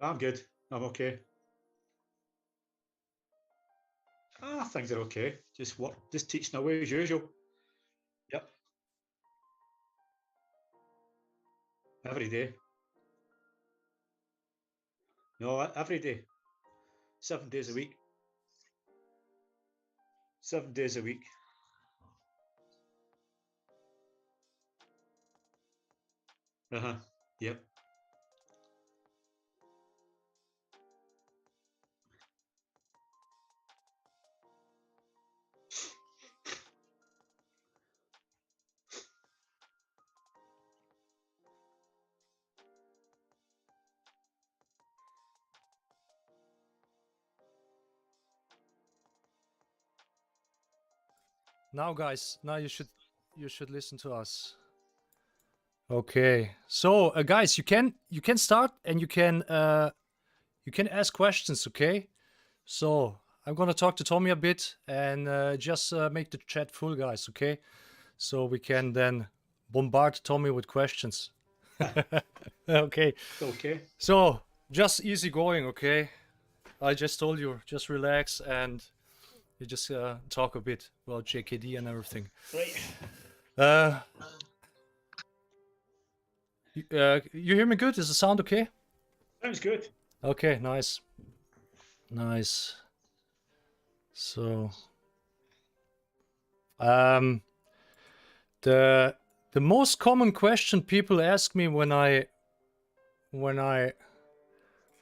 I'm good. I'm okay. Things are okay. Just teaching away as usual. Yep. Every day. No, every day. 7 days a week. 7 days a week. Uh-huh. Yep. Now, guys, now you should listen to us. Okay, so guys, you can start and you can ask questions. Okay, so I'm gonna talk to Tommy a bit and just make the chat full, guys. Okay, so we can then bombard Tommy with questions. Okay. Okay. So just easy going. Okay, I just told you, just relax and you just talk a bit about JKD and everything. Right. You hear me good? Is the sound okay? Sounds good. Okay, nice. Nice. So, the most common question people ask me when I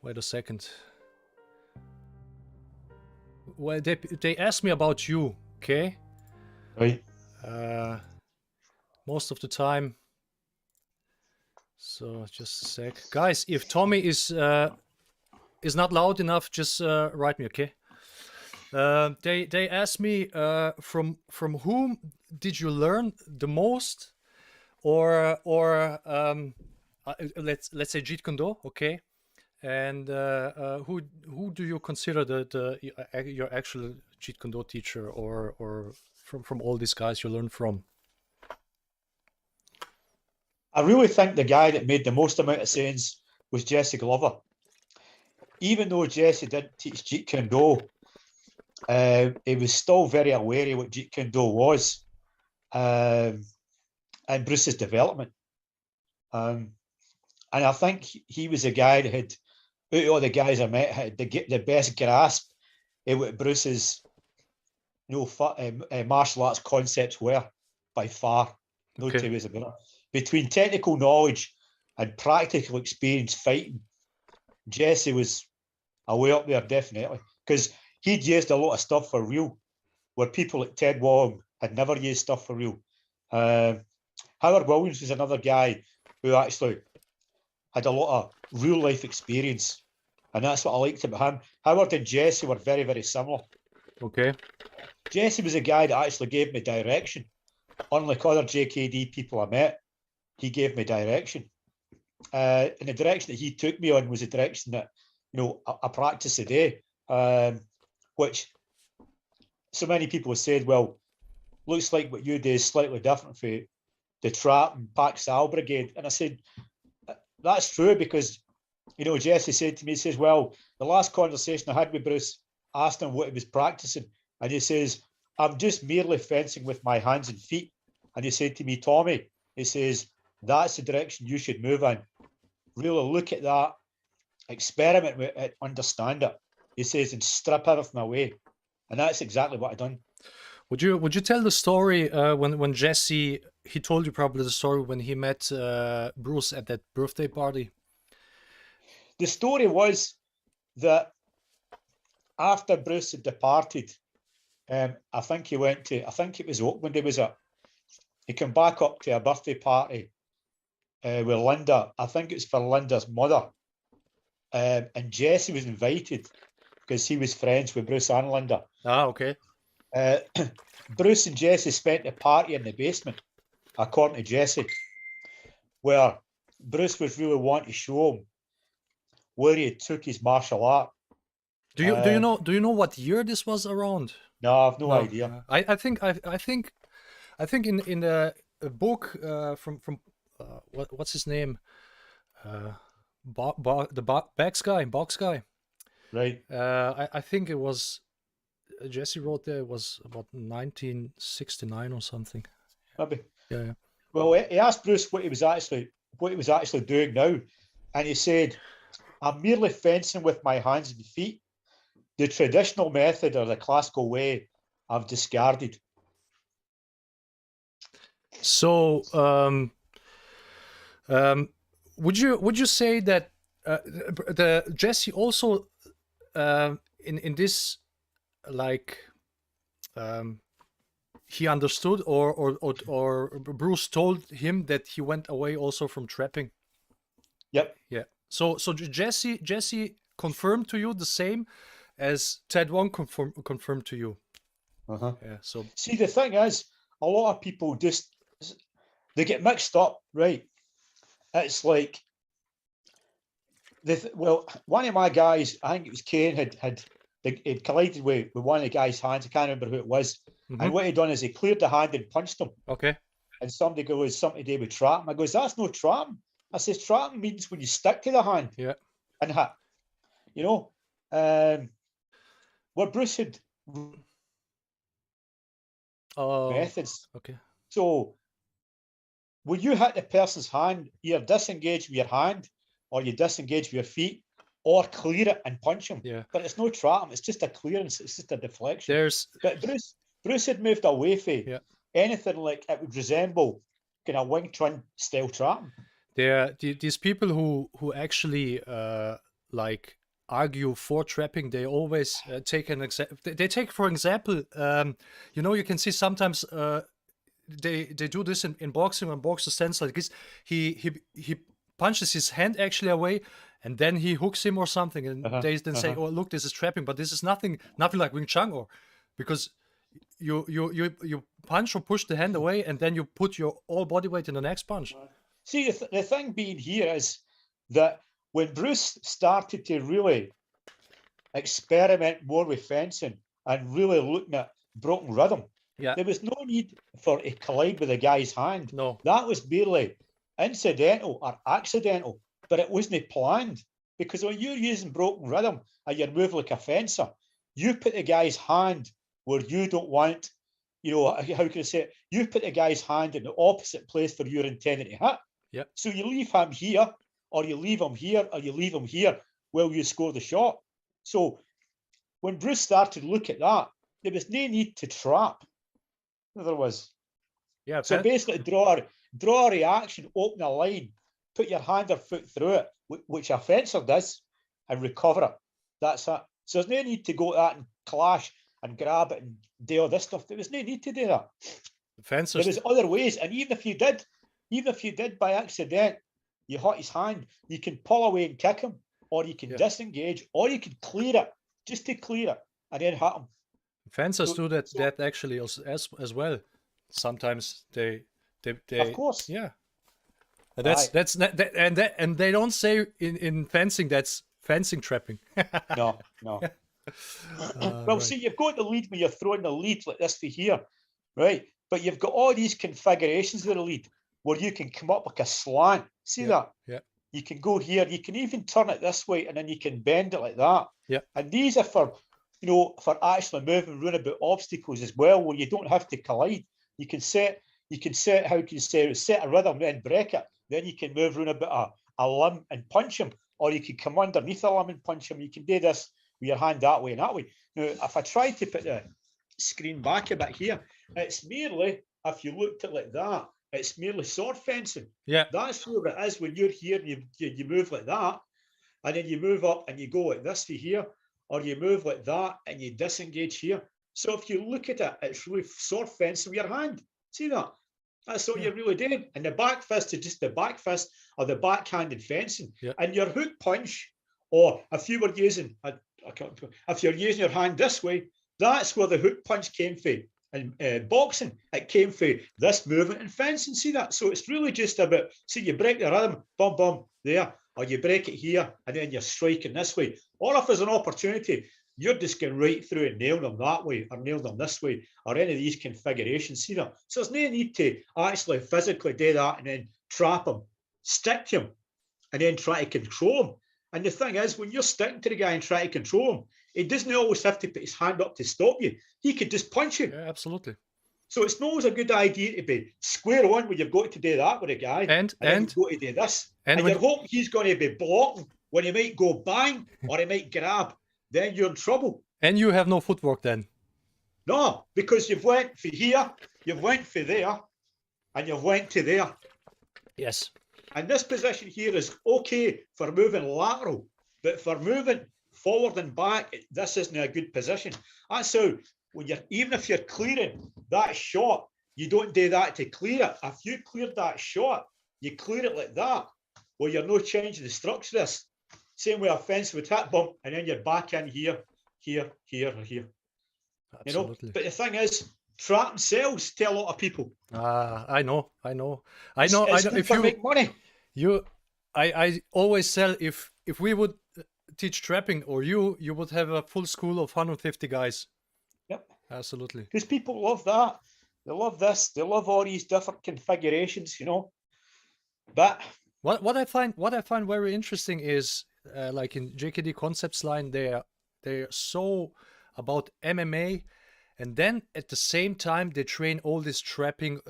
wait a second. Well, they ask me about you, okay? Right. Most of the time. So just a sec, guys. If Tommy is not loud enough, just write me, okay? They ask me from whom did you learn the most, or let's say Jeet Kune, okay? And who do you consider your actual Jeet Kune teacher, or from all these guys you learned from? I really think the guy that made the most amount of sense was Jesse Glover. Even though Jesse didn't teach Jeet Kune Do, he was still very aware of what Jeet Kune Do was, and Bruce's development. And I think he was a guy that had, out of all the guys I met, had the best grasp of what Bruce's martial arts concepts were by far. No two ways about it. Between technical knowledge and practical experience fighting, Jesse was away up there, definitely, because he'd used a lot of stuff for real, where people like Ted Wong had never used stuff for real. Howard Williams was another guy who actually had a lot of real life experience, and that's what I liked about him. Howard and Jesse were very, very similar. Okay. Jesse was a guy that actually gave me direction. Unlike other JKD people I met, he gave me direction. And the direction that he took me on was a direction that, I practice today, which so many people have said, well, looks like what you do is slightly different for the Trap and Pac Sal Brigade. And I said, that's true, because, Jesse said to me, he says, well, the last conversation I had with Bruce, asked him what he was practicing, and he says, I'm just merely fencing with my hands and feet. And he said to me, Tommy, he says, that's the direction you should move in. Really look at that, experiment with it, understand it. He says, and strip everything away. And that's exactly what I done. Would you tell the story when Jesse, he told you probably the story when he met Bruce at that birthday party? The story was that after Bruce had departed, I think it was Oakland he was at. He came back up to a birthday party with Linda. I think it's for Linda's mother. And Jesse was invited because he was friends with Bruce and Linda. Ah, okay. Bruce and Jesse spent the party in the basement, according to Jesse, where Bruce was really wanting to show him where he took his martial art. Do you know what year this was around? No, I have no idea. I think in a book from what's his name? box guy. Right. I think it was Jesse wrote there. It was about 1969 or something. Maybe. Yeah. Well, he asked Bruce what he was actually doing now, and he said, "I'm merely fencing with my hands and feet. The traditional method or the classical way I've discarded." So, would you say that the Jesse also in this, like, he understood, or Bruce told him that he went away also from trapping? Yep. Yeah. So Jesse confirmed to you the same as Ted Wong confirmed to you. Uh-huh. Yeah. So See, the thing is, a lot of people they get mixed up, right? It's like one of my guys, I think it was Kane, had collided with one of the guy's hands. I can't remember who it was. And what he'd done is he cleared the hand and punched him. Okay. And somebody goes, something to do with trapping. I goes, that's no trapping. I says, trapping means when you stick to the hand. Yeah. And hit. You know, what Bruce had methods. Okay. So when you hit the person's hand, you're disengaged with your hand, or you disengage with your feet, or clear it and punch him. Yeah. But it's no trap. It's just a clearance. It's just a deflection. But Bruce had moved away from anything like it would resemble kind of Wing Chun style trapping. These people who actually like argue for trapping, they always take an example. They take, for example, you know, you can see sometimes they do this in boxing, when boxer stands like this. He punches his hand actually away, and then he hooks him or something, and they then say, "Oh, look, this is trapping," but this is nothing like Wing Chun, or because you punch or push the hand away, and then you put your all body weight in the next punch. See, the thing being here is that when Bruce started to really experiment more with fencing and really looking at broken rhythm, there was no need for a collide with a guy's hand. No, that was merely incidental or accidental, but it wasn't planned. Because when you're using broken rhythm and you're moving like a fencer, you put the guy's hand where you don't want, you know, how can I say it? You put the guy's hand in the opposite place for your intended to hit. Yep. So you leave him here, or you leave him here, or you leave him here while you score the shot. So when Bruce started to look at that, there was no need to trap. There was. Yeah. So basically, draw a reaction, open a line, put your hand or foot through it, which a fencer does, and recover it. That's it. So there's no need to go at that and clash and grab it and do all this stuff. There was no need to do that. Fencers. There was other ways, and even if you did by accident, you hit his hand, you can pull away and kick him, or you can disengage, or you can clear it, just to clear it, and then hit him. Fencers do that actually as well. Sometimes they of course, yeah. And they don't say in fencing that's fencing trapping. No. Well, see, you've got the lead when you're throwing the lead like this for here, right? But you've got all these configurations of the lead where you can come up like a slant. See that? Yeah. You can go here. You can even turn it this way, and then you can bend it like that. Yeah. And these are for, you know, for actually moving around about obstacles as well, where you don't have to collide. You can set a rhythm, then break it. Then you can move around about a limb and punch him, or you can come underneath a limb and punch him. You can do this with your hand that way and that way. Now, if I try to put the screen back a bit here, it's merely, if you looked at it like that, it's merely sword fencing. Yeah. That's where it is when you're here and you move like that, and then you move up and you go like this for here, or you move like that and you disengage here. So if you look at it, it's really sword fencing with your hand. See that? That's what you're really doing. And the back fist is just the back fist or the backhanded fencing. Yeah. And your hook punch, or if you were using, if you're using your hand this way, that's where the hook punch came from. And boxing, it came from this movement and fencing. See that? So it's really just about, see, you break the rhythm, bum, bum, there, or you break it here, and then you're striking this way. Or if there's an opportunity, you're just going right through and nail them that way, or nail them this way, or any of these configurations. See that? So there's no need to actually physically do that and then trap them, stick to them, and then try to control him. And the thing is, when you're sticking to the guy and trying to control him, he doesn't always have to put his hand up to stop you. He could just punch you. Yeah, absolutely. So it's not always a good idea to be square on when you've got to do that with a guy, and then you've got to do this. And you're hoping he's going to be blocking when he might go bang or he might grab. Then you're in trouble. And you have no footwork then. No, because you've went for here, you've went for there, and you've went to there. Yes. And this position here is okay for moving lateral, but for moving forward and back, this isn't a good position. That's how, when you're, even if you're clearing that shot, you don't do that to clear it. If you cleared that shot, you clear it like that, well, you're not changing the structure of this. Same way a fence with that bump, and then you're back in here, here, here, here. Absolutely. You know, but the thing is, trapping cells to a lot of people. I know. It's if you you make money, I always sell, if we would teach trapping, or you would have a full school of 150 guys. Yep, absolutely. Because people love that. They love this. They love all these different configurations. You know, but what I find very interesting is like in JKD Concepts line, they're so about MMA, and then at the same time they train all this trapping,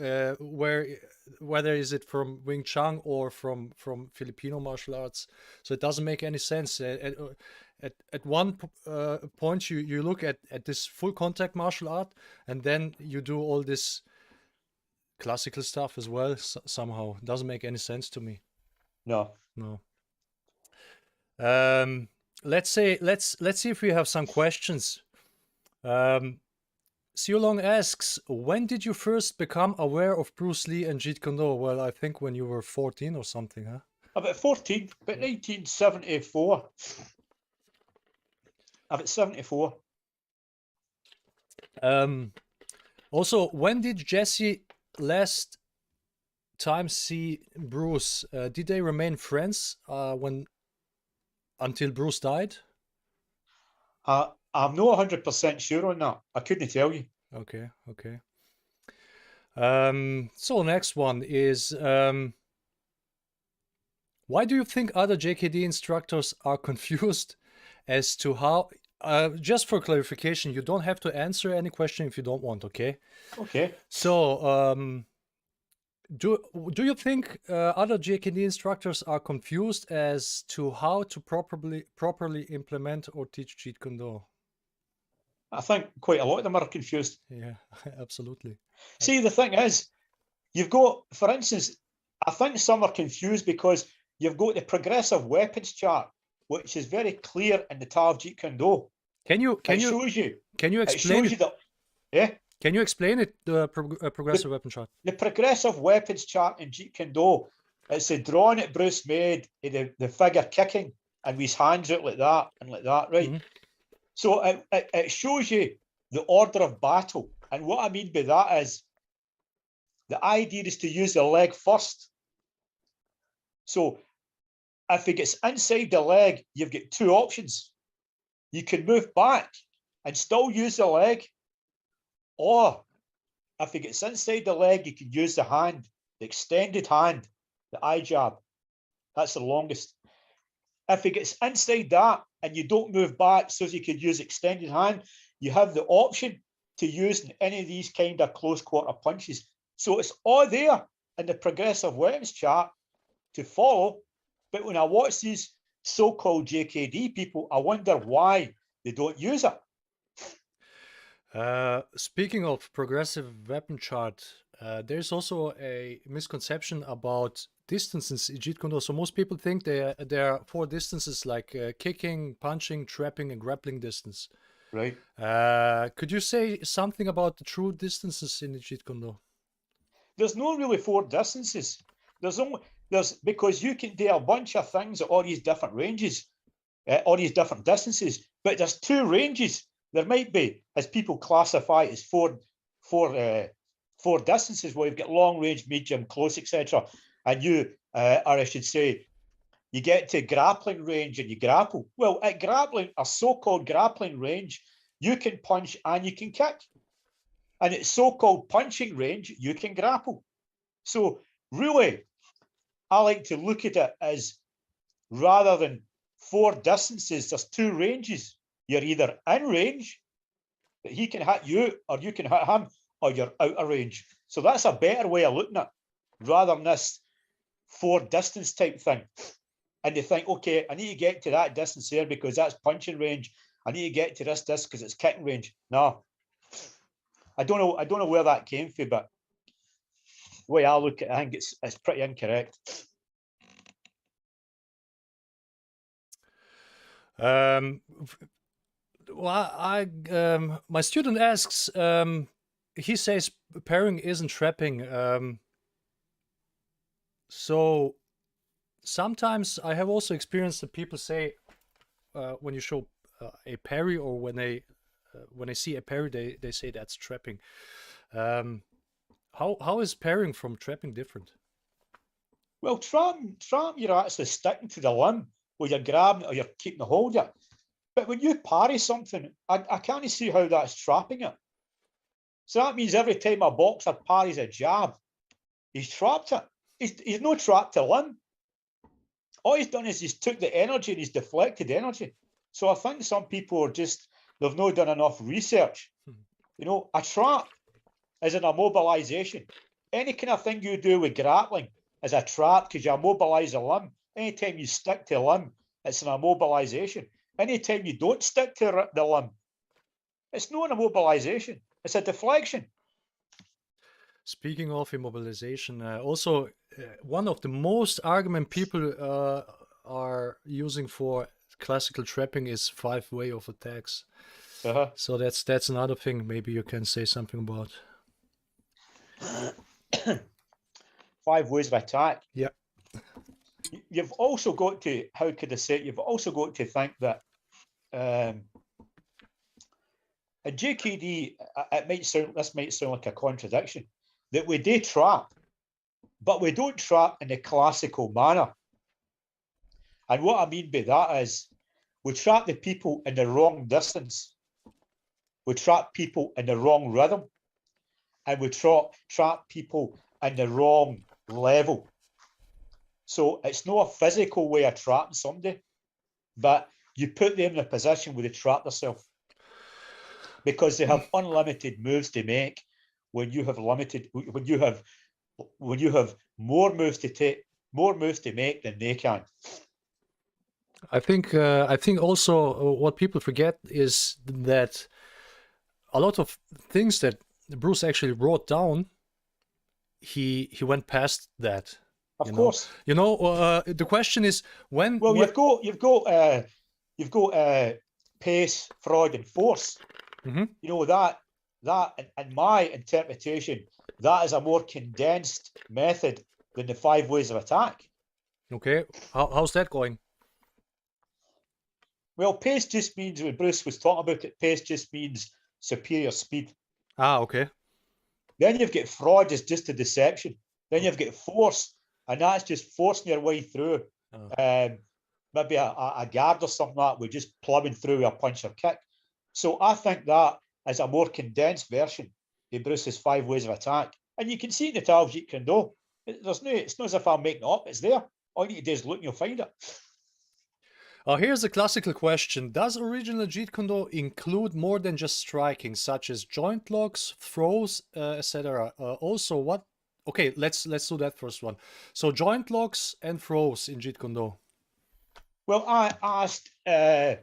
whether is it from Wing Chun or from Filipino martial arts. So it doesn't make any sense. At one point you look at this full contact martial art, and then you do all this classical stuff as well. Somehow it doesn't make any sense to me. No. Let's see if we have some questions. Siolong asks, when did you first become aware of Bruce Lee and Jeet Kune Do? Well, I think when you were 14 or something, huh? About 14, about 1974. About 74. Also, when did Jesse last time see Bruce? Did they remain friends until Bruce died? I'm not 100% sure on that. I couldn't tell you. Okay. So next one is, why do you think other JKD instructors are confused as to how, just for clarification, you don't have to answer any question if you don't want, okay? Okay. So, do you think other JKD instructors are confused as to how to properly implement or teach Jeet Kune Do? I think quite a lot of them are confused. Yeah, absolutely. See, the thing is, you've got, for instance, I think some are confused because you've got the progressive weapons chart, which is very clear in the Tav Jeet Kune Do. Can you explain it? Yeah. Can you explain it, the progressive weapon chart? The progressive weapons chart in Jeet Kune Do, it's a drawing that Bruce made, the figure kicking, and with his hands out like that and like that, right? Mm-hmm. So it shows you the order of battle. And what I mean by that is the idea is to use the leg first. So if it gets inside the leg, you've got two options. You can move back and still use the leg, or if it gets inside the leg, you can use the hand, the extended hand, the eye jab. That's the longest. If it gets inside that and you don't move back, so you could use extended hand, you have the option to use any of these kind of close quarter punches. So it's all there in the progressive weapons chart to follow. But when I watch these so-called JKD people, I wonder why they don't use it. Speaking of progressive weapon chart, there's also a misconception about distances in Jeet Kune Do. So most people think there are four distances, like kicking, punching, trapping, and grappling distance. Right. Could you say something about the true distances in the Jeet Kune Do? There's no really four distances. There's because you can do a bunch of things at all these different ranges, all these different distances, but there's two ranges. There might be, as people classify, as four distances where you've got long range, medium, close, etc. And you, or I should say, you get to grappling range and you grapple. Well, at grappling, a so-called grappling range, you can punch and you can kick. And at so-called punching range, you can grapple. So really, I like to look at it as rather than 4 distances, there's 2 ranges. You're either in range, that he can hit you, or you can hit him, or you're out of range. So that's a better way of looking at it, rather than this 4 distance type thing. And you think, okay, I need to get to that distance here because that's punching range. I need to get to this because it's kicking range. No, I don't know where that came from, but the way I look at it, I think it's pretty incorrect. Well, my student asks, he says pairing isn't trapping. So sometimes I have also experienced that people say when you show a parry, or when they see a parry, they say that's trapping. How is pairing from trapping different? Well, trapping, you're actually sticking to the limb, where you're grabbing it or you're keeping a hold of it. But when you parry something, I can't see how that's trapping it. So that means every time a boxer parries a jab, he's trapped it. He's not trapped a limb. All he's done is he's took the energy and he's deflected energy. So I think some people are just, they've not done enough research. You know, a trap is an immobilization. Any kind of thing you do with grappling is a trap because you immobilize a limb. Anytime you stick to a limb, it's an immobilization. Anytime you don't stick to the limb, it's not an immobilization, it's a deflection. Speaking of immobilization, also one of the most argument people are using for classical trapping is 5 way of attacks. So that's another thing maybe you can say something about. 5 ways of attack. Yeah. You've also got to, how could I say it? You've also got to think that in JKD, this might sound like a contradiction, that we do trap, but we don't trap in the classical manner. And what I mean by that is we trap the people in the wrong distance. We trap people in the wrong rhythm. And we trap people in the wrong level. So it's not a physical way of trapping somebody, but you put them in a position where they trap themselves, because they have unlimited moves to make. When you have more moves to make than they can. I think also what people forget is that a lot of things that Bruce actually wrote down, he went past that. Of course. You know, the question is when. Well, you've got pace, fraud, and force. Mm-hmm. You know that in my interpretation, that is a more condensed method than the 5 ways of attack. Okay, how's that going? Well, pace just means, when Bruce was talking about it, pace just means superior speed. Okay. Then you've got fraud, is just a deception. Then you've got force, and that's just forcing your way through. Maybe a guard or something like that, we're just plumbing through a punch or kick. So I think that is a more condensed version of Bruce's 5 ways of attack. And you can see in the Tao of Jeet Kune Do. It's not as if I'm making it up, it's there. All you need to do is look and you'll find it. Here's a classical question. Does original Jeet Kune Do include more than just striking, such as joint locks, throws, etc.? Also, what? Okay, let's do that first one. So joint locks and throws in Jeet Kune Do. Well, I asked Ted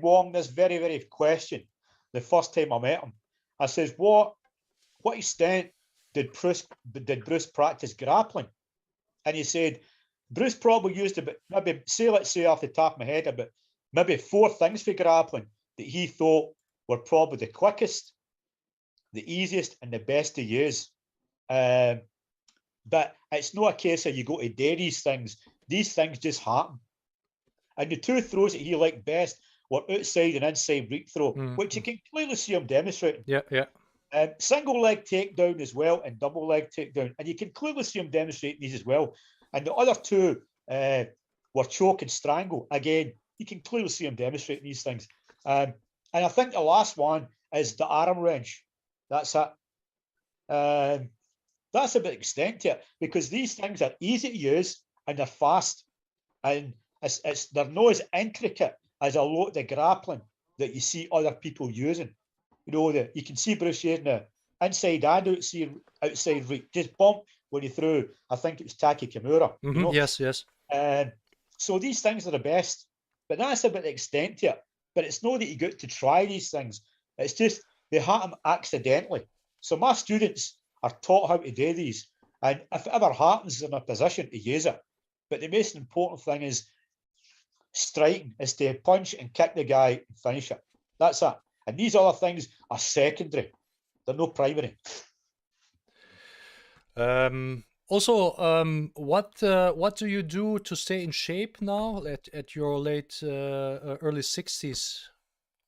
Wong this very question the first time I met him. I says, what extent did Bruce practice grappling? And he said, Bruce probably used about, let's say off the top of my head, about maybe 4 things for grappling that he thought were probably the quickest, the easiest, and the best to use. But it's not a case of you go to do these things. These things just happen. And the 2 throws that he liked best were outside and inside reach throw, which you can clearly see him demonstrating. Yeah. Single leg takedown as well, and double leg takedown. And you can clearly see him demonstrating these as well. And the other 2 were choke and strangle. Again, you can clearly see him demonstrating these things. And I think the last one is the arm wrench. That's it. That's a bit extent to it, because these things are easy to use and they're fast. and they're not as intricate as a lot of the grappling that you see other people using. You know, that you can see Bruce using the inside and outside reach, just bump when he threw, I think it was Taki Kimura. You know? Yes, yes. So these things are the best, but that's about the extent to it. But it's not that you get to try these things. It's just they happen accidentally. So my students are taught how to do these. And if it ever happens, they're in a position to use it. But the most important thing is striking, is to punch and kick the guy and finish it. That's it. And these other things are secondary. They're no primary. Also, what do you do to stay in shape now at your late early 60s?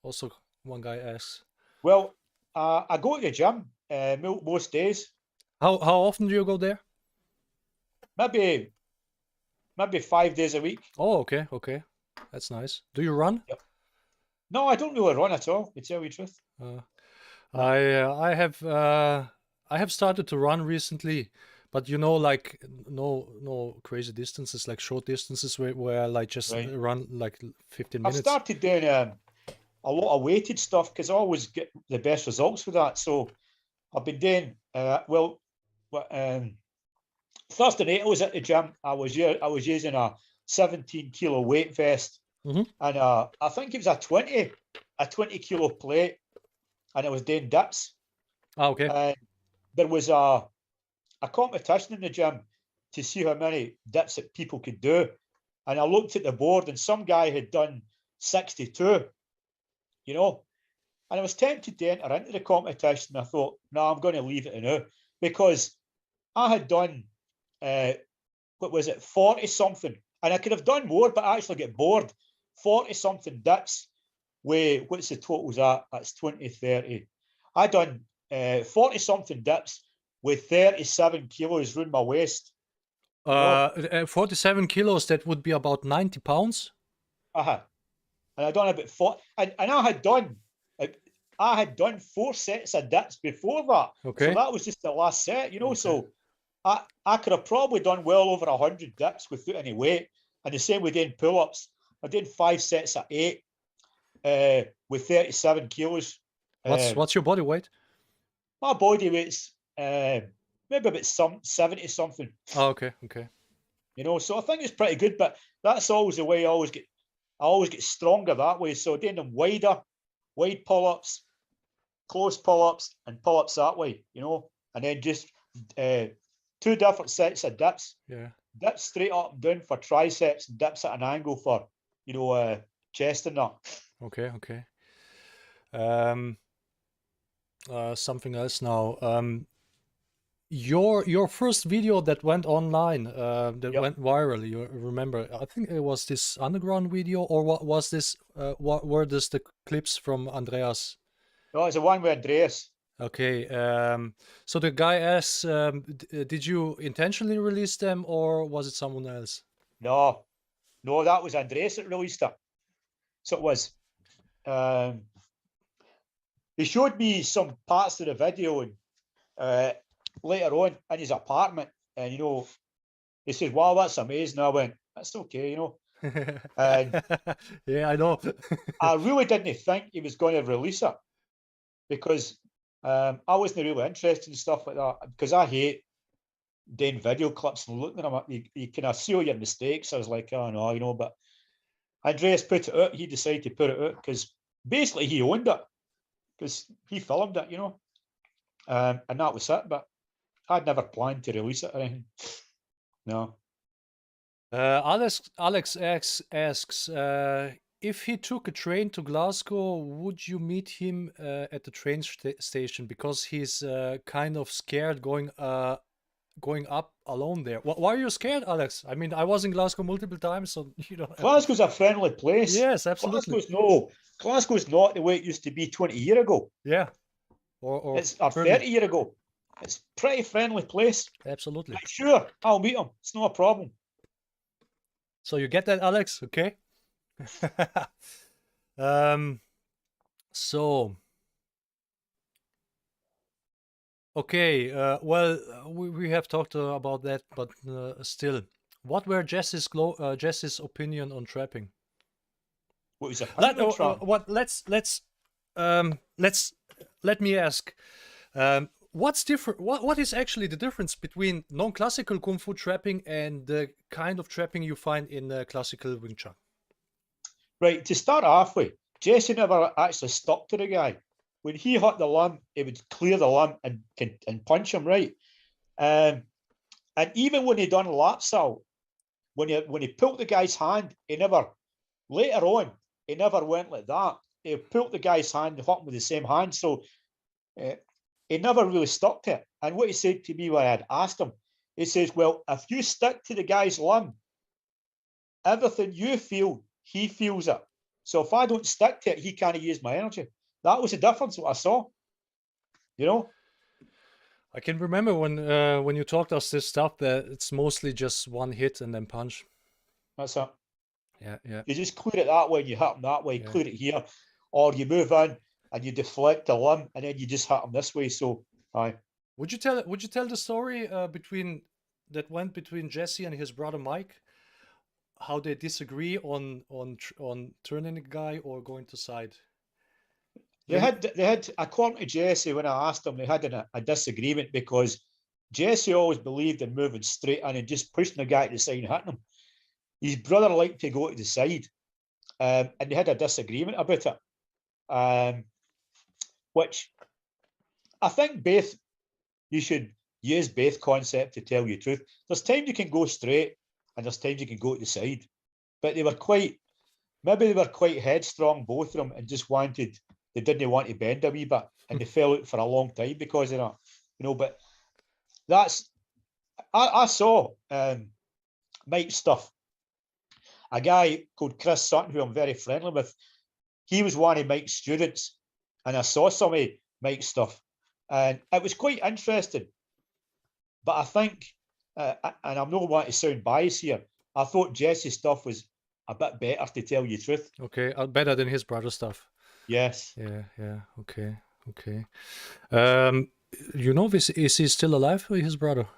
Also, one guy asks. Well, I go to the gym most days. How often do you go there? Maybe 5 days a week. Oh, okay, okay, that's nice. Do you run? Yep. No, I don't really run at all, to tell you the truth. I have started to run recently, but you know, like no crazy distances, like short distances where I like just run like 15 minutes. I've started doing a lot of weighted stuff because I always get the best results with that. So I've been doing Thursday night I was at the gym. I was using a 17 kilo weight vest, and I think it was a 20 kilo plate, and I was doing dips. Oh, okay. And there was a competition in the gym to see how many dips that people could do, and I looked at the board, and some guy had done 62. You know, and I was tempted to enter into the competition. I thought, no, I'm going to leave it now, because I had done, what was it, 40 something, and I could have done more, but I actually get bored. 40 something dips with, what's the totals at? That's 20, 30. I done 40 something dips with 37 kilos around my waist. 47 kilos, that would be about 90 pounds. And I done about 40, and I had done 4 sets of dips before that. Okay. So that was just the last set, you know. Okay. So I could have probably done well over 100 dips without any weight. And the same with doing pull-ups. I did 5 sets of 8 with 37 kilos. What's your body weight? My body weight's maybe about 70 something. Oh, okay, okay. You know, so I think it's pretty good, but that's always the way I always get stronger that way. So doing them wide pull-ups, close pull-ups, and pull-ups that way, you know, and then just 2 different sets of dips. Yeah. Dips straight up and down for triceps, and dips at an angle for, you know, chest and that. Okay, okay. Something else now. Your first video that went online, that went viral, you remember? I think it was this underground video, or what was this? What were this the clips from Andreas? No, it's the one with Andreas. Okay. So the guy asks, did you intentionally release them, or was it someone else? No, that was Andreas that released it. So it was. He showed me some parts of the video, and later on in his apartment, and you know, he said, "Wow, that's amazing." I went, "That's okay, you know." And yeah, I know. I really didn't think he was going to release it, because I wasn't really interested in stuff like that, because I hate doing video clips and looking at them. You can see all your mistakes. I was like, oh no, you know. But Andreas put it out. He decided to put it out because basically he owned it, because he filmed it, you know. And that was it. But I'd never planned to release it or anything. No. Alex asks, if he took a train to Glasgow, would you meet him at the train station? Because he's kind of scared going up alone there. Why are you scared, Alex? I mean, I was in Glasgow multiple times, so you know. Glasgow's a friendly place. Yes, absolutely. Glasgow's not the way it used to be 20 years ago. Yeah. Or it's 30 years ago. It's a pretty friendly place. Absolutely. Like, sure, I'll meet him. It's not a problem. So you get that, Alex? Okay. So. Okay. Well, we have talked about that, but still, What were Jesse's opinion on trapping? What was opinion on trapping? Let me ask. What's different? What is actually the difference between non-classical kung fu trapping and the kind of trapping you find in classical Wing Chun? Right, to start off with, Jesse never actually stuck to the guy. When he hit the limb, he would clear the limb and punch him right. And even when he done lap sal, when he pulled the guy's hand, he never later on he never went like that. He pulled the guy's hand and hit him with the same hand. So he never really stuck to it. And what he said to me when I had asked him, he says, "Well, if you stick to the guy's limb, everything you feel, he feels it. So if I don't stick to it, he can't use my energy." That was the difference what I saw. You know? I can remember when you talked us this stuff that it's mostly just one hit and then punch. That's it. Yeah. You just clear it that way, and you hit him that way, clear it here, or you move in and you deflect the limb, and then you just hit him this way. So, aye. Would you tell the story between Jesse and his brother Mike? How they disagree on turning the guy or going to side? They had, according to Jesse, when I asked him, they had a disagreement because Jesse always believed in moving straight in and just pushing the guy to the side and hitting him. His brother liked to go to the side, and they had a disagreement about it, which I think you should use both concepts to tell you the truth. There's times you can go straight and there's times you can go to the side, but they were quite headstrong, both of them, and just they didn't want to bend a wee bit, and they fell out for a long time because of that, you know. But I saw Mike's stuff. A guy called Chris Sutton, who I'm very friendly with, he was one of Mike's students, and I saw some of Mike's stuff, and it was quite interesting. But I think, and I'm not wanting to sound biased here, I thought Jesse's stuff was a bit better, to tell you the truth. Okay, better than his brother's stuff. Yes. Yeah. Okay. You know, is he still alive, his brother?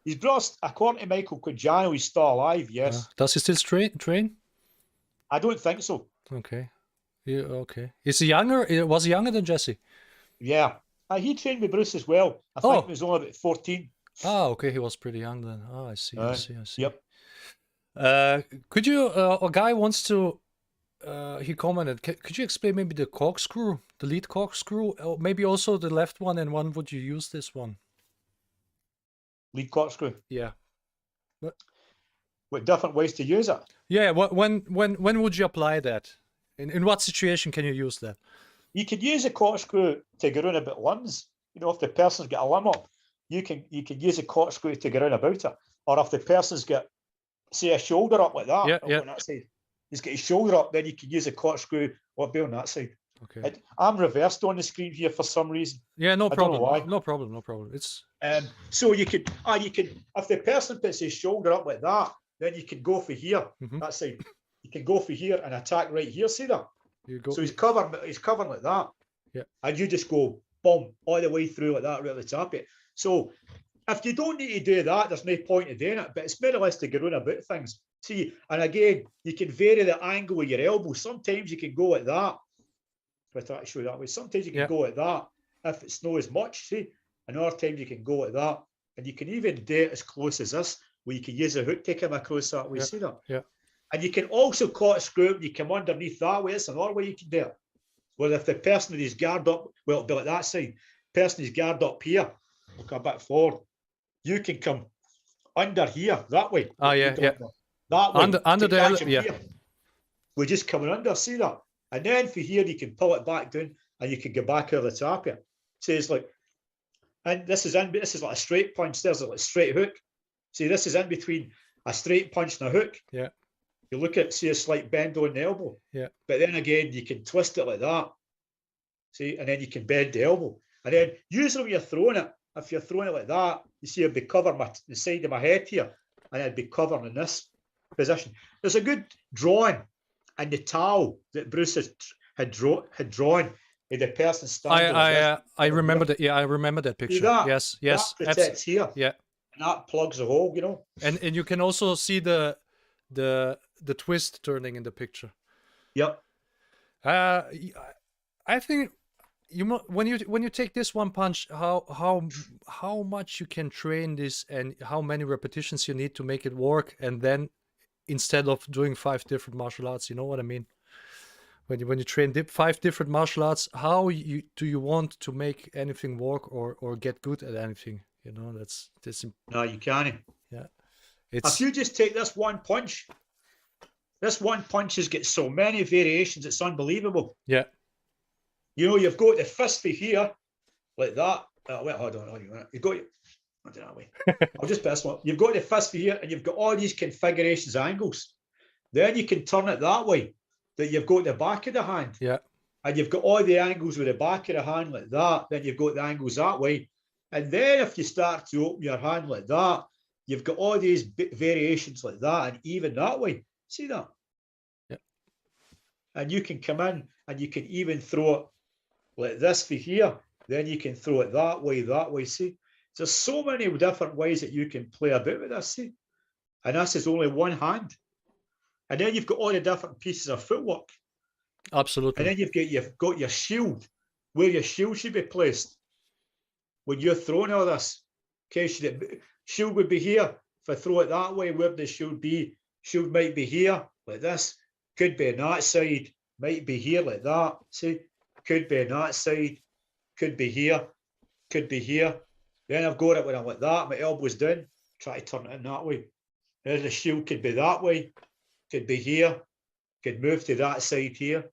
His brother, according to Michael Quijano, he's still alive, yes. Does he still train? I don't think so. Okay. Yeah, okay. Is he younger? Was he younger than Jesse? Yeah. He trained with Bruce as well. I think he was only about 14. Oh, okay. He was pretty young then. Oh, I see. Yep. Could you, a guy wants to, he commented, could you explain maybe the corkscrew, the lead corkscrew, or maybe also the left one, and when would you use this one? Lead corkscrew? Yeah. What different ways to use it? Yeah, when would you apply that? In what situation can you use that? You could use a corkscrew to go around about limbs. You know, if the person's got a limb up, you can use a corkscrew to go around about it. Or if the person's got, say, a shoulder up like that, on that side, he's got his shoulder up, then you can use a corkscrew or be on that side. Okay. I'm reversed on the screen here for some reason. Yeah, no problem. Why. No problem. It's so you could if the person puts his shoulder up like that, then you can go for here, that side. You can go for here and attack right here. See that? So he's covering like that. Yeah. And you just go boom all the way through like that right at the top of it. So if you don't need to do that, there's no point in doing it. But it's more or less to go on about things. See, and again, you can vary the angle of your elbow. Sometimes you can go like that. If I try to show you that way, sometimes you can go like that if it's not as much. See, and other times you can go like that, and you can even do it as close as this, where you can use a hook to come across that way. See that? Yeah. And you can also corkscrew and you come underneath that way. It's another way you can do it. Well, if the person with his guard up, well, it'll be like that side. Person is guard up here, will come back forward. You can come under here that way. Oh yeah. That way. Under the here. We're just coming under. See that? And then for here you can pull it back down, and you can go back over the top here. See, it's like, and this is like a straight punch. There's like a straight hook. See, this is in between a straight punch and a hook. Yeah. You look at, see a slight bend on the elbow. Yeah. But then again, you can twist it like that. See, and then you can bend the elbow. And then usually when you're throwing it, if you're throwing it like that, you see it'd be covering the side of my head here, and it'd be covering in this position. There's a good drawing in the towel that Bruce had drawn with the person standing. I remember that. Yeah, I remember that picture. That, yes. That protects here. Yeah. And that plugs the hole, you know. And you can also see the twist turning in the picture. Yep. I think when you take this one punch, how much you can train this and how many repetitions you need to make it work, and then instead of doing 5 different martial arts, you know what I mean? When you train 5 different martial arts, how do you want to make anything work or get good at anything? You know, that's No, you can't. Yeah, if you just take this one punch has got so many variations, it's unbelievable. Yeah. You know, you've got the fist for here, like that. Wait, hold on. You've got, I don't know, I'll just pass one. You've got the fist for here, and you've got all these configurations, angles. Then you can turn it that way, that you've got the back of the hand. Yeah. And you've got all the angles with the back of the hand like that. Then you've got the angles that way. And then if you start to open your hand like that, you've got all these variations like that, and even that way. See that? Yeah. And you can come in and you can even throw it like this for here. Then you can throw it that way. See? There's so many different ways that you can play about with this. See? And this is only one hand. And then you've got all the different pieces of footwork. Absolutely. And then you've got your shield, where your shield should be placed when you're throwing all this. Okay, shield would be here. If I throw it that way, where does shield be? Shield might be here, like this. Could be on that side. Might be here, like that. See? Could be on that side. Could be here. Could be here. Then I've got it when I'm like that. My elbow's down. Try to turn it in that way. There's the shield. Could be that way. Could be here. Could move to that side here.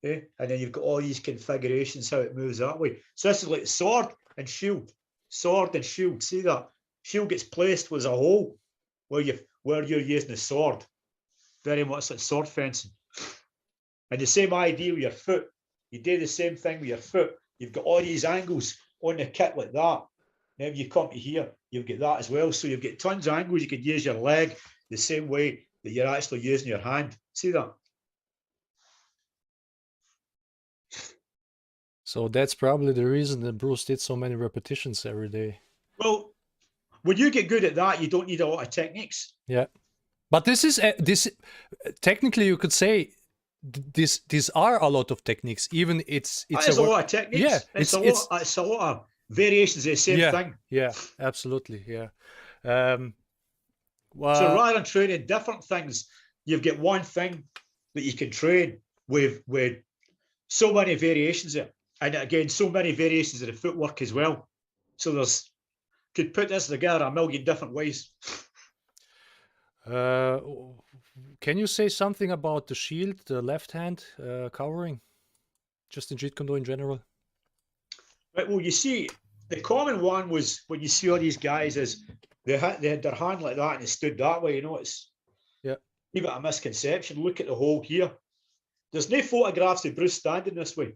Okay? And then you've got all these configurations, how it moves that way. So this is like sword and shield. Sword and shield. See that? Shield gets placed with a hole where you're using the sword. Very much like sword fencing. And the same idea with your foot. You do the same thing with your foot. You've got all these angles on the kit like that. Then you come to here, you've got that as well. So you've got tons of angles. You could use your leg the same way that you're actually using your hand. See that? So that's probably the reason that Bruce did so many repetitions every day. Well, when you get good at that, you don't need a lot of techniques. Yeah, but this technically you could say these are a lot of techniques. Even it's a lot of techniques. Yeah, it's a lot of variations of the same thing. Yeah, absolutely. Yeah. So rather than training different things, you've got one thing that you can train with so many variations there. And again, so many variations of the footwork as well. So could put this together a million different ways. Can you say something about the shield, the left hand covering, just in Jeet Kune Do in general? Right, well, you see, the common one was when you see all these guys is they had their hand like that and it stood that way. You know, it's even a misconception. Look at the hole here. There's no photographs of Bruce standing this way.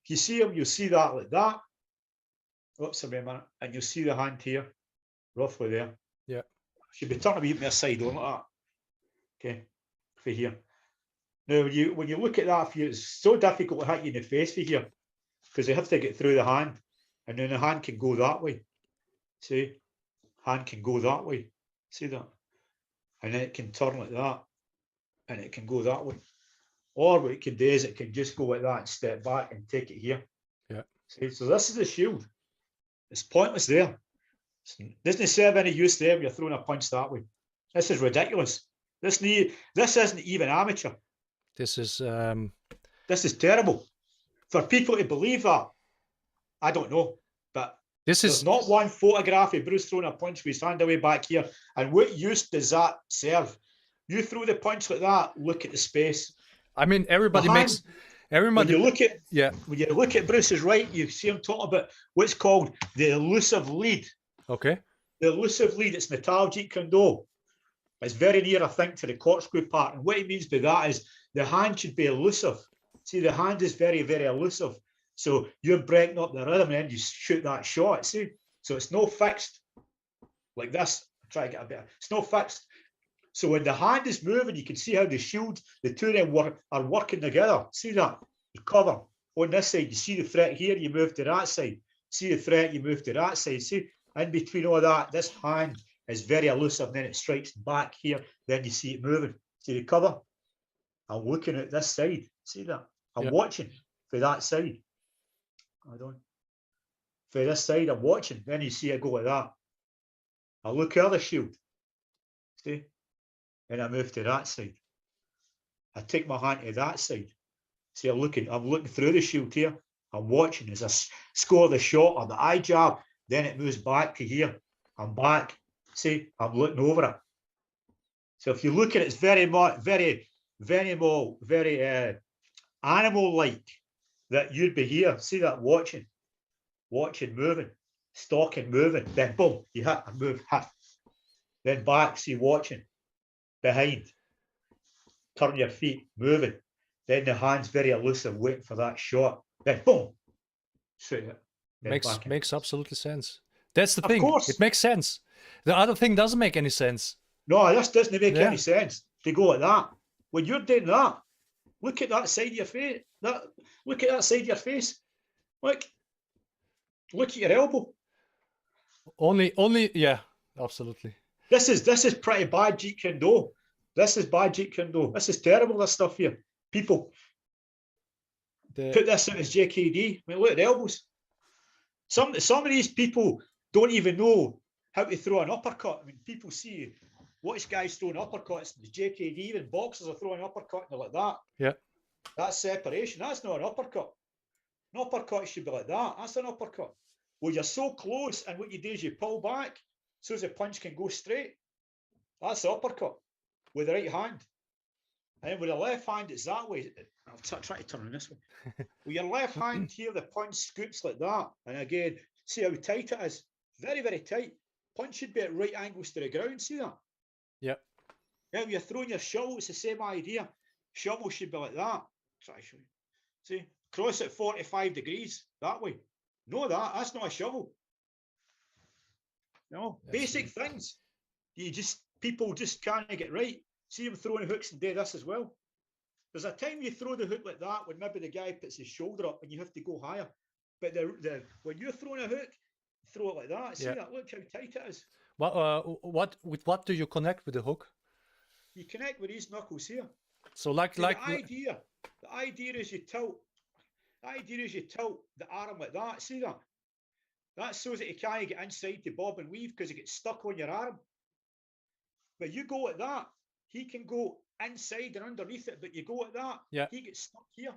If you see him, you'll see that like that. Oops, a minute. And you'll see the hand here, roughly there. Yeah. Should be turning a wee bit aside on like that. Okay, for here. Now, when you look at that, it's so difficult to hit you in the face for here because you have to get through the hand, and then the hand can go that way. See, hand can go that way. See that? And then it can turn like that, and it can go that way. Or what it can do is it can just go like that and step back and take it here. Yeah. See, so this is the shield. It's pointless there. It doesn't serve any use there when you're throwing a punch that way. This is ridiculous. This isn't even amateur. This is terrible. For people to believe that, I don't know. But there's not one photograph of Bruce throwing a punch with his hand away back here. And what use does that serve? You throw the punch like that, look at the space. I mean, everybody. When you look at Bruce's right, you see him talking about what's called the elusive lead. Okay. The elusive lead, it's Natal Jeet Kune Do. It's very near, I think, to the corkscrew part. And what he means by that is the hand should be elusive. See, the hand is very, very elusive. So you're breaking up the rhythm and then you shoot that shot, see? So it's no fixed. Like this, try to get a bit. It's no fixed. So when the hand is moving, you can see how the shield, the two of them are working together. See that? You cover. On this side, you see the threat here, you move to that side. See the threat, you move to that side. See? In between all that, this hand is very elusive, and then it strikes back here, then you see it moving. See the cover? I'm looking at this side. See that? I'm watching for that side. I don't. For this side, I'm watching. Then you see I go like that. I look at the other shield. See? And I move to that side. I take my hand to that side. See, I'm looking through the shield here. I'm watching as I score the shot or the eye jab. Then it moves back to here. I'm back. See, I'm looking over it. So if you look at it, it's very animal-like that you'd be here. See that watching, moving, stalking, moving. Then boom, you hit and move, hit. Then back, see watching, behind, turn your feet, moving. Then the hand's very elusive, waiting for that shot. Then boom, shoot it. Makes absolutely sense. That's the thing. Of course. It makes sense. The other thing doesn't make any sense. No, this doesn't make any sense. To go like that. When you're doing that, look at that side of your face. Look at that side of your face. Look at your elbow. Only, yeah, absolutely. This is pretty bad Jeet Kune Do. This is bad Jeet Kune Do. This is terrible, this stuff here. People put this in as JKD. I mean, look at the elbows. Some of these people don't even know how to throw an uppercut. I mean, people see watch guys throwing uppercuts. The JKD, even boxers are throwing uppercut and they're like that. Yeah. That's separation. That's not an uppercut. An uppercut should be like that. That's an uppercut. Well, you're so close, and what you do is you pull back so as the punch can go straight. That's the uppercut with the right hand. And then with the left hand, it's that way. I'll try to turn it this way. With your left hand here, the punch scoops like that. And again, see how tight it is. Very, very tight. Punch should be at right angles to the ground. See that? Yeah. Yeah, when you're throwing your shovel, it's the same idea. Shovel should be like that. Try to show you. See, cross at 45 degrees that way. No, that's not a shovel. No, basic things. People just can't get right. See him throwing hooks and do this as well. There's a time you throw the hook like that when maybe the guy puts his shoulder up and you have to go higher. But when you're throwing a hook, throw it like that. See that? Look how tight it is. With what do you connect with the hook? You connect with these knuckles here. So the idea is you tilt. The idea is you tilt the arm like that. See that? That's so that you can't get inside the bob and weave because it gets stuck on your arm. But you go like that, he can go inside and underneath it, but you go like that, he gets stuck here.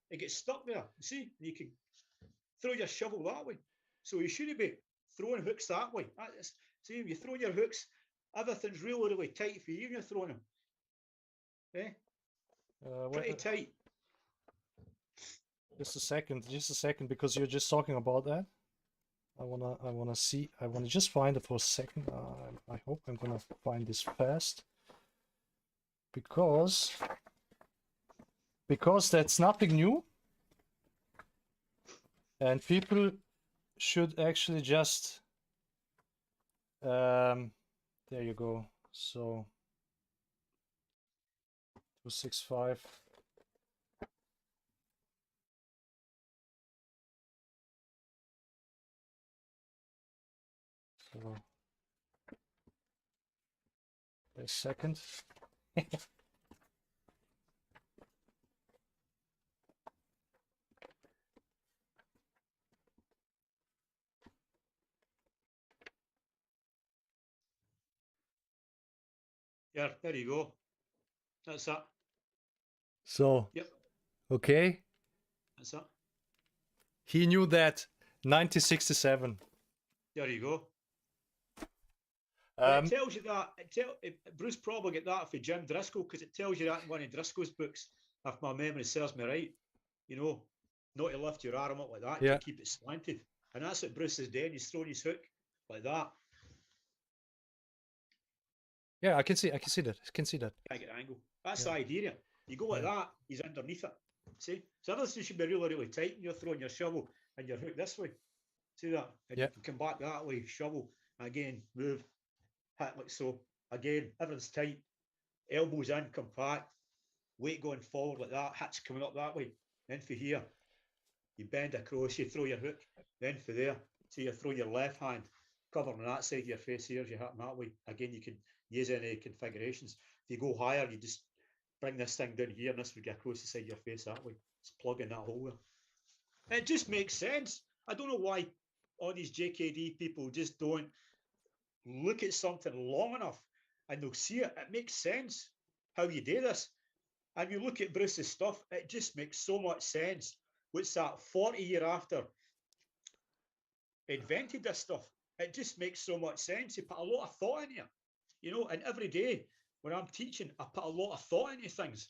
It gets stuck there. See? You can throw your shovel that way. So you shouldn't be throwing hooks that way. See, if you throw your hooks, everything's really, really tight for you when you're throwing them. Pretty tight. Just a second, because you're just talking about that. I wanna just find it for a second. I hope I'm gonna find this fast, because that's nothing new, and people should actually just there you go. So 265. So a second. Yeah, there you go. That's that. So, okay. That's that. He knew that 1967. There you go. It tells you that. Bruce probably get that for Jim Driscoll, because it tells you that in one of Driscoll's books, if my memory serves me right. You know, not to lift your arm up like that, to keep it slanted. And that's what Bruce is doing. He's throwing his hook like that. Yeah, I can see that. I get the angle. That's the idea. You go like that, he's underneath it. See? So everything should be really, really tight when you're throwing your shovel and your hook this way. See that? And you can come back that way, shovel, again, move, hit like so. Again, everything's tight. Elbows in, compact. Weight going forward like that. Hits coming up that way. Then for here, you bend across, you throw your hook. Then for there, so you throw your left hand. covering that side of your face here as you hit them that way. Again, you can use any configurations. If you go higher, you just bring this thing down here and this would get across the side of your face that way. It's plugging that hole there. It just makes sense. I don't know why all these JKD people just don't look at something long enough and they'll see it. It makes sense how you do this. And you look at Bruce's stuff, it just makes so much sense. What's that, 40 years after invented this stuff? It just makes so much sense. He put a lot of thought into it, you know, and every day when I'm teaching, I put a lot of thought into things.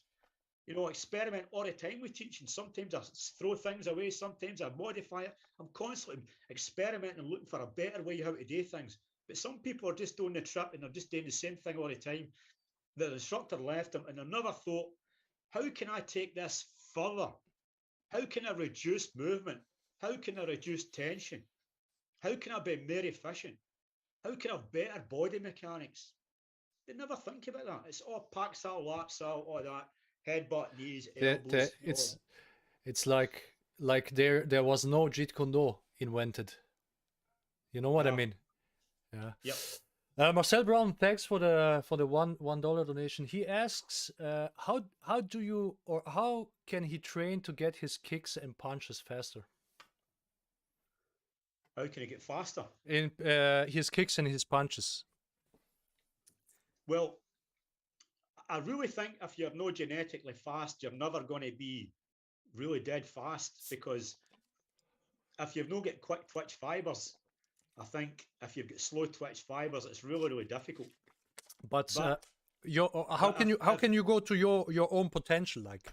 You know, experiment all the time with teaching. Sometimes I throw things away, sometimes I modify it. I'm constantly experimenting and looking for a better way how to do things. But some people are just doing the trip and they're just doing the same thing all the time. The instructor left them and they never thought, how can I take this further? How can I reduce movement? How can I reduce tension? How can I be more efficient? How can I have better body mechanics? They never think about that. It's all pack sal, lap sal, all that, headbutt, knees, elbows. It's like there was no Jeet Kune invented. You know what I mean? Yeah. Yep. Marcel Brown, thanks for the $1 donation. He asks, how do you, or how can he train to get his kicks and punches faster? How can he get faster? In his kicks and his punches. Well, I really think if you're not genetically fast, you're never going to be really dead fast, because if you've not got quick twitch fibers, I think if you've got slow twitch fibers, it's really, really difficult. But how can you go to your own potential, like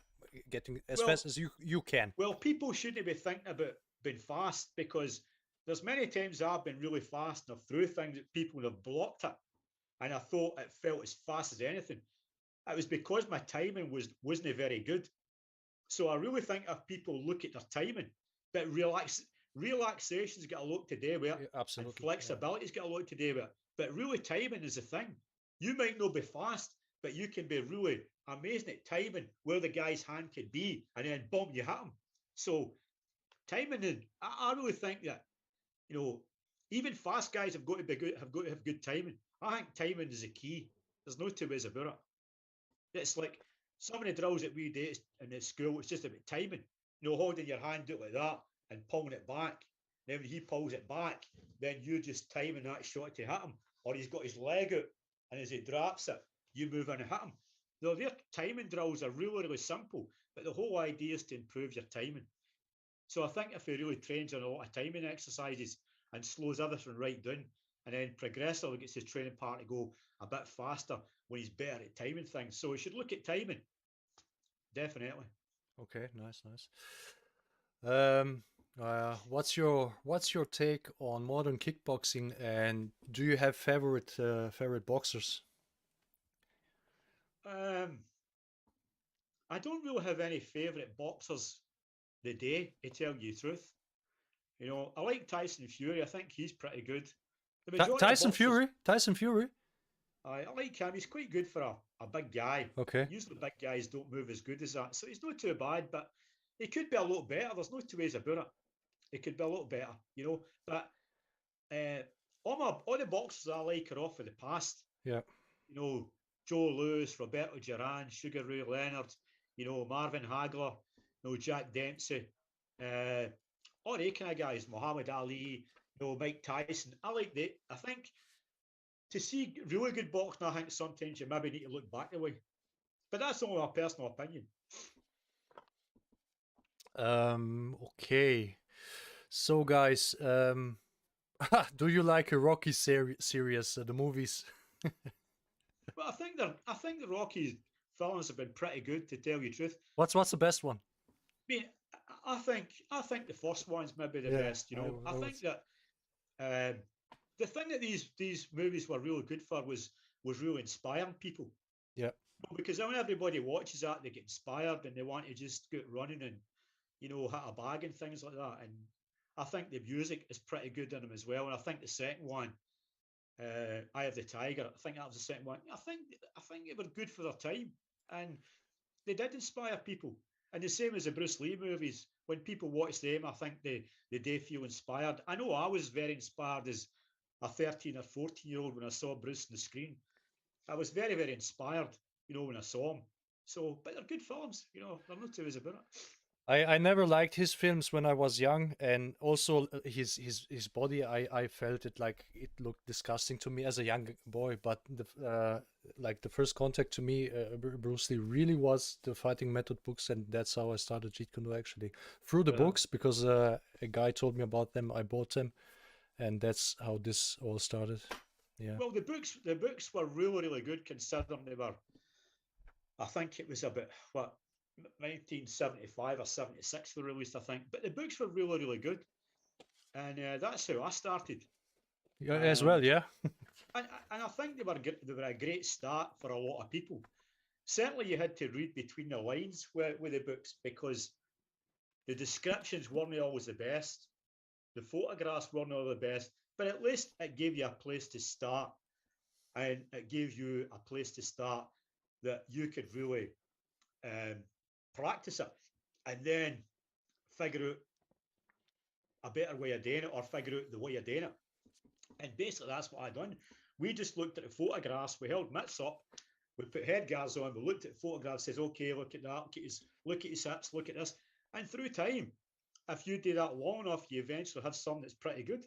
getting as fast as you can? Well, people shouldn't be thinking about being fast, because there's many times I've been really fast and I've threw things at people and have blocked it, and I thought it felt as fast as anything. It was because my timing wasn't very good. So I really think if people look at their timing, but relaxation's got a lot to do with it. Absolutely. And flexibility's got a lot to do with it. But really timing is the thing. You might not be fast, but you can be really amazing at timing where the guy's hand could be, and then boom, you hit him. So timing, I really think that, you know, even fast guys have got to be good, have got to have good timing. I think timing is the key. There's no two ways about it. It's like some of the drills that we do in the school, it's just about timing. You know, holding your hand out like that and pulling it back. Then when he pulls it back, then you're just timing that shot to hit him. Or he's got his leg out, and as he drops it, you move in and hit him. Now, their timing drills are really, really simple, but the whole idea is to improve your timing. So I think if he really trains on a lot of timing exercises and slows everything right down, and then progressively gets his training part to go a bit faster when he's better at timing things. So he should look at timing. Definitely. Okay, nice. What's your take on modern kickboxing, and do you have favorite boxers? I don't really have any favorite boxers today, to tell you the truth. You know, I like Tyson Fury. I think he's pretty good. Tyson Fury? I like him. He's quite good for a big guy. Okay. Usually big guys don't move as good as that. So he's not too bad, but he could be a lot better. There's no two ways about it. He could be a lot better, you know. But all the boxers I like are off of the past. Yeah. You know, Joe Louis, Roberto Duran, Sugar Ray Leonard, you know, Marvin Hagler, you know, Jack Dempsey, all the kind of guys, Muhammad Ali, you know, Mike Tyson. I like that. I think to see really good boxing, I think sometimes you maybe need to look back the way. But that's only my personal opinion. Okay. So, guys, do you like a Rocky series, the movies? Well, I think the Rocky films have been pretty good, to tell you the truth. What's the best one? I mean, I think the first one's maybe the best. You know, I think that the thing that these movies were really good for was really inspiring people. Yeah. Because when everybody watches that, they get inspired and they want to just get running and, you know, hit a bag and things like that. And I think the music is pretty good in them as well. And I think the second one, Eye of the Tiger, I think that was the second one. I think they were good for their time, and they did inspire people. And the same as the Bruce Lee movies, when people watch them, I think they do feel inspired. I know I was very inspired as a 13 or 14-year-old when I saw Bruce on the screen. I was very, very inspired, when I saw him. So, but they're good films, they're no two ways about it. I never liked his films when I was young, and also his body. I felt it like it looked disgusting to me as a young boy. But the first contact to me, Bruce Lee really was the Fighting Method books, and that's how I started Jeet Kune Do actually through the books, because a guy told me about them. I bought them, and that's how this all started. Yeah. Well, the books were really, really good considering they were. I think it was about 1975 or 76 were released, I think. But the books were really, really good. And that's how I started. Yeah, as well, yeah. and I think they were a great start for a lot of people. Certainly you had to read between the lines with the books, because the descriptions weren't always the best. The photographs weren't always the best. But at least it gave you a place to start. And it gave you a place to start that you could really practice it, and then figure out a better way of doing it, or figure out the way of doing it. And basically that's what I done. We just looked at the photographs, we held mitts up, we put headguards on, we looked at photographs, says, okay, look at that, look at his hips, look at this. And through time, if you do that long enough, you eventually have something that's pretty good.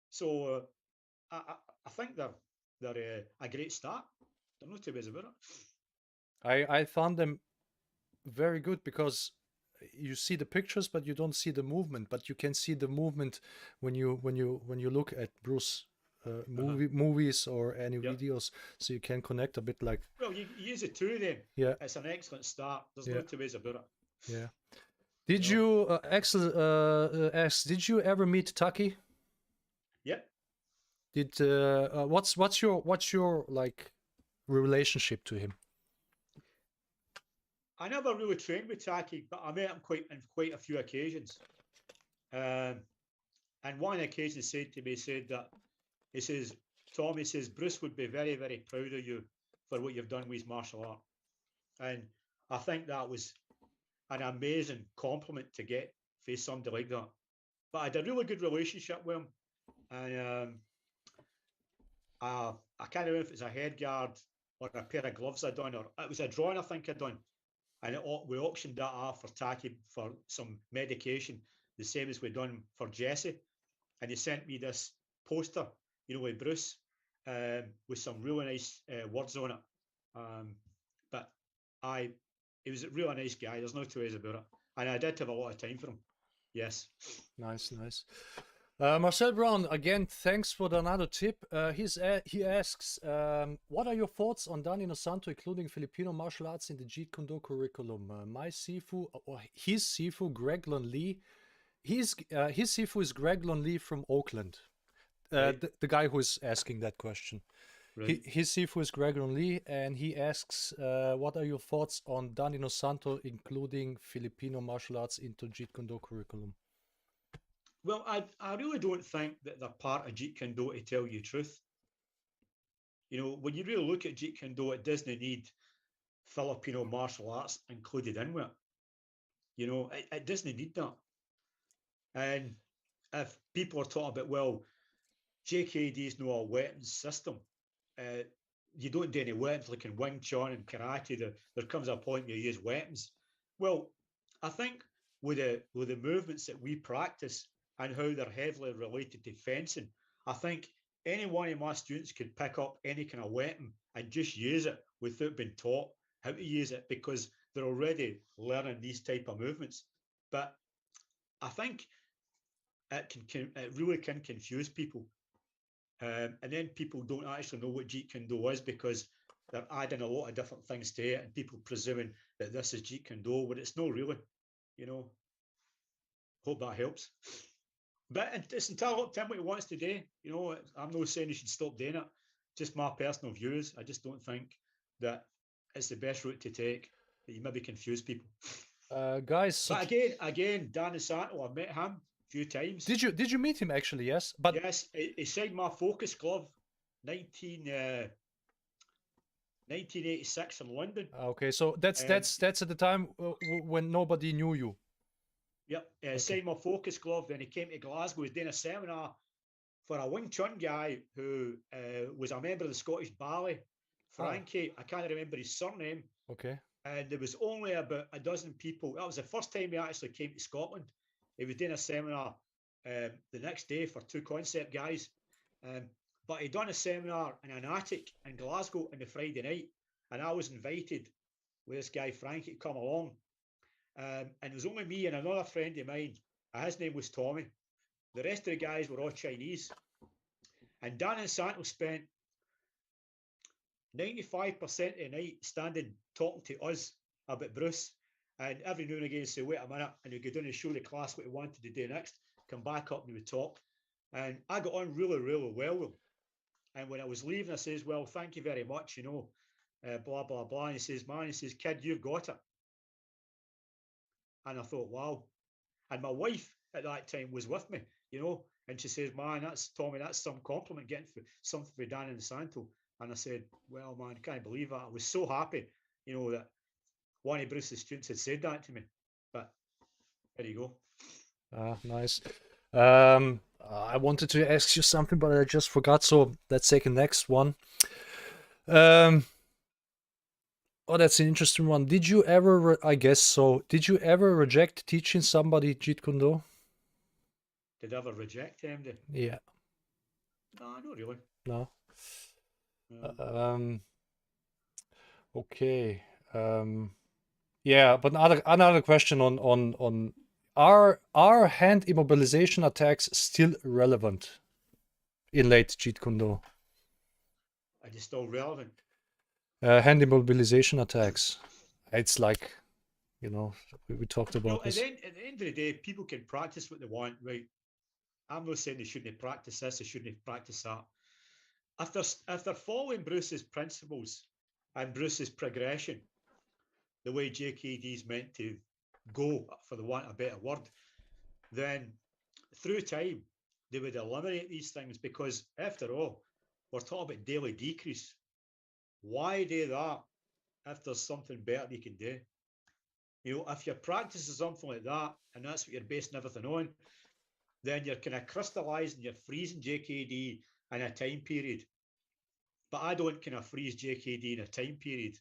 So I think they're a great start. There are no two ways about it. I found them very good because you see the pictures, but you don't see the movement. But you can see the movement when you look at Bruce movies or any videos, so you can connect a bit. Like, well, you use it too. Then it's an excellent start. There's no two ways about it. Yeah. Did you Axel ask? Did you ever meet Taki? Yeah. Did what's your like relationship to him? I never really trained with Taki, but I met him on quite a few occasions. And one occasion said to me, he says, Tommy says, Bruce would be very, very proud of you for what you've done with his martial art. And I think that was an amazing compliment to get for somebody like that. But I had a really good relationship with him. And I can't remember if it's a headguard or a pair of gloves I'd done, or it was a drawing I think I'd done. And we auctioned that off for Taki for some medication, the same as we'd done for Jesse. And he sent me this poster, with Bruce, with some really nice words on it. But he was a really nice guy. There's no two ways about it. And I did have a lot of time for him. Yes. Nice. Marcel Brown, again, thanks for another tip. He asks, what are your thoughts on Dan Inosanto including Filipino martial arts in the Jeet Kune Do curriculum? My Sifu, or his Sifu, Greg Lon Lee, his Sifu is Greg Lon Lee from Oakland. Right. The guy who is asking that question. Right. His Sifu is Greg Lon Lee, and he asks, what are your thoughts on Dan Inosanto including Filipino martial arts into Jeet Kune Do curriculum? Well, I really don't think that they're part of Jeet Kune Do, to tell you the truth. When you really look at Jeet Kune Do, it doesn't need Filipino martial arts included in with it. It doesn't need that. And if people are talking about, well, JKD is not a weapons system, you don't do any weapons like in Wing Chun and karate. There comes a point where you use weapons. Well, I think with the movements that we practice and how they're heavily related to fencing, I think any one of my students could pick up any kind of weapon and just use it without being taught how to use it, because they're already learning these type of movements. But I think it really can confuse people. And then people don't actually know what Jeet Kune Do is, because they're adding a lot of different things to it, and people presuming that this is Jeet Kune Do, but it's not really. Hope that helps. But it's entirely up to him what he wants to do. I'm not saying he should stop doing it. Just my personal views. I just don't think that it's the best route to take. That you maybe confuse people. Guys. But again, Dan Inosanto, I've met him a few times. Did you meet him actually? Yes. But yes, he signed my focus glove, 1986 in London. Okay, so that's at the time when nobody knew you. Yep, signed my focus glove. Then he came to Glasgow. He was doing a seminar for a Wing Chun guy who was a member of the Scottish Ballet, Frankie, I can't remember his surname. Okay. And there was only about a dozen people. That was the first time he actually came to Scotland. He was doing a seminar the next day for 2 concept guys. But he'd done a seminar in an attic in Glasgow on the Friday night. And I was invited with this guy, Frankie, to come along. And it was only me and another friend of mine. His name was Tommy. The rest of the guys were all Chinese. And Dan and Santos spent 95% of the night standing talking to us about Bruce, and every now and again say, wait a minute, and he'd go down and show the class what he wanted to do next, come back up and we would talk. And I got on really, really well with him. And when I was leaving, I says, well, thank you very much, blah, blah, blah. And he says, man, he says, kid, you've got it. And I thought, wow. And my wife at that time was with me, and she says, man, that's Tommy, that's some compliment getting for something for Dan and Santo. And I said, well, man, I can't believe that. I was so happy, that one of Bruce's students had said that to me. But there you go. Nice. I wanted to ask you something, but I just forgot. So let's take the next one. Oh, that's an interesting one. Did you ever, I guess so, did you ever reject teaching somebody Jeet Kune Do? Did I ever reject him? Yeah. No, not really. No. Okay. Yeah, but another question on are hand immobilization attacks still relevant in late Jeet Kune Do? Are they still relevant? Hand immobilization attacks. It's like, we talked about this. At the end of the day, people can practice what they want, right? I'm not saying they shouldn't practice this, they shouldn't practice that. If they're following Bruce's principles and Bruce's progression, the way JKD is meant to go, for the want of a better word, then through time, they would eliminate these things, because after all, we're talking about daily decrease. Why do that if there's something better you can do? If you're practicing something like that, and that's what you're basing everything on, then you're kind of crystallizing, you're freezing JKD in a time period. But I don't kind of freeze JKD in a time period.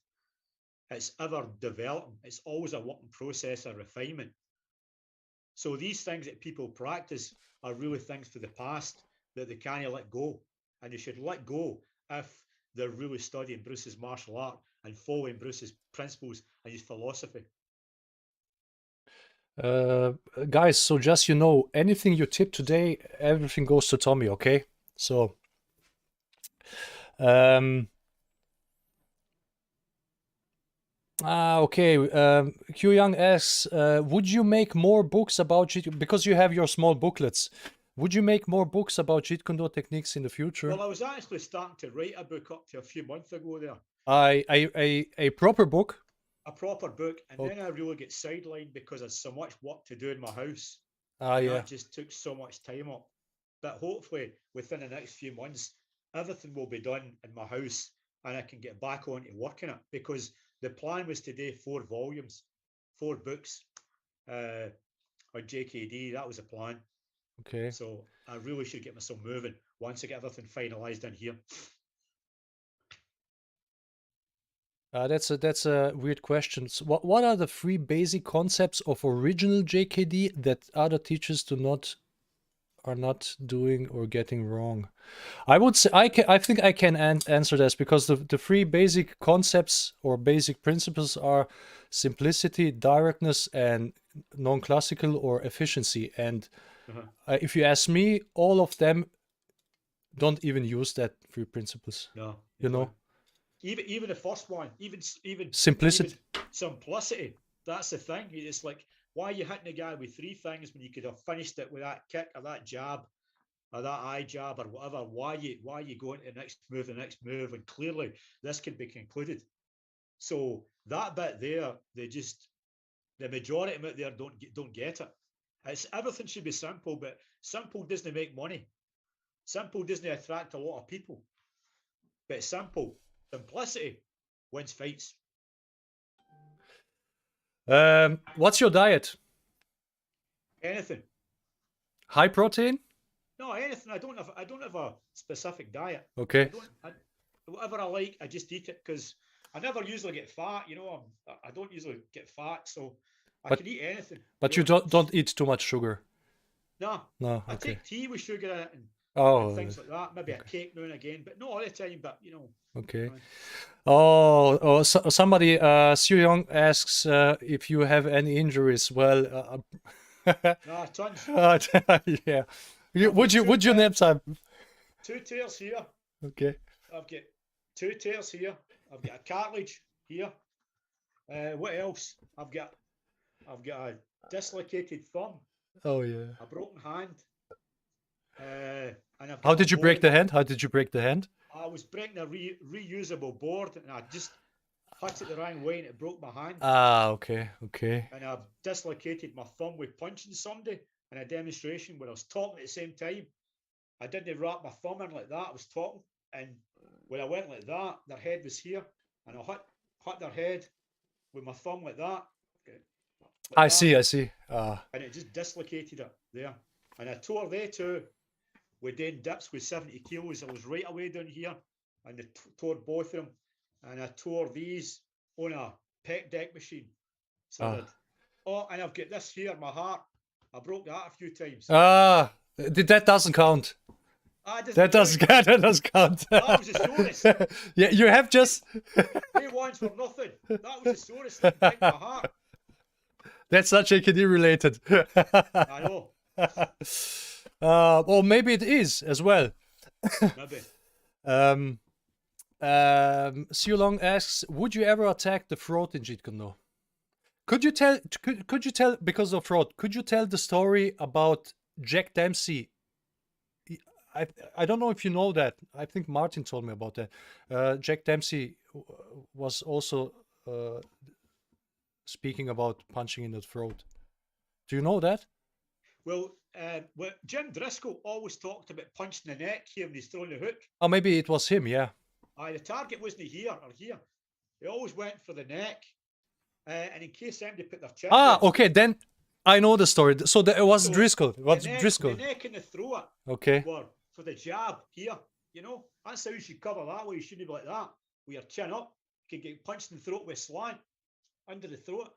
It's ever developing. It's always a working process of refinement. So these things that people practice are really things for the past that they can't let go. And they should let go if they're really studying Bruce's martial art and following Bruce's principles and his philosophy. Guys, so just anything you tip today, everything goes to Tommy, okay? So okay. Q Young asks, would you make more books about Jeet, because you have your small booklets? Would you make more books about Jeet Kune Do techniques in the future? Well, I was actually starting to write a book up to a few months ago there. A proper book? A proper book, and then I really get sidelined because there's so much work to do in my house. Yeah. That just took so much time up. But hopefully, within the next few months, everything will be done in my house, and I can get back on to working it, because the plan was to do 4 volumes, 4 books on JKD. That was the plan. Okay. So I really should get myself moving once I get everything finalized in here. That's a weird question. So what are the 3 basic concepts of original JKD that other teachers are not doing or getting wrong? I would say I think I can answer this, because the 3 basic concepts or basic principles are simplicity, directness, and non-classical or efficiency. And if you ask me, all of them don't even use that 3 principles. No, Even the first one, even simplicity. Simplicity. That's the thing. It's like, why are you hitting a guy with 3 things when you could have finished it with that kick or that jab or that eye jab or whatever? Why are you going to the next move? And clearly this could be concluded. So that bit there, the majority of it there don't get it. Everything should be simple, but simple doesn't make money. Simple doesn't attract a lot of people. But simplicity wins fights. What's your diet? Anything. High protein? No, anything. I don't have a specific diet. Okay. Whatever I like, I just eat it because I never usually get fat. You know, I don't usually get fat, so I can eat anything. But you don't eat too much sugar. No. No. I Okay. take tea with sugar in it Oh. and things like that. Maybe a cake now and again, but not all the time. But you know. Okay. Oh, somebody, Siu Young asks if you have any injuries. Well, Nah, tons. yeah. Would you name some? 2 tears here. Okay. I've got 2 tears here. I've got a cartilage here. What else? I've got a dislocated thumb. Oh yeah. A broken hand. And I've got How did you break the hand? How did you break the hand? I was breaking a reusable board, and I just hit it the wrong way, and it broke my hand. Ah, okay, okay. And I dislocated my thumb with punching somebody in a demonstration where I was talking at the same time. I didn't wrap my thumb in like that. I was talking, and when I went like that, their head was here, and I hit their head with my thumb like that. I see. And it just dislocated it there. And I tore they two with doing dips with 70 kilos. I was right away down here, and I tore both of them. And I tore these on a pec deck machine. So and I've got this here, my heart. I broke that a few times. That doesn't count. That doesn't count. That doesn't count. That was the sorest. Yeah, you have just. They ones for nothing. That was the sorest thing. Break my heart. That's not JKD related. I know. Or maybe it is as well. Maybe. Siu Long asks, would you ever attack the throat in Jeet Kune Do? Could you tell because of throat? Could you tell the story about Jack Dempsey? I don't know if you know that. I think Martin told me about that. Jack Dempsey was also speaking about punching in the throat. Do you know that? Well, Jim Driscoll always talked about punching the neck here when he's throwing the hook. Oh, maybe it was him, yeah. The target wasn't here or here. He always went for the neck. And in case somebody put their chin down, okay, then I know the story. So it was Driscoll. It was Driscoll. The neck and the throat were for the jab here. You know, that's how you should cover that way. You shouldn't be like that. With your chin up, you can get punched in the throat with a slant under the throat.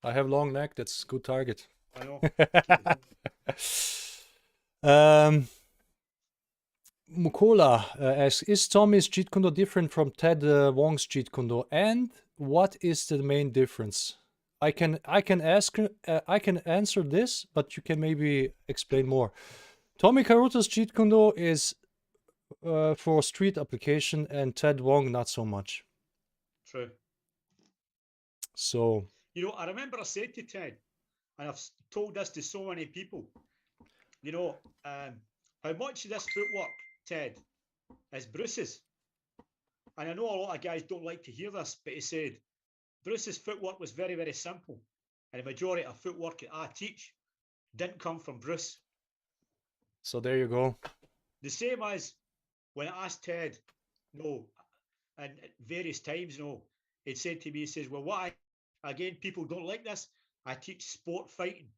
I have long neck. That's a good target. I know. Mukola asks, is Tommy's Jeet Kune Do different from Ted Wong's Jeet Kune Do? And what is the main difference? I can answer this, but you can maybe explain more. Tommy Carruthers Jeet Kune Do is for street application, and Ted Wong not so much. True. So you know, I remember I said to Ted, and I've told this to so many people, you know, how much of this footwork, Ted, is Bruce's. And I know a lot of guys don't like to hear this, but he said Bruce's footwork was very, very simple. And the majority of footwork that I teach didn't come from Bruce. So there you go. The same as when I asked Ted, and at various times, he'd said to me, he says, well, again, people don't like this. I teach sport fighting.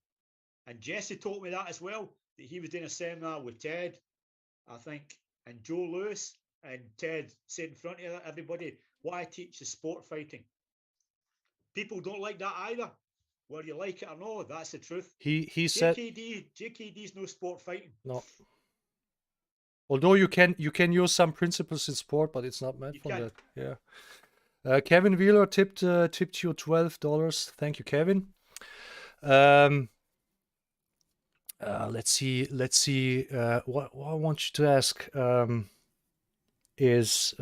And Jesse told me that as well, that he was doing a seminar with Ted, I think, and Joe Lewis, and Ted said in front of everybody, what I teach is sport fighting. People don't like that either. Whether you like it or not, that's the truth. He said JKD's no sport fighting. No. Although you can use some principles in sport, but it's not meant for that. Yeah. Kevin Wheeler tipped you $12. Thank you, Kevin. Let's see. What I want you to ask is.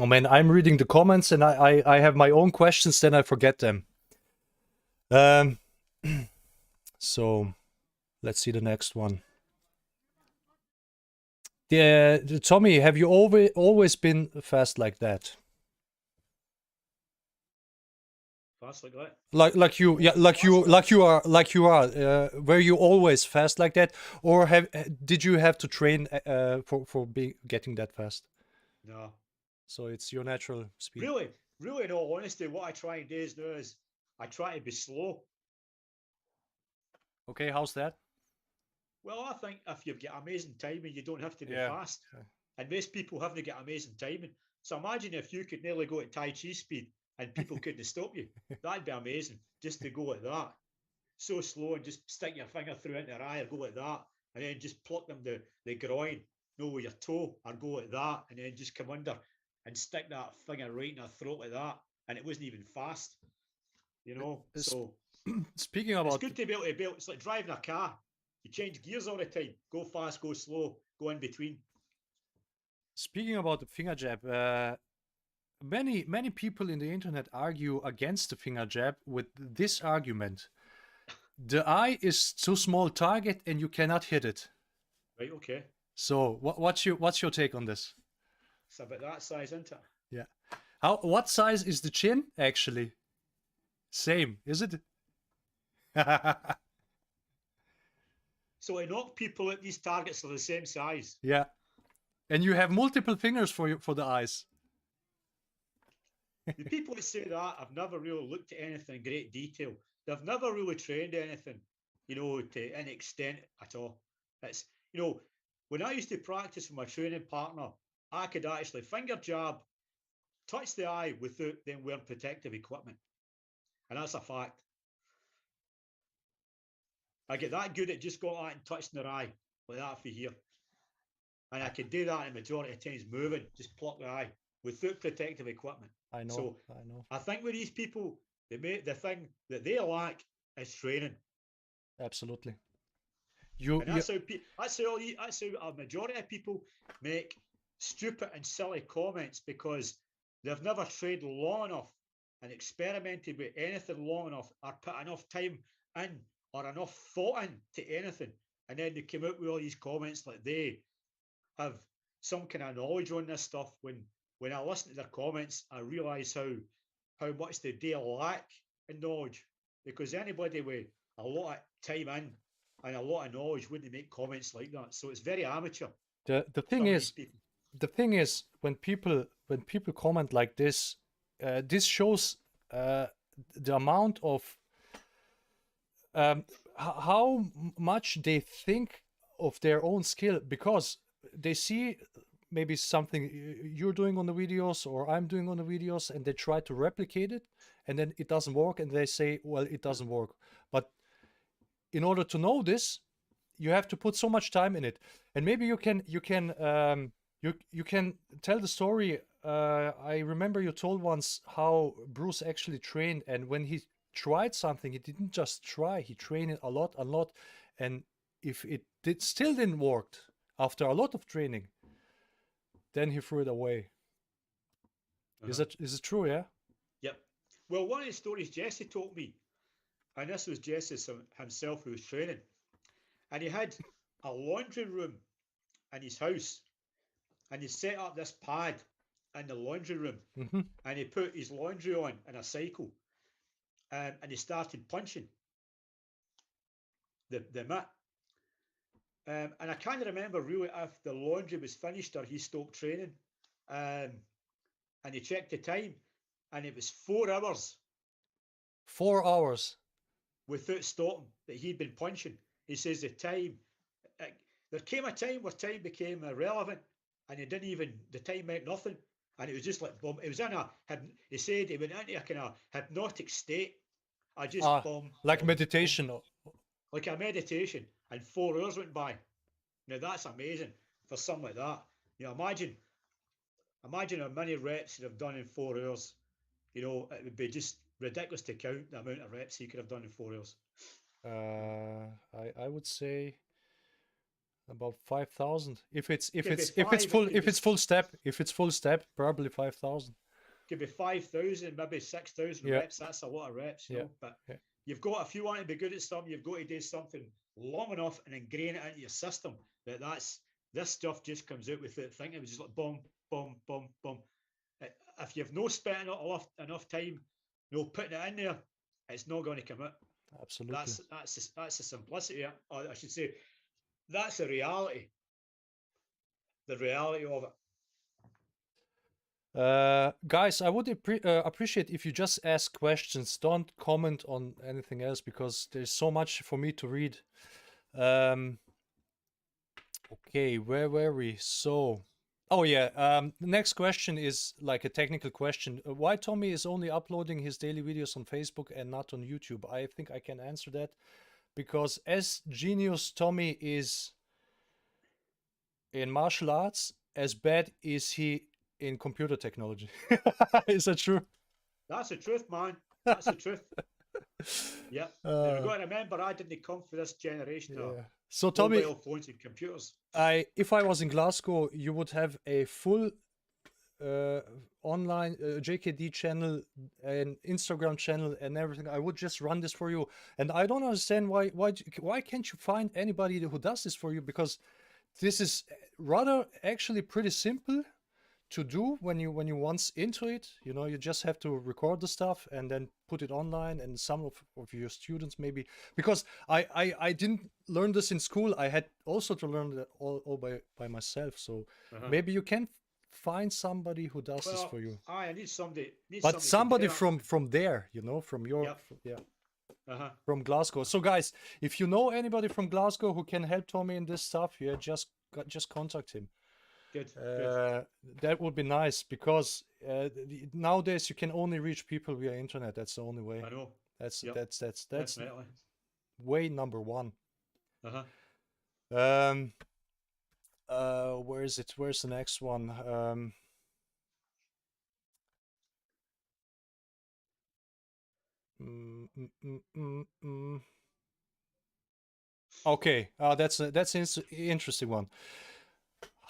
Oh man, I'm reading the comments and I have my own questions, then I forget them. So let's see the next one. Tommy, have you always been fast like that? Fast like that? Like you are. Were you always fast like that, or did you have to train for getting that fast? No. So it's your natural speed. Really, in all honesty, what I try and do is I try to be slow. Okay, how's that? Well, I think if you've got amazing timing, you don't have to be Yeah. fast. And most people haven't got amazing timing. So imagine if you could nearly go at Tai Chi speed and people couldn't stop you. That'd be amazing, just to go at that. So slow and just stick your finger through into their eye or go at that. And then just pluck them the groin, with your toe, or go at that. And then just come under and stick that finger right in their throat like that. And it wasn't even fast, So Speaking it's about good to be able to build. It's like driving a car. You change gears all the time. Go fast, go slow, go in between. speaking about the finger jab, many people in the internet argue against the finger jab with this argument: the eye is too small target and you cannot hit it. Right, okay. So what's your take on this? It's about that size, isn't it? Yeah. What size is the chin actually? Same, is it? So I knock people at these targets are the same size. Yeah. And you have multiple fingers for the eyes. The people that say that have never really looked at anything in great detail. They've never really trained anything, to any extent at all. It's, when I used to practice with my training partner, I could actually finger jab, touch the eye without them wearing protective equipment. And that's a fact. I get that good at just going out and touching their eye like that for here. And I could do that in the majority of times moving, just pluck the eye without protective equipment. I know. So I know. I think with these people, the thing that they lack is training. Absolutely. That's how a majority of people make stupid and silly comments, because they've never trained long enough and experimented with anything long enough, or put enough time in or enough thought into anything, and then they come out with all these comments like they have some kind of knowledge on this stuff. When I listen to their comments, I realise how much they do lack in knowledge, because anybody with a lot of time in and a lot of knowledge wouldn't make comments like that. So it's very amateur. The thing is when people comment like this, this shows the amount of how much they think of their own skill, because they see maybe something you're doing on the videos or I'm doing on the videos, and they try to replicate it, and then it doesn't work, and they say, well, it doesn't work. But in order to know this, you have to put so much time in it. And maybe you can tell the story. I remember you told once how Bruce actually trained, and when he tried something, he didn't just try, he trained it a lot, and if it still didn't work after a lot of training, then he threw it away. Is it true? Yeah. Yep. Well, one of the stories Jesse told me, and this was Jesse himself who was training, and he had a laundry room in his house, and he set up this pad in the laundry room, and he put his laundry on in a cycle, and he started punching the mitt. And I can't remember really if the laundry was finished or he stopped training. And he checked the time, and it was 4 hours. 4 hours. Without stopping that he'd been punching. He says the time, there came a time where time became irrelevant, and the time meant nothing. And it was just like, boom. It was he said he went into a kind of hypnotic state. I just, like meditation. Boom, like a meditation, and 4 hours went by. Now that's amazing for something like that. Imagine how many reps you'd have done in 4 hours. It would be just ridiculous to count the amount of reps he could have done in 4 hours. I would say about 5,000. If it's full step, probably 5,000. Could be 5,000, maybe 6,000 reps. That's a lot of reps, But you've got, if you want to be good at something, you've got to do something long enough and ingrain it into your system this stuff just comes out without thinking. It was just like boom, boom, boom, boom. If you've no spent enough time, putting it in there, it's not going to come out. Absolutely. That's the simplicity. I should say, that's the reality. The reality of Guys, I would appreciate if you just ask questions. Don't comment on anything else because there's so much for me to read. Okay, where were we? So, oh yeah, the next question is like a technical question. Why Tommy is only uploading his daily videos on Facebook and not on YouTube? I think I can answer that because as genius Tommy is in martial arts, as bad is he in computer technology. Is that true? That's the truth, man. That's the truth. Yeah. Now we've got to remember, I didn't come for this generation of So Tommy, mobile phones and computers. if I was in Glasgow, you would have a full online JKD channel and Instagram channel and everything. I would just run this for you, and I don't understand why can't you find anybody who does this for you? Because this is rather actually pretty simple to do when you once into it. You know, you just have to record the stuff and then put it online, and some of your students maybe, because I didn't learn this in school. I had also to learn that all by myself. So maybe you can find somebody who does this for you. I need somebody. But somebody from there, you know, from your from Glasgow. So guys, if you know anybody from Glasgow who can help Tommy in this stuff, yeah, just contact him. Good. That would be nice because nowadays you can only reach people via internet. That's the only way. I know. That's Definitely. way number one. Where is it? Where's the next one? Okay, that's an interesting one.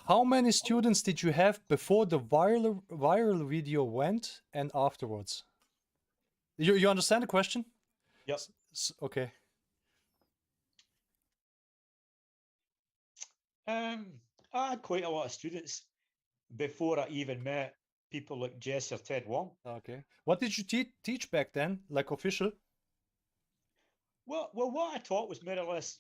How many students did you have before the viral video went and afterwards? You understand the question? Yep. Okay. I had quite a lot of students before I even met people like Jess or Ted Wong. Okay. What did you teach back then, like official? Well, what I taught was more or less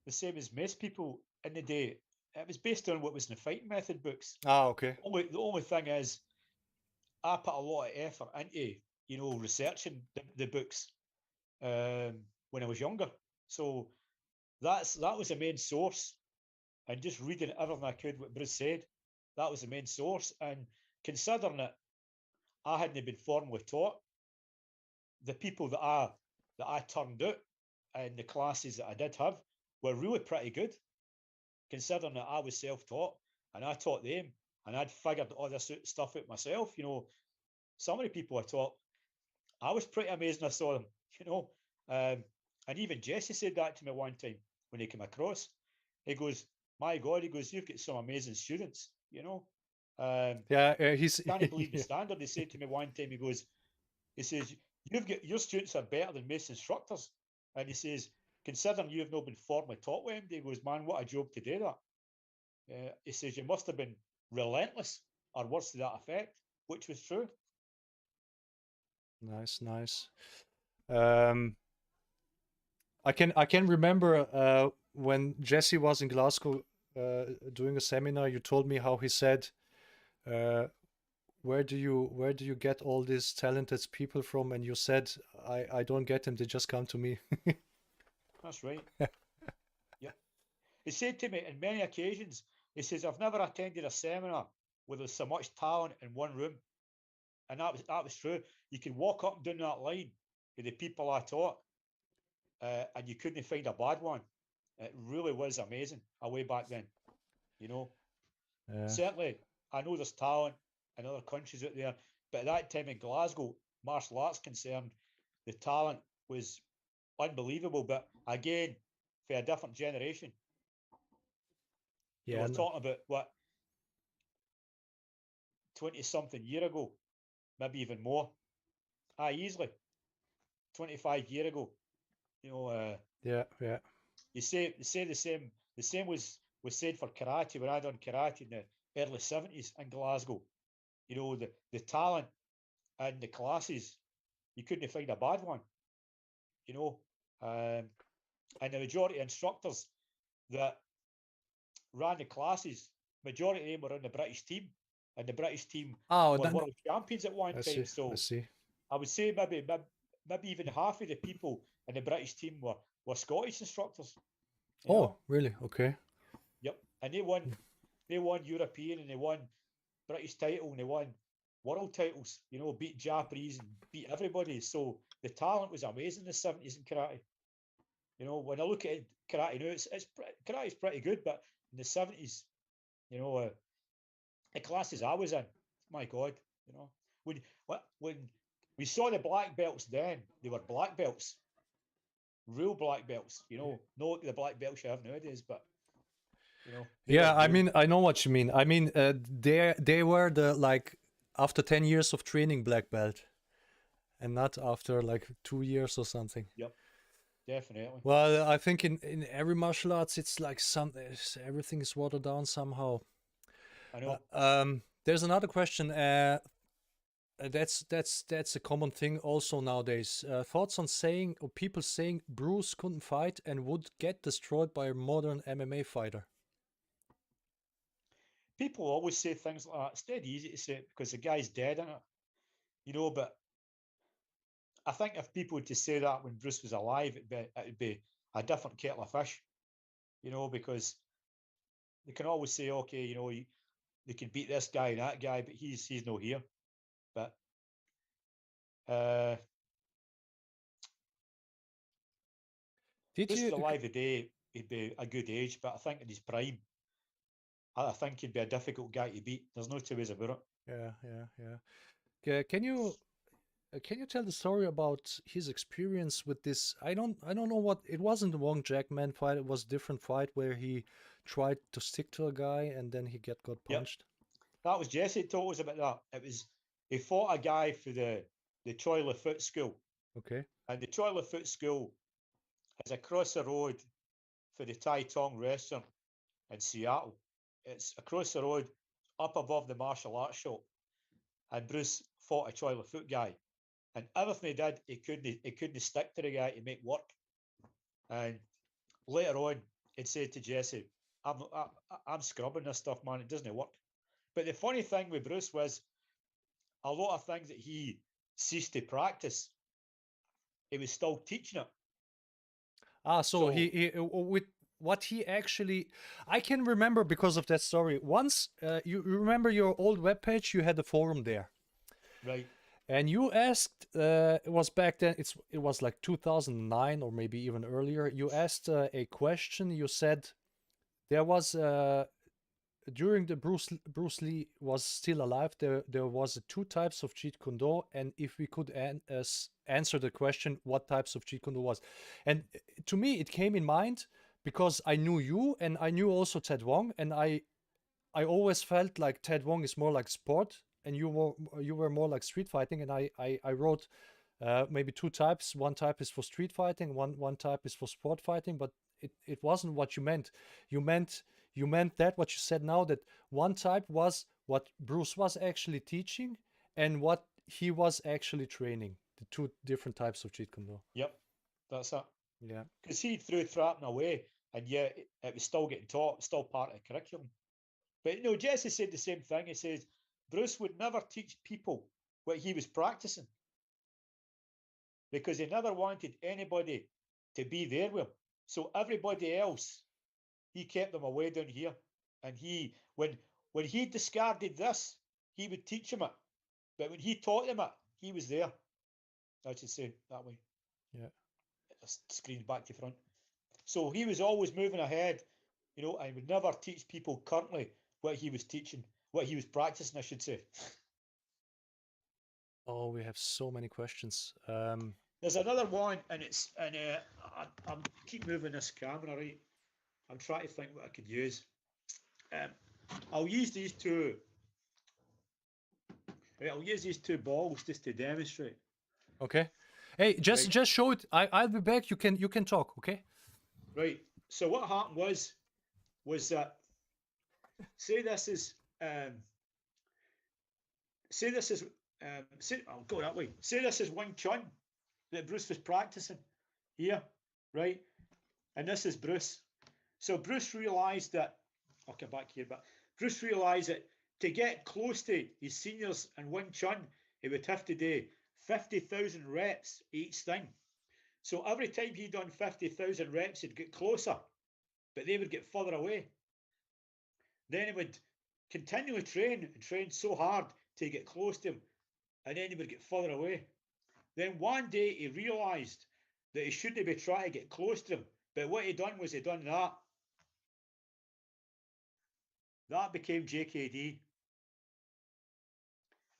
the same as most people in the day. It was based on what was in the fighting method books. Okay. The only thing is, I put a lot of effort into, researching the books when I was younger. So that was the main source, and just reading everything I could what Bruce said, that was the main source. And considering that I hadn't been formally taught, the people that I turned out in the classes that I did have were really pretty good, considering that I was self-taught and I taught them, and I'd figured all this stuff out myself. Some of the people I taught, I was pretty amazed when I saw them. And even Jesse said that to me one time when he came across. He goes, "My God," he goes, "you've got some amazing students." He's can't believe the standard. He said to me one time, he says, your students are better than most instructors. And he says, considering you've not been formally taught with him, he goes, "Man, what a job to do that." He says, "You must have been relentless," or words to that effect, which was true. Nice. I can remember when Jesse was in Glasgow doing a seminar. You told me how he said, where do you get all these talented people from? And you said, I don't get them, they just come to me. That's right. Yeah. He said to me on many occasions, he says, "I've never attended a seminar where there's so much talent in one room." And that was true. You could walk up and down that line with the people I taught, and you couldn't find a bad one. It really was amazing way back then. Certainly, I know there's talent in other countries out there, but at that time in Glasgow, martial arts concerned, the talent was unbelievable. But again, for a different generation. We're talking about what, 20-something year ago, maybe even more. Easily 25 years ago. Yeah. You say the same. The same was said for karate when I done karate in the early 70s in Glasgow. The talent and the classes, you couldn't find a bad one. And the majority of instructors that ran the classes, majority of them were on the British team and the British team Oh, were then world champions at one I time. see. I So see. I would say maybe even half of the people in the British team were Scottish instructors. You Oh, know? really? Okay. Yep. And they won European and they won British title and they won world titles, you know, beat Japanese and beat everybody. So the talent was amazing in the 70s in karate. You know, when I look at karate now, karate's pretty good, but in the 70s, you know, the classes I was in, my God, you know, when we saw the black belts then, they were black belts, real black belts, you know, not the black belts you have nowadays, but you know, they Yeah, were I real. mean, I know what you mean. I mean, they were the like after 10 years of training black belt, and not after like 2 years or something. Yep, definitely. Well, I think in every martial arts, it's like everything is watered down somehow. I know. There's another question. That's a common thing also nowadays. Thoughts on saying or people saying Bruce couldn't fight and would get destroyed by a modern MMA fighter. People always say things like that. It's dead easy to say it because the guy's dead in it, you know. But I think if people were to say that when Bruce was alive, it'd be a different kettle of fish, you know, because they can always say, okay, you know, they can beat this guy and that guy, but he's no here. But Did Bruce you? was alive today, he'd be a good age, but I think in his prime, I think he'd be a difficult guy to beat. There's no two ways about it. Yeah. Can you tell the story about his experience with this? I don't know what it wasn't the Wong Jack Man fight. It was a different fight where he tried to stick to a guy and then got Yep. punched. That was Jesse told us about that. It was he fought a guy for the Choi Foot School. Okay. And the Choi Foot School is across the road for the Tai Tong restaurant in Seattle. It's across the road, up above the martial arts shop. And Bruce fought a Choi Foot guy. And everything he did, he couldn't stick to the guy to make work. And later on, he'd say to Jesse, I'm scrubbing this stuff, man. It doesn't work. But the funny thing with Bruce was a lot of things that he ceased to practice, he was still teaching it. So he with what he actually, I can remember because of that story. Once, you remember your old webpage, you had a forum there. Right. And you asked, it was back then, it was like 2009 or maybe even earlier. You asked a question. You said there was during the Bruce Lee was still alive. There was two types of Jeet Kune Do, and if we could answer the question, what types of Jeet Kune Do was, and to me it came in mind because I knew you and I knew also Ted Wong, and I always felt like Ted Wong is more like sport and you were more like street fighting, and I wrote maybe two types. One type is for street fighting, one type is for sport fighting, but it wasn't what you meant. You meant that what you said now, that one type was what Bruce was actually teaching and what he was actually training. The two different types of Jeet Kune Do. Yep. That's it. Yeah. Because he threw trapping away, and yet it was still getting taught, still part of the curriculum. But you know, Jesse said the same thing. He says Bruce would never teach people what he was practicing because he never wanted anybody to be there with him. So everybody else, he kept them away down here. And when he discarded this, he would teach him it. But when he taught them it, he was there. I should say that way. Yeah. Screen back to front. So he was always moving ahead, you know, and would never teach people currently what he was teaching, what he was practicing, I should say. Oh, we have so many questions. There's another one, and I'm keep moving this camera, right? I'm trying to think what I could use. I'll use these two. Right, I'll use these two balls just to demonstrate. Okay. Hey, just Right. show it. I'll be back. You can talk. Okay. Right. So what happened was that say this is I'll go that way. Say this is Wing Chun that Bruce was practicing here, right? And this is Bruce. So Bruce realized that I'll come back here, but Bruce realized that to get close to his seniors in Wing Chun, he would have to do 50,000 reps each thing. So every time he done 50,000 reps, he'd get closer, but they would get further away. Then he would continually train and train so hard to get close to him, and then he would get further away. Then one day he realised that he shouldn't be trying to get close to him, but what he done was he done that. That became JKD.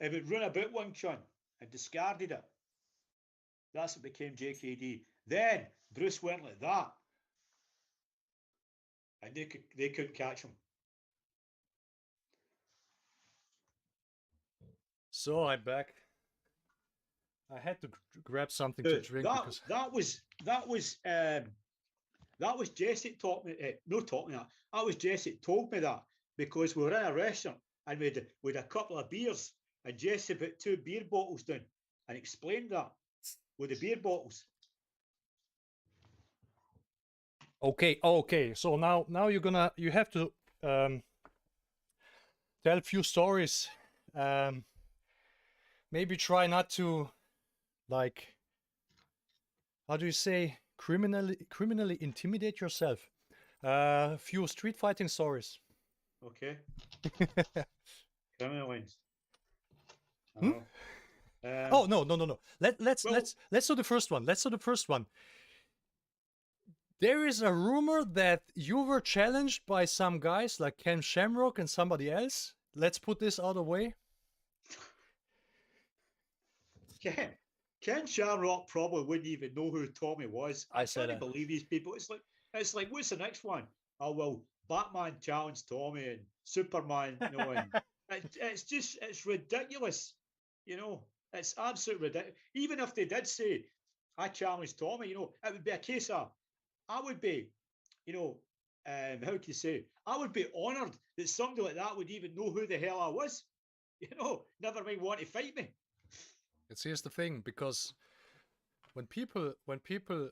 He would run about Wing Chun and discarded it. That's what became JKD. Then Bruce went like that, and they couldn't catch him. So I'm back. I had to grab something to drink because that was Jesse taught me. No, taught me that. That was Jesse told me that because we were in a restaurant and we had a couple of beers, and Jesse put 2 beer bottles down and explained that with the beer bottles. Okay. So now you have to tell a few stories. Maybe try not to, like, how do you say, criminally intimidate yourself. A few street fighting stories. Okay. Criminal lines. No. Let's do the first one. There is a rumor that you were challenged by some guys like Ken Shamrock and somebody else. Let's put this out of the way. Ken Shamrock probably wouldn't even know who Tommy was. I can't believe these people. It's like what's the next one? Oh well, Batman challenged Tommy and Superman, you know, and it's ridiculous, you know. It's absolutely ridiculous. Even if they did say I challenged Tommy, you know, it would be a case of I would be, you know, how can you say? I would be honoured that somebody like that would even know who the hell I was. You know, never mind want to fight me. Here's the thing, because when people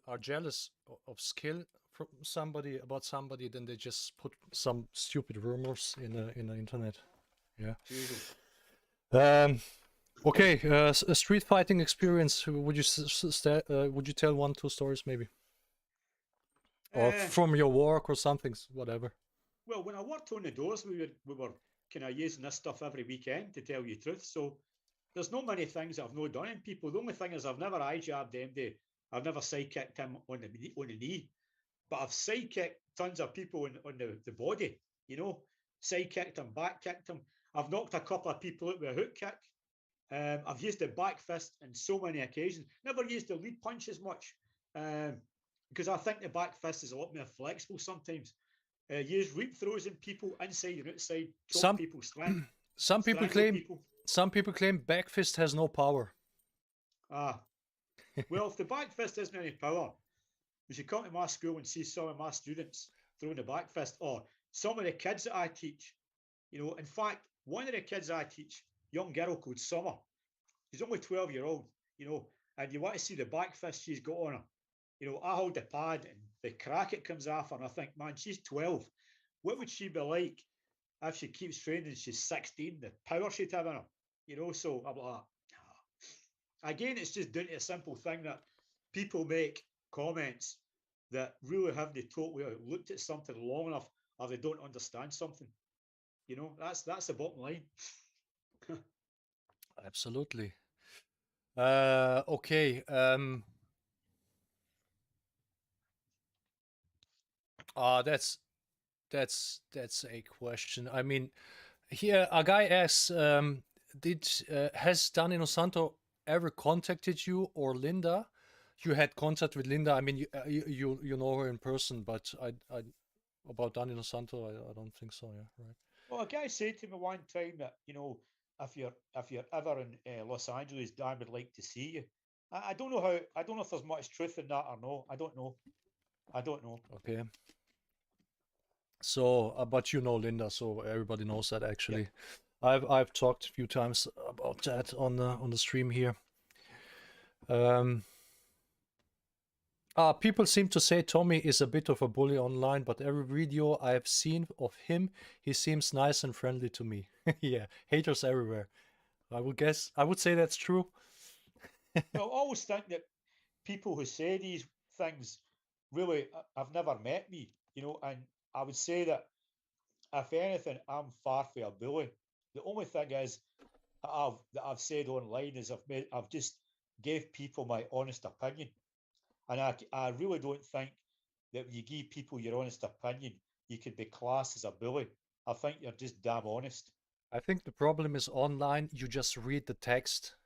are jealous of skill from somebody, then they just put some stupid rumors in the internet. Yeah. Okay. A street fighting experience. Would you tell 1, 2 stories maybe, or from your work or something, whatever? Well, when I worked on the doors, we were kind of using this stuff every weekend, to tell you the truth. So there's not many things that I've not done in people. The only thing is I've never eye-jabbed MD. I've never side-kicked him on the knee. But I've side-kicked tons of people on the body, you know. Side-kicked them, back-kicked them. I've knocked a couple of people out with a hook kick. I've used the back fist on so many occasions. Never used the lead punch as much because I think the back fist is a lot more flexible sometimes. Use reap throws in people inside and outside. Choke people, some people claim back fist has no power. Well, if the back fist isn't any power, you should come to my school and see some of my students throwing the back fist, or some of the kids that I teach. You know, in fact, one of the kids I teach, young girl called Summer, she's only 12-year-old, you know, and you want to see the back fist she's got on her. You know, I hold the pad and the crack it comes off her, and I think, man, she's 12. What would she be like if she keeps training and she's 16? The power she'd have in her, you know. So I'm like, again, it's just down to a simple thing that people make comments that really haven't totally looked at something long enough, or they don't understand something. You know, that's the bottom line. Absolutely. Okay. That's a question. I mean, here a guy asks, has Danilo Santo ever contacted you or Linda? You had contact with Linda. I mean, you know her in person, but I about Danilo Santo, I don't think so. Yeah, right. Well, a guy said to me one time that, you know, if you're ever in Los Angeles, Dan would like to see you. I don't know how. I don't know if there's much truth in that or no. I don't know. Okay. So, but you know Linda, so everybody knows that actually. Yeah. I've talked a few times about that on the stream here. People seem to say Tommy is a bit of a bully online, but every video I have seen of him, he seems nice and friendly to me. Yeah, haters everywhere. I would say that's true. Well, I always think that people who say these things really have never met me, and I would say that if anything, I'm far from a bully. The only thing is that I've said online is I've just gave people my honest opinion, and I really don't think that when you give people your honest opinion, you could be classed as a bully. I think you're just damn honest. I think the problem is online, you just read the text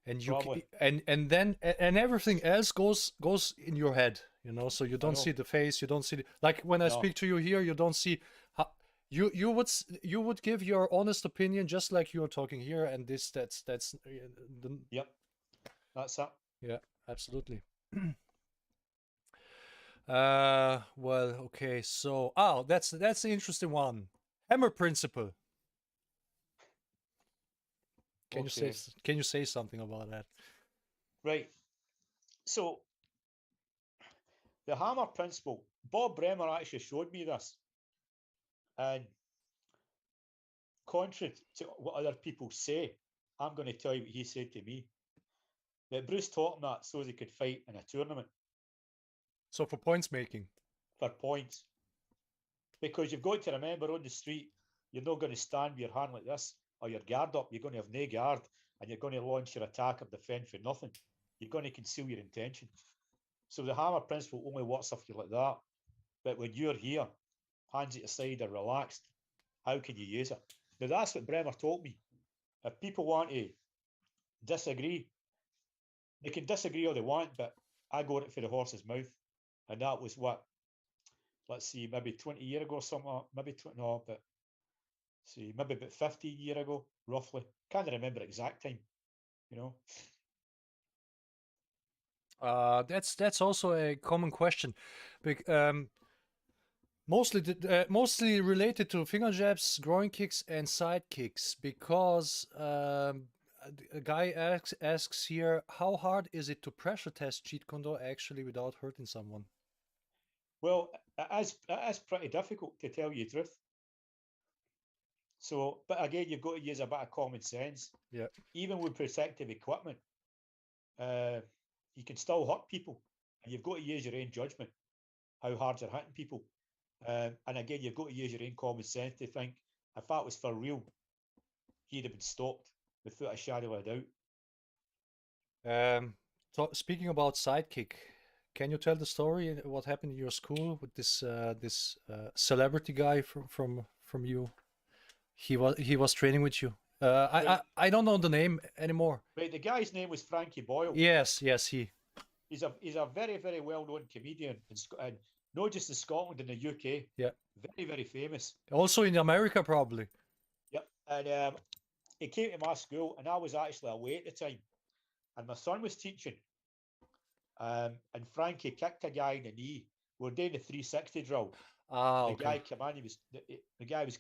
and Probably. and then and everything else goes in your head, so you I don't see know. the face, you don't see like when I No. speak to you here, you don't see how you would give your honest opinion just like you're talking here, and that's Yep. That's it. yeah, absolutely. Well, okay, so that's the interesting one. Hammer principle. Okay. Can you say something about that? Right. So the hammer principle, Bob Bremer actually showed me this. And contrary to what other people say, I'm going to tell you what he said to me. That Bruce taught him that so he could fight in a tournament So for points making. for points. Because you've got to remember on the street, you're not going to stand with your hand like this or your guard up. You're going to have no guard and you're going to launch your attack or defend for nothing. You're going to conceal your intention. So the hammer principle only works if you're like that. But when you're here, hands at your side are relaxed, how can you use it? Now that's what Bremer taught me. If people want to disagree, they can disagree all they want, but I got it for the horse's mouth. And that was what, let's see, maybe 20 years ago or something, maybe 20, no, but see, maybe about 15 years ago, roughly. Can't remember exact time, you know. That's also a common question, mostly related to finger jabs, groin kicks, and side kicks. Because a guy asks here, how hard is it to pressure test Jeet Kune Do actually without hurting someone? Well, it is pretty difficult to tell you the truth. So, but again, you've got to use a bit of common sense. Yeah. Even with protective equipment, uh, you can still hurt people, and you've got to use your own judgment how hard you're hitting people. And again, you've got to use your own common sense to think if that was for real, he'd have been stopped without a shadow of a doubt. Speaking about sidekick, can you tell the story what happened in your school with this celebrity guy from you? He was training with you. Right, I don't know the name anymore. right. The guy's name was Frankie Boyle. Yes, he. He's a very very well known comedian and not just in Scotland, in the UK. Yeah. Very very famous. Also in America, probably. Yep. And he came to my school, and I was actually away at the time, and my son was teaching. And Frankie kicked a guy in the knee. We were doing the 360 drill. The Okay. guy came in. The guy was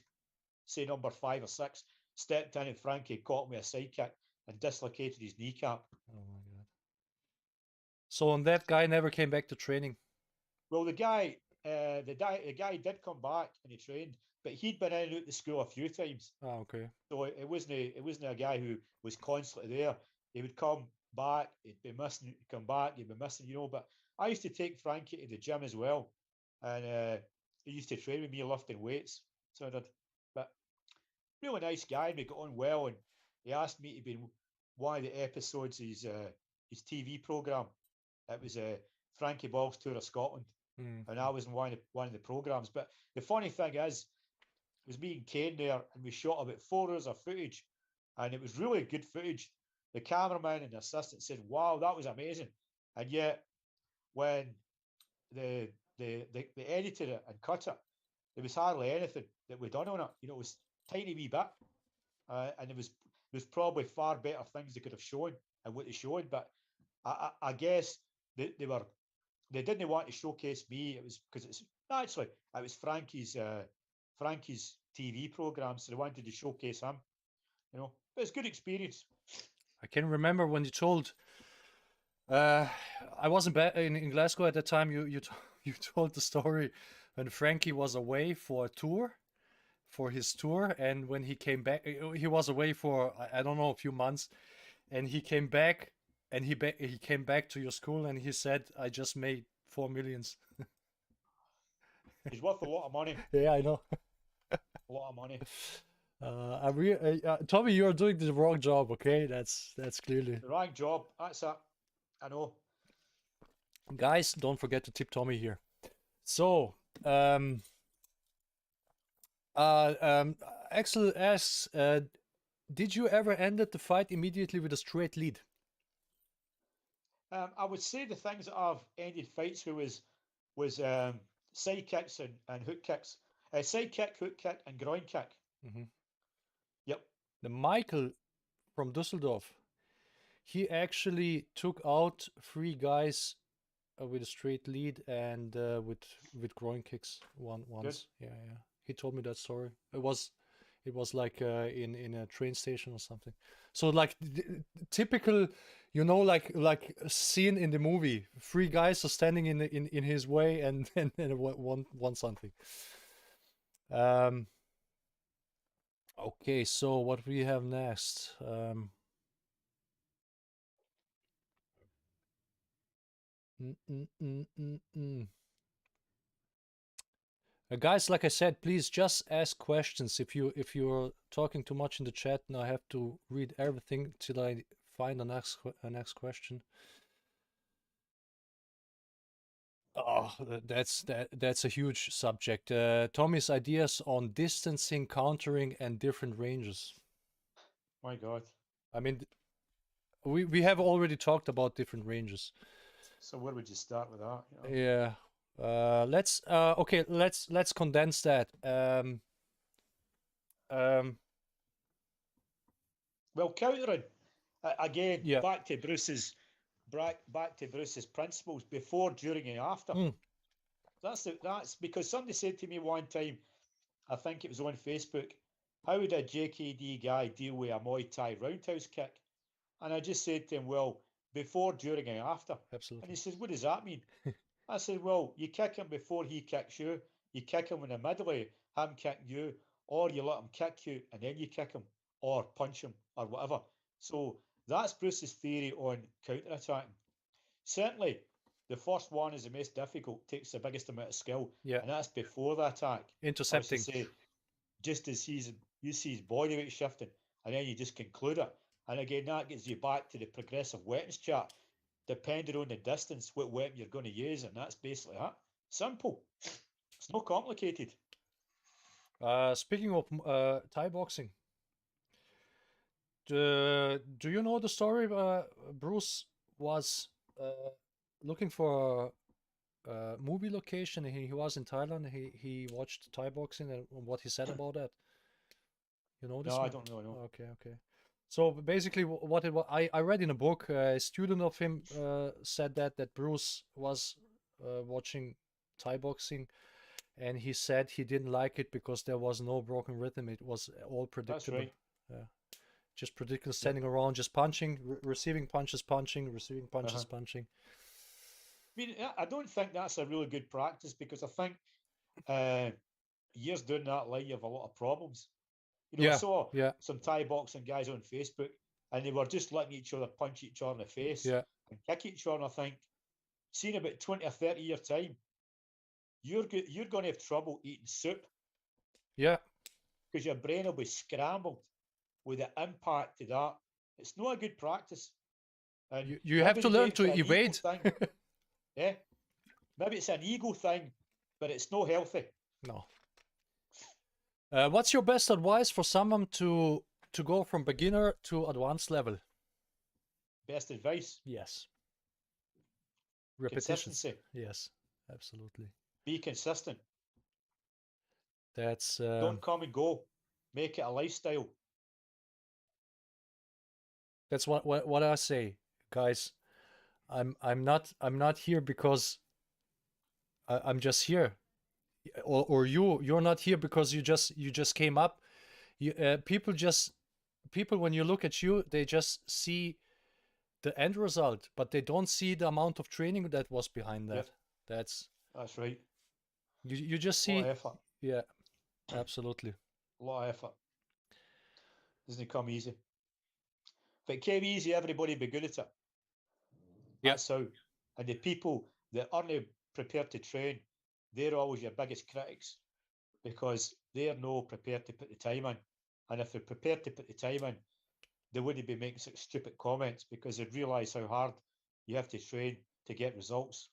say number 5 or 6. Stepped in, and Frankie caught him with a side kick and dislocated his kneecap. Oh my god. So and that guy never came back to training. Well, the guy did come back and he trained, but he'd been in and out the school a few times. Okay. So it wasn't a guy who was constantly there. He would come back, he'd be missing, he'd come back, he'd be missing, But I used to take Frankie to the gym as well, and he used to train with me lifting weights. So I did, but really nice guy. And we got on well, and he asked me to be in one of the episodes of his TV program. It was Frankie Ball's Tour of Scotland, and I was in one of the programs. But the funny thing is, it was me and Kane there, and we shot about 4 hours of footage, and it was really good footage. The cameraman and the assistant said, "Wow, that was amazing," and yet when they edited it and cut it, there was hardly anything that we done on it. It was tiny wee bit, and there's probably far better things they could have shown and what they showed. But I guess they didn't want to showcase me. It was because it was Frankie's TV program, so they wanted to showcase him. But it's a good experience. I can remember when you told I wasn't in Glasgow at the time. You told the story when Frankie was away for a tour, for his tour, and when he came back, he was away for I don't know, a few months, and he came back, and he came back to your school, and he said, "I just made 4 millions." He's worth a lot of money. Yeah, I know. A lot of money. Tommy, you're doing the wrong job. Okay, that's clearly. The right job. That's it. I know. Guys, don't forget to tip Tommy here. So, Axel asks, did you ever ended the fight immediately with a straight lead? I would say the things that I've ended fights with was side kicks and hook kicks. Side kick, hook kick, and groin kick. Mm-hmm. Yep. The Michael from Düsseldorf, he actually took out 3 guys with a straight lead and with groin kicks once. Good. Yeah. He told me that story. It was like in a train station or something. So like typical, you know, like scene in the movie. 3 guys are standing in his way and want something. Okay, so what we have next? Guys, like I said, please just ask questions. If you're talking too much in the chat, now I have to read everything till I find the next question. Oh, that's a huge subject. Tommy's ideas on distancing, countering, and different ranges. My God. I mean, we have already talked about different ranges. So where would you start with that? You know? Yeah. Let's condense that. Well, countering again. Yeah. Back to Bruce's principles before, during, and after. That's because somebody said to me one time, I think it was on Facebook, how would a JKD guy deal with a Muay Thai roundhouse kick? And I just said to him, well, before, during, and after. Absolutely. And he says, what does that mean? I said, well, you kick him before he kicks you, you kick him in the middle of him kicking you, or you let him kick you and then you kick him, or punch him, or whatever. So that's Bruce's theory on counter-attacking. Certainly, the first one is the most difficult, takes the biggest amount of skill, and that's before the attack. Intercepting. Say, just as you see his body weight shifting, and then you just conclude it. And again, that gets you back to the progressive weapons chart. Depending on the distance, what weapon you're going to use, and that's basically it. Simple. It's not complicated. Speaking of Thai boxing, do you know the story? Bruce was looking for a movie location. He was in Thailand. He watched Thai boxing and what he said about that. You know this? No, one? I don't really know. Okay. So basically, what it was, I read in a book. A student of him said that Bruce was watching Thai boxing, and he said he didn't like it because there was no broken rhythm. It was all predictable. That's right. Yeah, just predictable, standing around, just punching, receiving punches, punching, receiving punches, punching. I mean, I don't think that's a really good practice because I think years doing that line, you have a lot of problems. You know, I saw some Thai boxing guys on Facebook, and they were just letting each other punch each other in the face and kick each other. And I think, seeing about 20 or 30 year time, you're going to have trouble eating soup. Yeah. Because your brain will be scrambled with the impact to that. It's not a good practice. And you have to learn to evade. Yeah. Maybe it's an ego thing, but it's not healthy. No. What's your best advice for someone to go from beginner to advanced level? Best advice? Yes. Repetition. Consistency. Yes, absolutely. Be consistent. That's don't come and go. Make it a lifestyle. That's what I say, guys. I'm not here because I'm just here. Or you're not here because you just came up. People when you look at you, they just see the end result, but they don't see the amount of training that was behind that. Yep. That's right. You just A lot see. of effort. Yeah, absolutely. A lot of effort. Doesn't come easy. If it came easy, everybody would be good at it. Yeah. That's how. And the people that aren't prepared to train, they're always your biggest critics because they're not prepared to put the time in. And if they're prepared to put the time in, they wouldn't be making such stupid comments because they'd realise how hard you have to train to get results.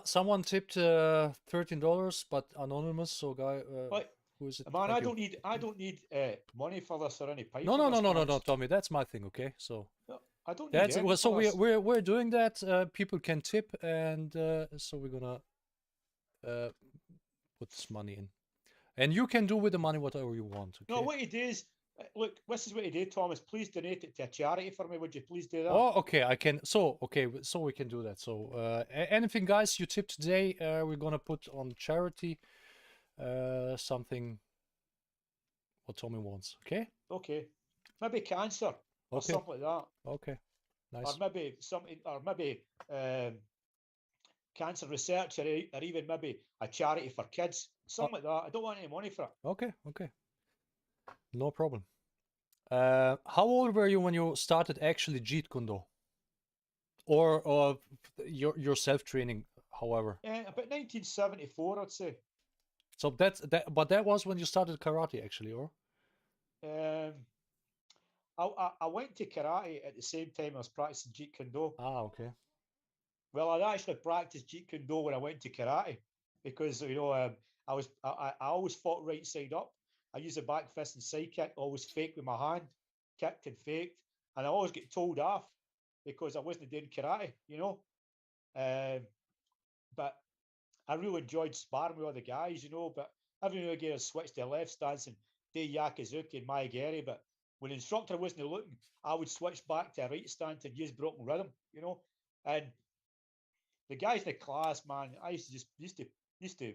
Someone tipped $13, but anonymous. So, guy, who is it? Man, I don't need money for this or any pay. No, Tommy. That's my thing. Okay, so no, I don't need any so for this. we're doing that. People can tip, and so we're gonna put this money in, and you can do with the money whatever you want. Okay? No, what you do is look. This is what you do, Thomas. Please donate it to a charity for me. Would you please do that? Oh, okay. I can. So we can do that. So anything, guys, you tip today, we're gonna put on charity. Something what Tommy wants. Okay. Okay. Maybe cancer or something like that. Okay. Nice. Or maybe something, or maybe cancer research, or even maybe a charity for kids, something like that. I don't want any money for it. Okay. No problem. How old were you when you started actually Jeet Kune? Or your self training, however? About 1974, I'd say. So but that was when you started karate, actually, or? I went to karate at the same time I was practicing Jeet Kune Do. Ah, okay. Well, I actually practiced Jeet Kune Do when I went to karate because I always fought right side up. I used a back fist and side kick, always fake with my hand, kicked and faked, and I always get told off because I wasn't doing karate, But I really enjoyed sparring with other guys, But every now and again I switched to left stance and do Yakizuki and Maigeri, but when the instructor wasn't looking, I would switch back to a right stance and use broken rhythm, And the guys in the class, man, I used to.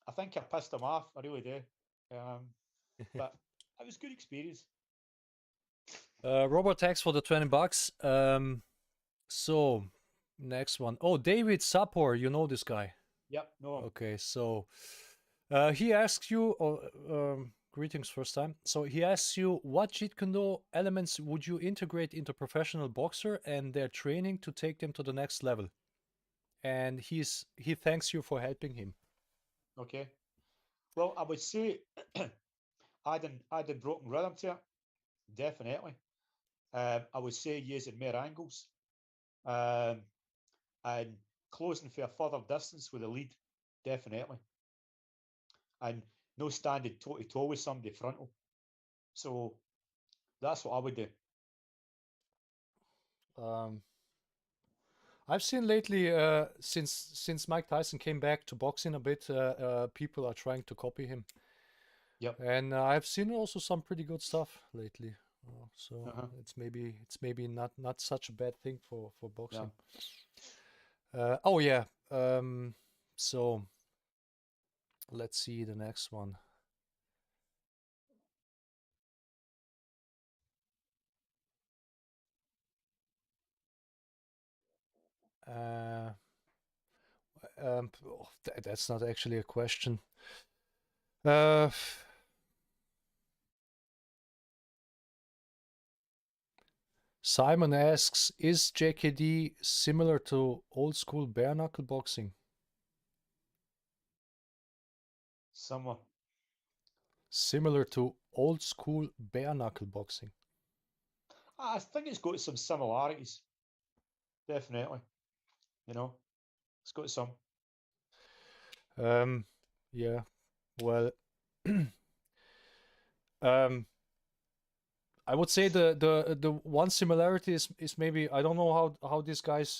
I think I pissed them off. I really do. But it was a good experience. Robert, thanks for the $20. So next one. Oh, David Sapor, you know this guy? Yep. No. Okay, so he asks you. Greetings, first time. So he asks you, what Jeet Kune Do elements would you integrate into professional boxer and their training to take them to the next level? And he thanks you for helping him. Okay. Well, I would say adding broken rhythm to it, definitely. I would say using more angles, and closing for a further distance with a lead, definitely. And no standing toe to toe with somebody frontal. So that's what I would do. I've seen lately, since Mike Tyson came back to boxing a bit, people are trying to copy him. Yep. And I've seen also some pretty good stuff lately. So it's maybe not such a bad thing for boxing. Yeah. Oh yeah. So let's see the next one. That's not actually a question. Simon asks, is JKD similar to old school bare knuckle boxing? Somewhat. Similar to old school bare knuckle boxing. I think it's got some similarities. Definitely. It's got some. Yeah. Well, I would say the one similarity is maybe, I don't know how these guys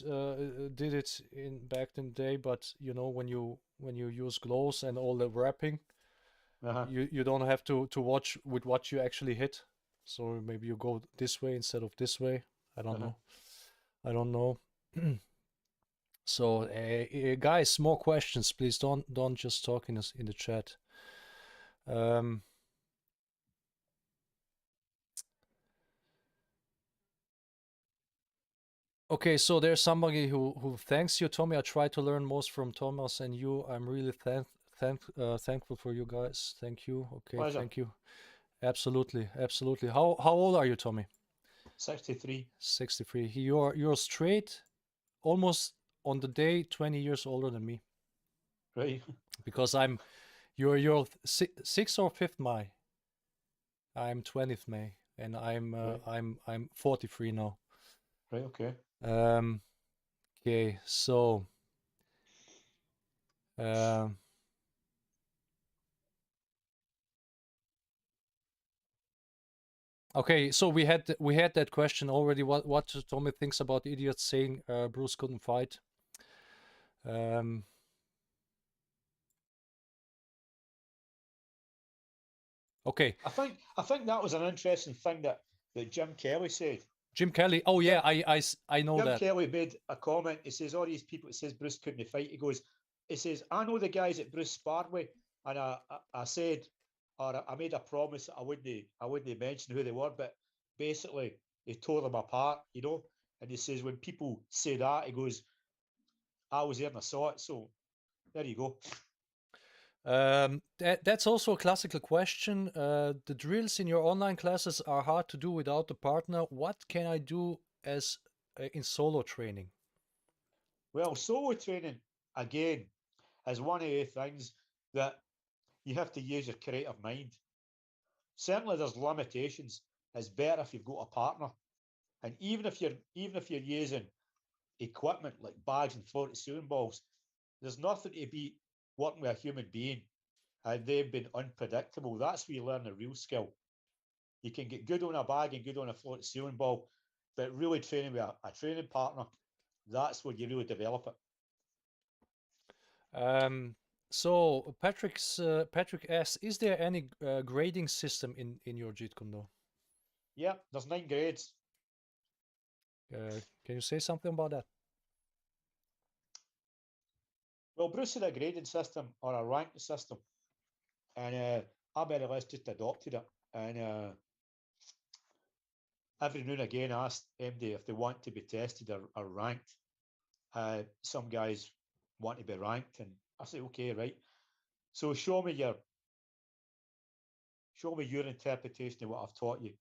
did it back in the day, but when you use gloves and all the wrapping, you don't have to watch with what you actually hit. So maybe you go this way instead of this way. I don't know. So guys, more questions, please. Don't just talk in the chat. Okay, so there's somebody who thanks you, Tommy. I try to learn most from Thomas and you. I'm really thankful for you guys. Thank you. Okay, Pleasure. thank you. Absolutely, absolutely. How old are you, Tommy? 63. 63. You're straight, almost on the day 20 years older than me. Right. Because you're 6th or 5th May. I'm 20th May, and Right. I'm 43 now. Right. Okay. Okay, so um okay, so we had that question already. What Tommy thinks about idiots saying Bruce couldn't fight. Okay. I think that was an interesting thing that Jim Kelly said. Jim Kelly. Oh yeah, I know Jim that. Kelly made a comment. He says all these people. It says Bruce couldn't fight. He says I know the guys at Bruce sparred with, and I said, or I made a promise that I wouldn't mention who they were, but basically he tore them apart, you know. And he says when people say that, he goes, I was there and I saw it. So there you go. That's also a classical question. The drills in your online classes are hard to do without a partner. What can I do as in solo training? Well, solo training again is one of the things that you have to use your creative mind. Certainly, there's limitations. It's better if you've got a partner, and even if you're using equipment like bags and floating ceiling balls, there's nothing to beat working with a human being and they've been unpredictable. That's where you learn the real skill. You can get good on a bag and good on a floating ceiling ball, but really training with a training partner, that's where you really develop it. So Patrick asks, is there any grading system in your Jeet Kune Do? Yeah, there's 9 grades. Can you say something about that? Well, Bruce had a grading system or a ranking system, and I more or less just adopted it. And every now and again, I asked MD if they want to be tested or ranked. Some guys want to be ranked, and I say, okay, right. So show me your interpretation of what I've taught you.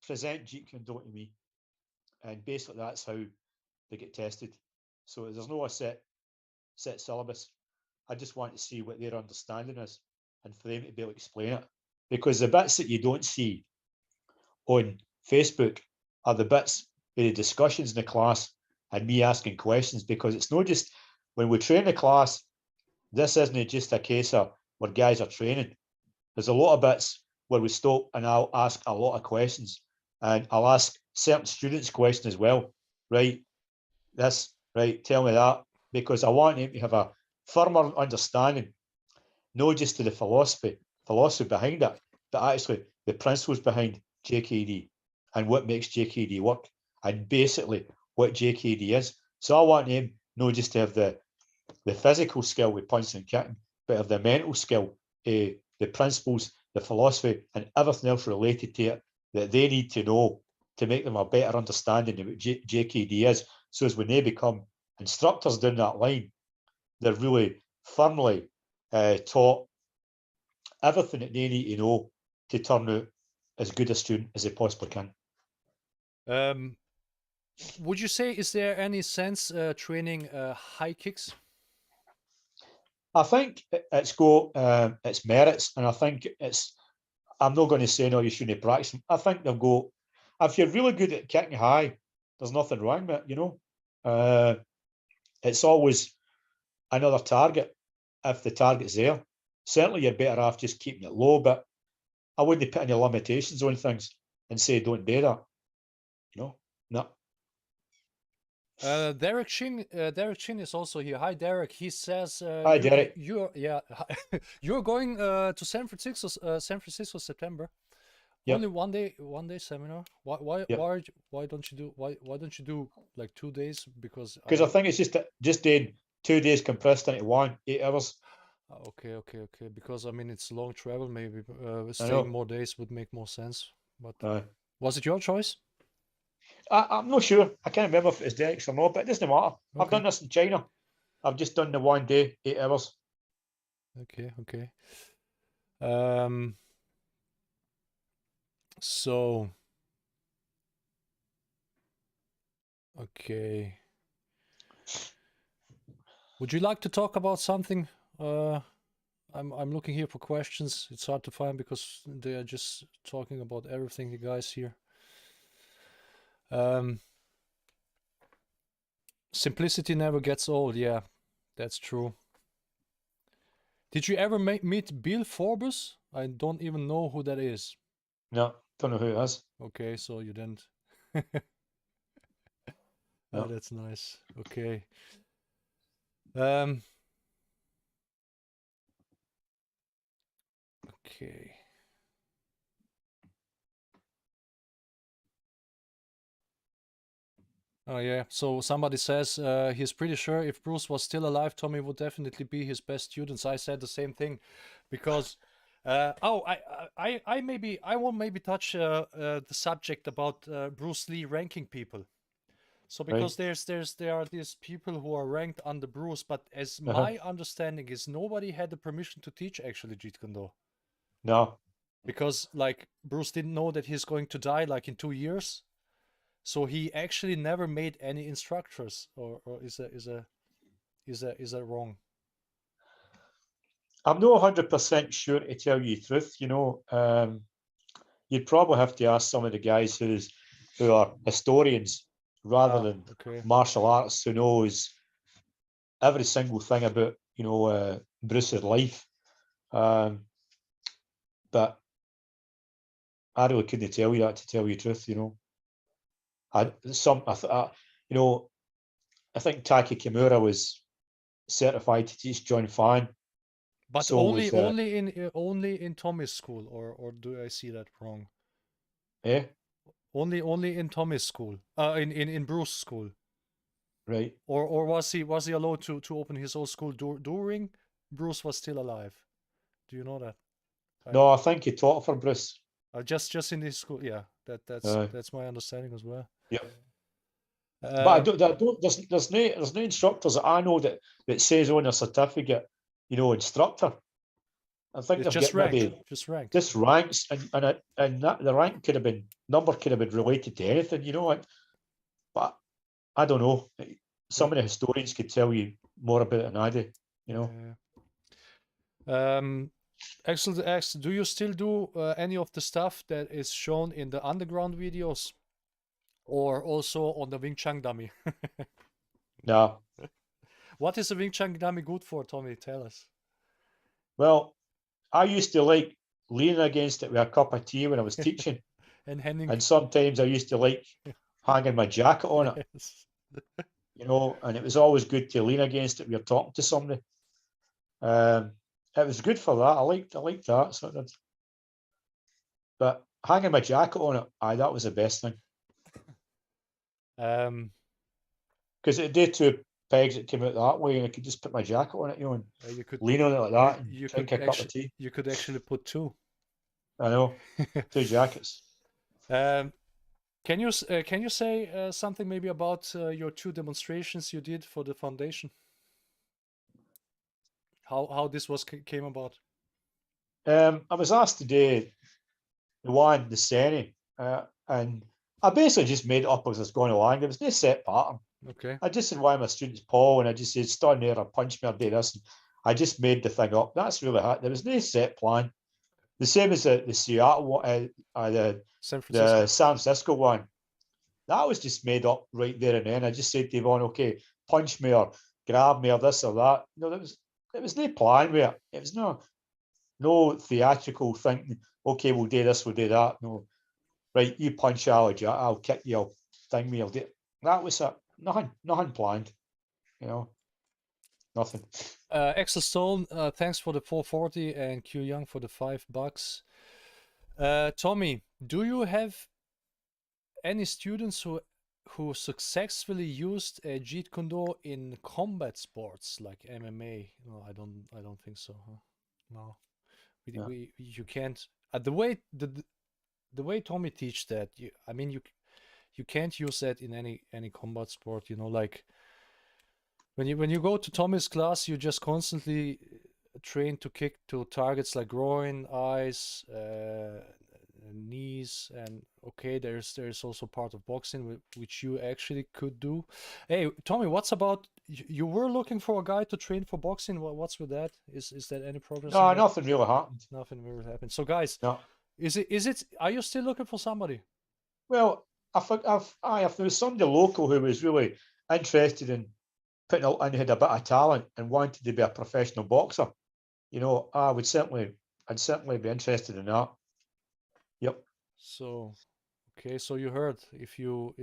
Present Jeet Kune Do to me, and basically that's how they get tested. So there's no set syllabus. I just want to see what their understanding is, and for them to be able to explain it. Because the bits that you don't see on Facebook are the bits of the discussions in the class and me asking questions. Because it's not just when we train the class, this isn't just a case of where guys are training. There's a lot of bits where we stop and I'll ask a lot of questions, and I'll ask certain students questions as well. Right, tell me that, because I want them to have a firmer understanding, not just to the philosophy behind it, but actually the principles behind JKD and what makes JKD work, and basically what JKD is. So I want them not just to have the physical skill with punching and kicking, but have the mental skill, the principles, the philosophy, and everything else related to it that they need to know to make them a better understanding of what JKD is. So as when they become instructors down that line, they're really firmly taught everything that they need to know to turn out as good a student as they possibly can. Would you say, is there any sense training high kicks? I think it's got its merits, and I think I'm not going to say no, you shouldn't practice them. I think they'll go. If you're really good at kicking high, there's nothing wrong with it, you know. It's always another target if the target's there. Certainly, you're better off just keeping it low, but I wouldn't put any limitations on things and say don't do that. You know, no. Derek Chin is also here. Hi, Derek. He says, Hi, Derek. you're going to San Francisco September. Yep. Only one day seminar. Why don't you do like 2 days? Because I think it's just doing 2 days compressed into 8 hours. Okay. Because I mean, it's long travel. Maybe staying more days would make more sense. But was it your choice? I'm not sure. I can't remember if it's Dex or not, but it doesn't matter. I've Okay. done this in China. I've just done the 1 day, 8 hours. Okay. Okay. So. Okay. Would you like to talk about something? I'm looking here for questions. It's hard to find because they are just talking about everything, the guys here. Simplicity never gets old. Yeah, that's true. Did you ever meet Bill Forbes? I don't even know who that is. No, don't know who it is. Okay, so you didn't. No. Oh, that's nice. Okay. Okay. Oh yeah. So somebody says he's pretty sure if Bruce was still alive, Tommy would definitely be his best students. I said the same thing, because I will maybe touch the subject about Bruce Lee ranking people. So because Right. there are these people who are ranked under Bruce, but as Uh-huh. my understanding is, nobody had the permission to teach actually Jeet Kune Do, No. because like Bruce didn't know that he's going to die like in 2 years. So he actually never made any instructors, or is that wrong? I'm not 100% sure to tell you the truth. You'd probably have to ask some of the guys who are historians rather than Okay. martial arts, who knows every single thing about Bruce's life. But I really couldn't tell you that, to tell you the truth. I think Taki Kimura was certified to teach John Fan. But So was only in Tommy's school, or do I see that wrong? eh, Only in Tommy's school, in Bruce's school, right. or was he allowed to open his own school during Bruce was still alive? Do you know that? No, I think he taught for Bruce. Just in his school, yeah. Uh, That's my understanding as well. yeah. But Um, I don't there's no instructors that I know that says on a certificate, instructor. I think it's they've just got ranked, maybe just ranked. just ranks, and that the rank could have been number could have been related to anything, but I don't know. Some of the historians could tell you more about it than I do, you know. Excellent X, do you still do any of the stuff that is shown in the underground videos, or also on the Wing Chun dummy? No. What is a Wing Chun dummy good for, Tommy? Tell us. Well, I used to like leaning against it with a cup of tea when I was teaching. And Henning. And sometimes I used to like hanging my jacket on it, Yes. and it was always good to lean against it when you're talking to somebody. It was good for that. I liked that. So that, but hanging my jacket on it, that was the best thing. Because it did 2 pegs that came out that way, and I could just put my jacket on it, and you could lean put, on it like that and you drink could a cup of tea. you could actually put two. I know, 2 jackets. Can you say something maybe about your 2 demonstrations you did for the foundation? How this came about? I was asked to do the Seni, and I basically just made it up as I was going along. There was no set pattern. Okay. I just said, why my students Paul, and I just said, stand there or punch me or do this. And I just made the thing up. That's really it. There was no set plan. The same as the Seattle one, San Francisco. the San Francisco one. That was just made up right there and then. I just said to Yvonne, okay, punch me or grab me or this or that. There was no plan with it. It was no theatrical thinking, okay, we'll do this, we'll do that. No. Right, you punch I'll kick you, I'll thing me, I'll do it. That was it. Nothing planned. Nothing. Axel Stone, thanks for the 440, and Q Young for the $5. Tommy, do you have any students who successfully used Jeet Kune Do in combat sports like MMA? No, I don't think so. Huh? No, you can't. The way Tommy teach that, you can't use that in any combat sport. You know, like when you go to Tommy's class, you just constantly train to kick to targets like groin, eyes, knees, and okay, there's also part of boxing which you actually could do. Hey, Tommy, what's about you were looking for a guy to train for boxing? What's with that? Is there any progress? No, nothing really happened. Nothing really happened. So, guys, No. is it? Are you still looking for somebody? Well, if there was somebody local who was really interested in putting out and had a bit of talent and wanted to be a professional boxer, you know, I'd certainly be interested in that. Yep. So, okay, so you heard if you're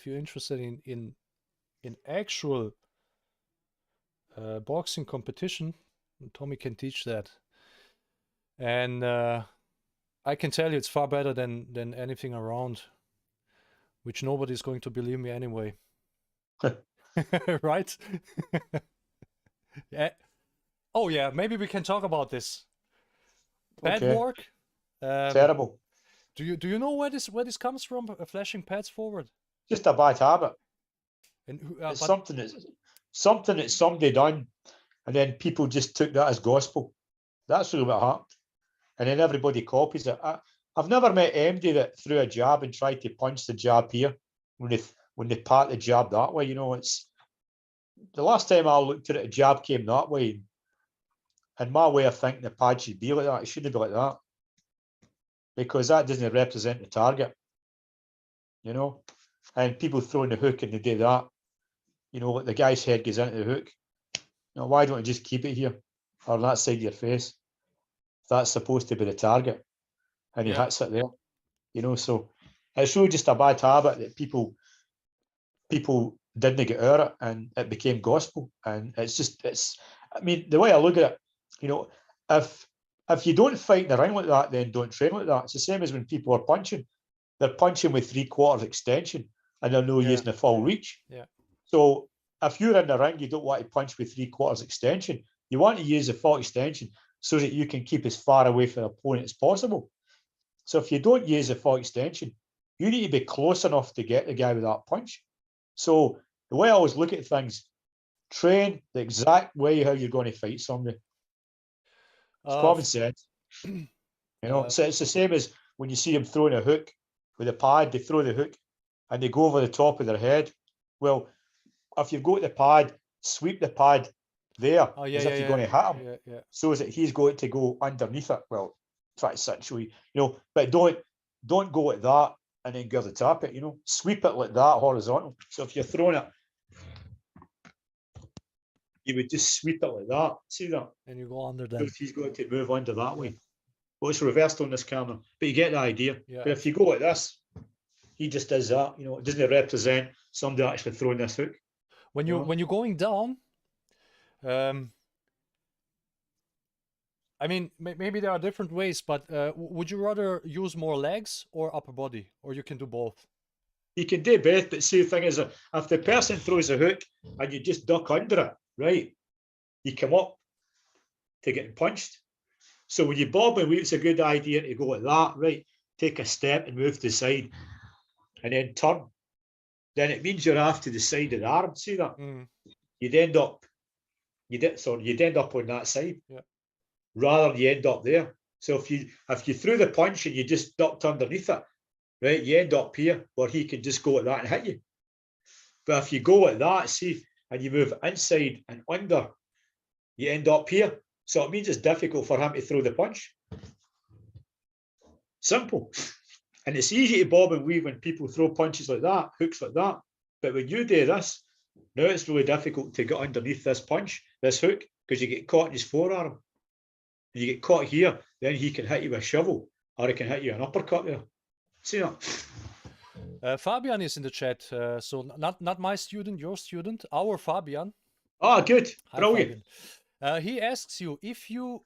interested in actual boxing competition, Tommy can teach that, and I can tell you it's far better than anything around, which nobody's going to believe me anyway. Right? Yeah. Oh yeah, maybe we can talk about this. Pad Okay. work. Terrible. Do you know where this comes from? Flashing pads forward. Just a bad habit. And It's something that somebody done, and then people just took that as gospel. That's really what happened, and then everybody copies it. I've never met anybody that threw a jab and tried to punch the jab here when they pat the jab that way. You know, it's the last time I looked at it, a jab came that way, and my way of thinking the pad should be like that. It shouldn't be like that, because that doesn't represent the target. You know, and people throwing the hook and they do that. You know, like the guy's head goes into the hook. You know, why don't you just keep it here or on that side of your face? If that's supposed to be the target, and he hits it there. You know, so it's really just a bad habit that people didn't get out of it, and it became gospel. And it's I mean, the way I look at it, you know, if you don't fight in the ring like that, then don't train like that. It's the same as when people are punching. They're punching with 3/4 extension and they're not using the full reach. Yeah. So if you're in the ring, you don't want to punch with 3/4 extension. You want to use the full extension so that you can keep as far away from the opponent as possible. So if you don't use the full extension, you need to be close enough to get the guy with that punch. So the way I always look at things, train the exact way how you're going to fight somebody. It's common sense. You know, so it's the same as when you see them throwing a hook with a pad, they throw the hook and they go over the top of their head. Well, if you've got the pad, sweep the pad there as if you're going to hit him, so that he's going to go underneath it. Well, try to essentially, you know, but don't go at that and then give the tap it. You know, sweep it like that horizontal. So if you're throwing it, you would just sweep it like that. See that? And you go under them. He's going to move under that way. Well, it's reversed on this camera, but you get the idea. Yeah. But if you go like this, he just does that. You know, it doesn't represent somebody actually throwing this hook. When you're going down, I mean, maybe there are different ways, but would you rather use more legs or upper body, or you can do both? You can do both, but see, the thing is, if the person throws a hook and you just duck under it, right, you come up to getting punched. So when you bob and weave, it's a good idea to go like that, right? Take a step and move to the side, and then turn. Then it means you're off to the side of the arm. See that? You'd end up on that side, rather than you end up there. So if you threw the punch and you just ducked underneath it, right, you end up here where he can just go like that and hit you. But if you go like that, see, and you move inside and under, you end up here. So it means it's difficult for him to throw the punch. Simple. And it's easy to bob and weave when people throw punches like that, hooks like that. But when you do this, now it's really difficult to get underneath this punch, this hook, because you get caught in his forearm. And you get caught here, then he can hit you with a shovel, or he can hit you an uppercut there. See that? Fabian is in the chat. So not my student, your student, our Fabian. Ah, good. Hi, brilliant. Fabian. He asks you if you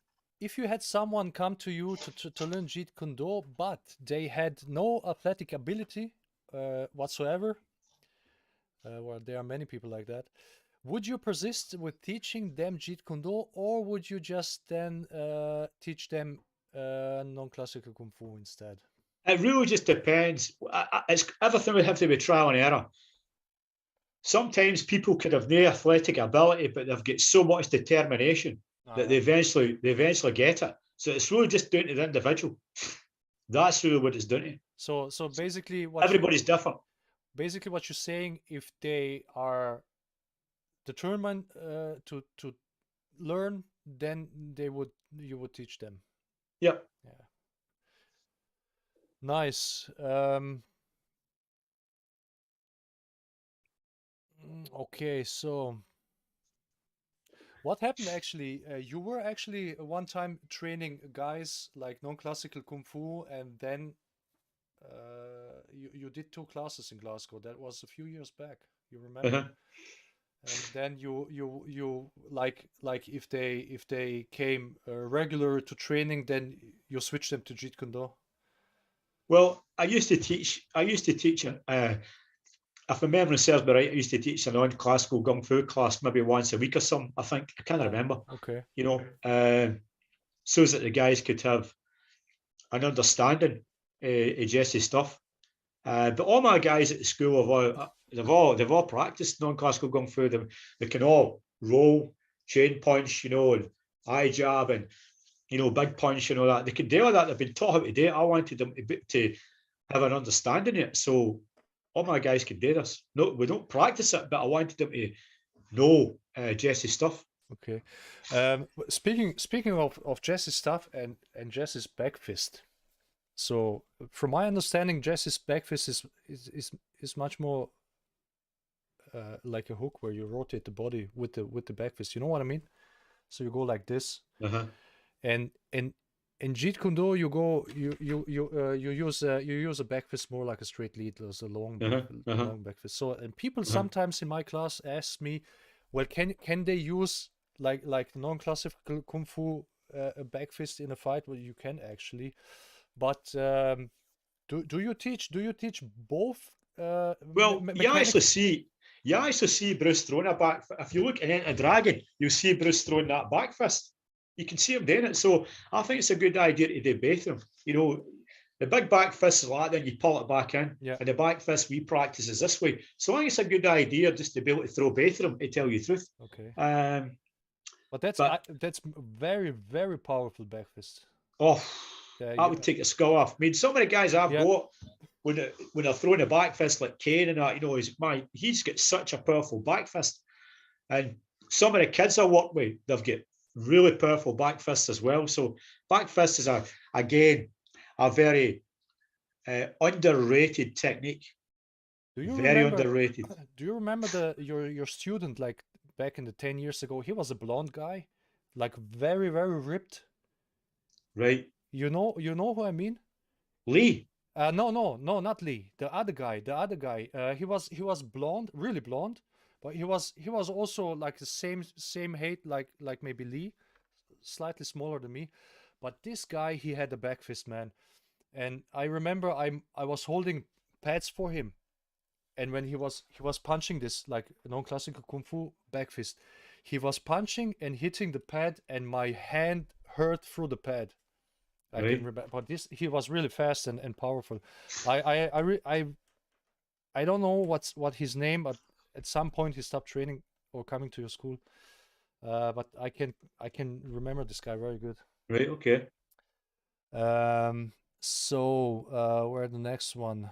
had someone come to you to learn Jeet Kune Do, but they had no athletic ability whatsoever. Well, there are many people like that. Would you persist with teaching them Jeet Kune Do, or would you just then teach them non-classical Kung Fu instead? It really just depends. It's everything would have to be trial and error. Sometimes people could have no athletic ability, but they've got so much determination that they eventually get it. So it's really just down to the individual. That's really what it's down to. So basically, everybody's different. Basically, what you're saying, if they are determined to learn, then you would teach them. Yep. Yeah. Nice. Okay, so what happened actually? You were actually one time training guys like non-classical kung fu, and then you did 2 classes in Glasgow. That was a few years back. You remember? And then you like if they came regular to training, then you switched them to Jeet Kune Do. Well, I used to teach. If my memory serves me right, I used to teach a non-classical kung fu class maybe once a week or something. I think I can't remember. Okay. You know, so that the guys could have an understanding of Jesse's stuff. But all my guys at the school they've all practiced non-classical kung fu. They can all roll, chain punch, and eye jab, and big punch and all that. They can do all that. They've been taught how to do it. I wanted them to have an understanding of it. So all my guys can do this. No, we don't practice it, but I wanted them to know Jesse's stuff. Okay. Speaking of Jesse's stuff and Jesse's back fist. So from my understanding, Jesse's back fist is much more like a hook where you rotate the body with the back fist. You know what I mean? So you go like this, and in Jeet Kune Do you use a back fist more like a straight lead, as a long back fist. So and people sometimes in my class ask me, well, can they use like non-classical kung fu a back fist in a fight? Well, you can actually, but do you teach both? Well, you actually see Bruce throwing a back. If you look at Enter Dragon, you'll see Bruce throwing that back fist. You can see him doing it. So I think it's a good idea to do both of them. The big back fist is like that, then you pull it back in. Yeah. And the back fist we practice is this way. So I think it's a good idea just to be able to throw both of them, to tell you the truth. Okay. But that's very, very powerful back fist. Oh, I would take a skull off. I mean, some of the guys I've got, when they're throwing a back fist like Kane and that, he's got such a powerful back fist. And some of the kids I work with, they've got really powerful back fists as well. So back fist is again a very underrated technique. Underrated. Do you remember your student, like back in the 10 years ago? He was a blonde guy, like very, very ripped. Right. You know who I mean? Lee. No, not Lee. The other guy. He was blonde, really blonde, but he was also like the same height, like maybe Lee, slightly smaller than me. But this guy, he had a back fist, man. And I remember I was holding pads for him, and when he was punching this like non-classical kung fu back fist, he was punching and hitting the pad, and my hand hurt through the pad. I didn't remember, but he was really fast and powerful. I don't know what his name, but at some point he stopped training or coming to your school. But I can remember this guy very good. Right. Okay. So where the next one?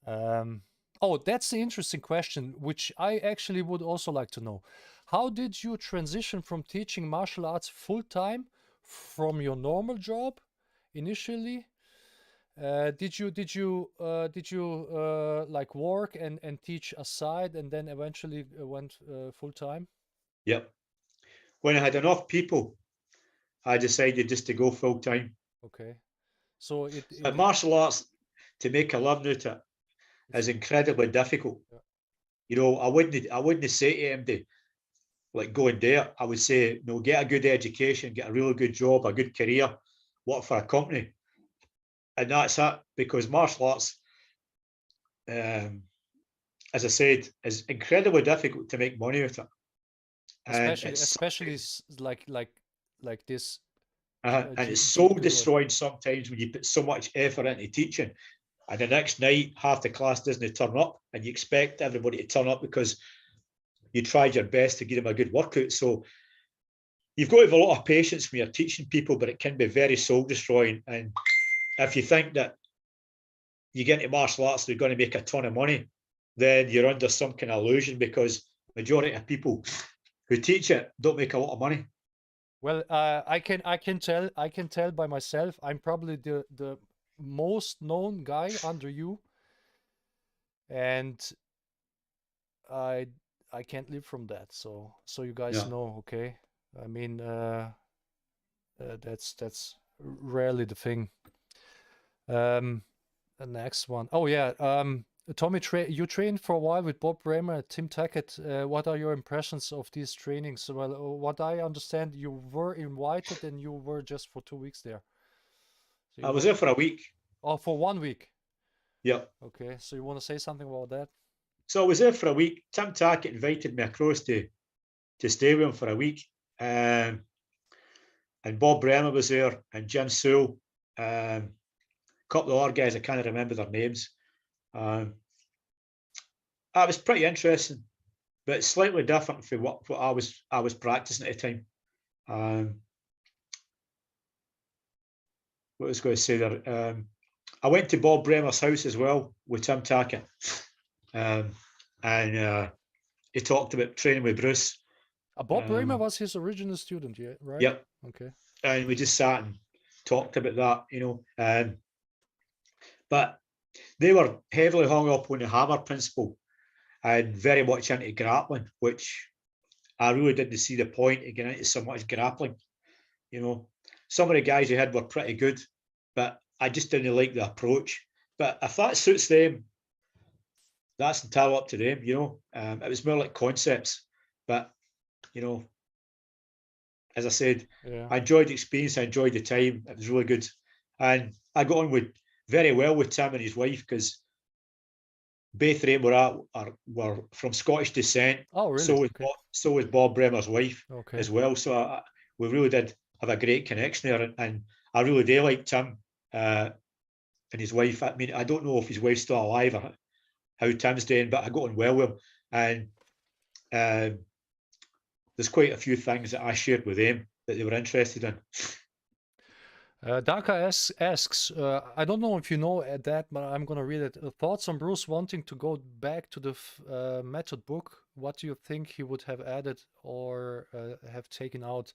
Oh, that's the interesting question, which I actually would also like to know. How did you transition from teaching martial arts full time from your normal job initially? Did you like work and teach aside, and then eventually went full time? Yep. When I had enough people, I decided just to go full time. Okay. So martial arts, to make a living out of it, is incredibly difficult. Yeah. I wouldn't say to him like go and do it. I would say, get a good education, get a really good job, a good career, work for a company. And that's it, because martial arts, as I said, is incredibly difficult to make money out of it. Especially like this And it's Jeet soul Kune. destroying sometimes when you put so much effort into teaching, and the next night half the class doesn't turn up, and you expect everybody to turn up because you tried your best to give them a good workout. So you've got to have a lot of patience when you're teaching people, but it can be very soul destroying. And if you think that you get into martial arts, they're going to make a ton of money, then you're under some kind of illusion, because majority of people who teach it don't make a lot of money. Well, I can tell by myself. I'm probably the most known guy under you, and I can't live from that. So you guys know, okay? I mean, that's rarely the thing. The next one. Oh yeah. Tommy, you trained for a while with Bob Bremer, Tim Tackett. What are your impressions of these trainings? Well, what I understand, you were invited and you were just for 2 weeks there. So I was there for a week. Oh, for 1 week. Yeah. Okay, so you want to say something about that? So I was there for a week. Tim Tackett invited me across to stay with him for a week. And Bob Bremer was there, and Jim Sewell, a couple of other guys, I can't remember their names. It was pretty interesting, but slightly different from what I was practicing at the time. What I was going to say there, I went to Bob Bremer's house as well with Tim Tackett, and he talked about training with Bruce. Bob Bremer was his original student, yeah, right? Yep. Okay. And we just sat and talked about that, you know. But they were heavily hung up on the hammer principle and very much into grappling, which I really didn't see the point of getting into so much grappling. You know, some of the guys you had were pretty good, but I just didn't like the approach. But if that suits them, that's entirely up to them, you know. It was more like concepts. But, you know, as I said, I enjoyed the experience. I enjoyed the time. It was really good. And I got on very well with Tim and his wife, because both of them were from Scottish descent. Oh, really? So was Bob Bremer's wife as well. So we really did have a great connection there. And I really do like Tim and his wife. I mean, I don't know if his wife's still alive or how Tim's doing, but I got on well with him. And there's quite a few things that I shared with them that they were interested in. Daka asks, I don't know if you know that, but I'm going to read it. Thoughts on Bruce wanting to go back to the method book? What do you think he would have added or have taken out?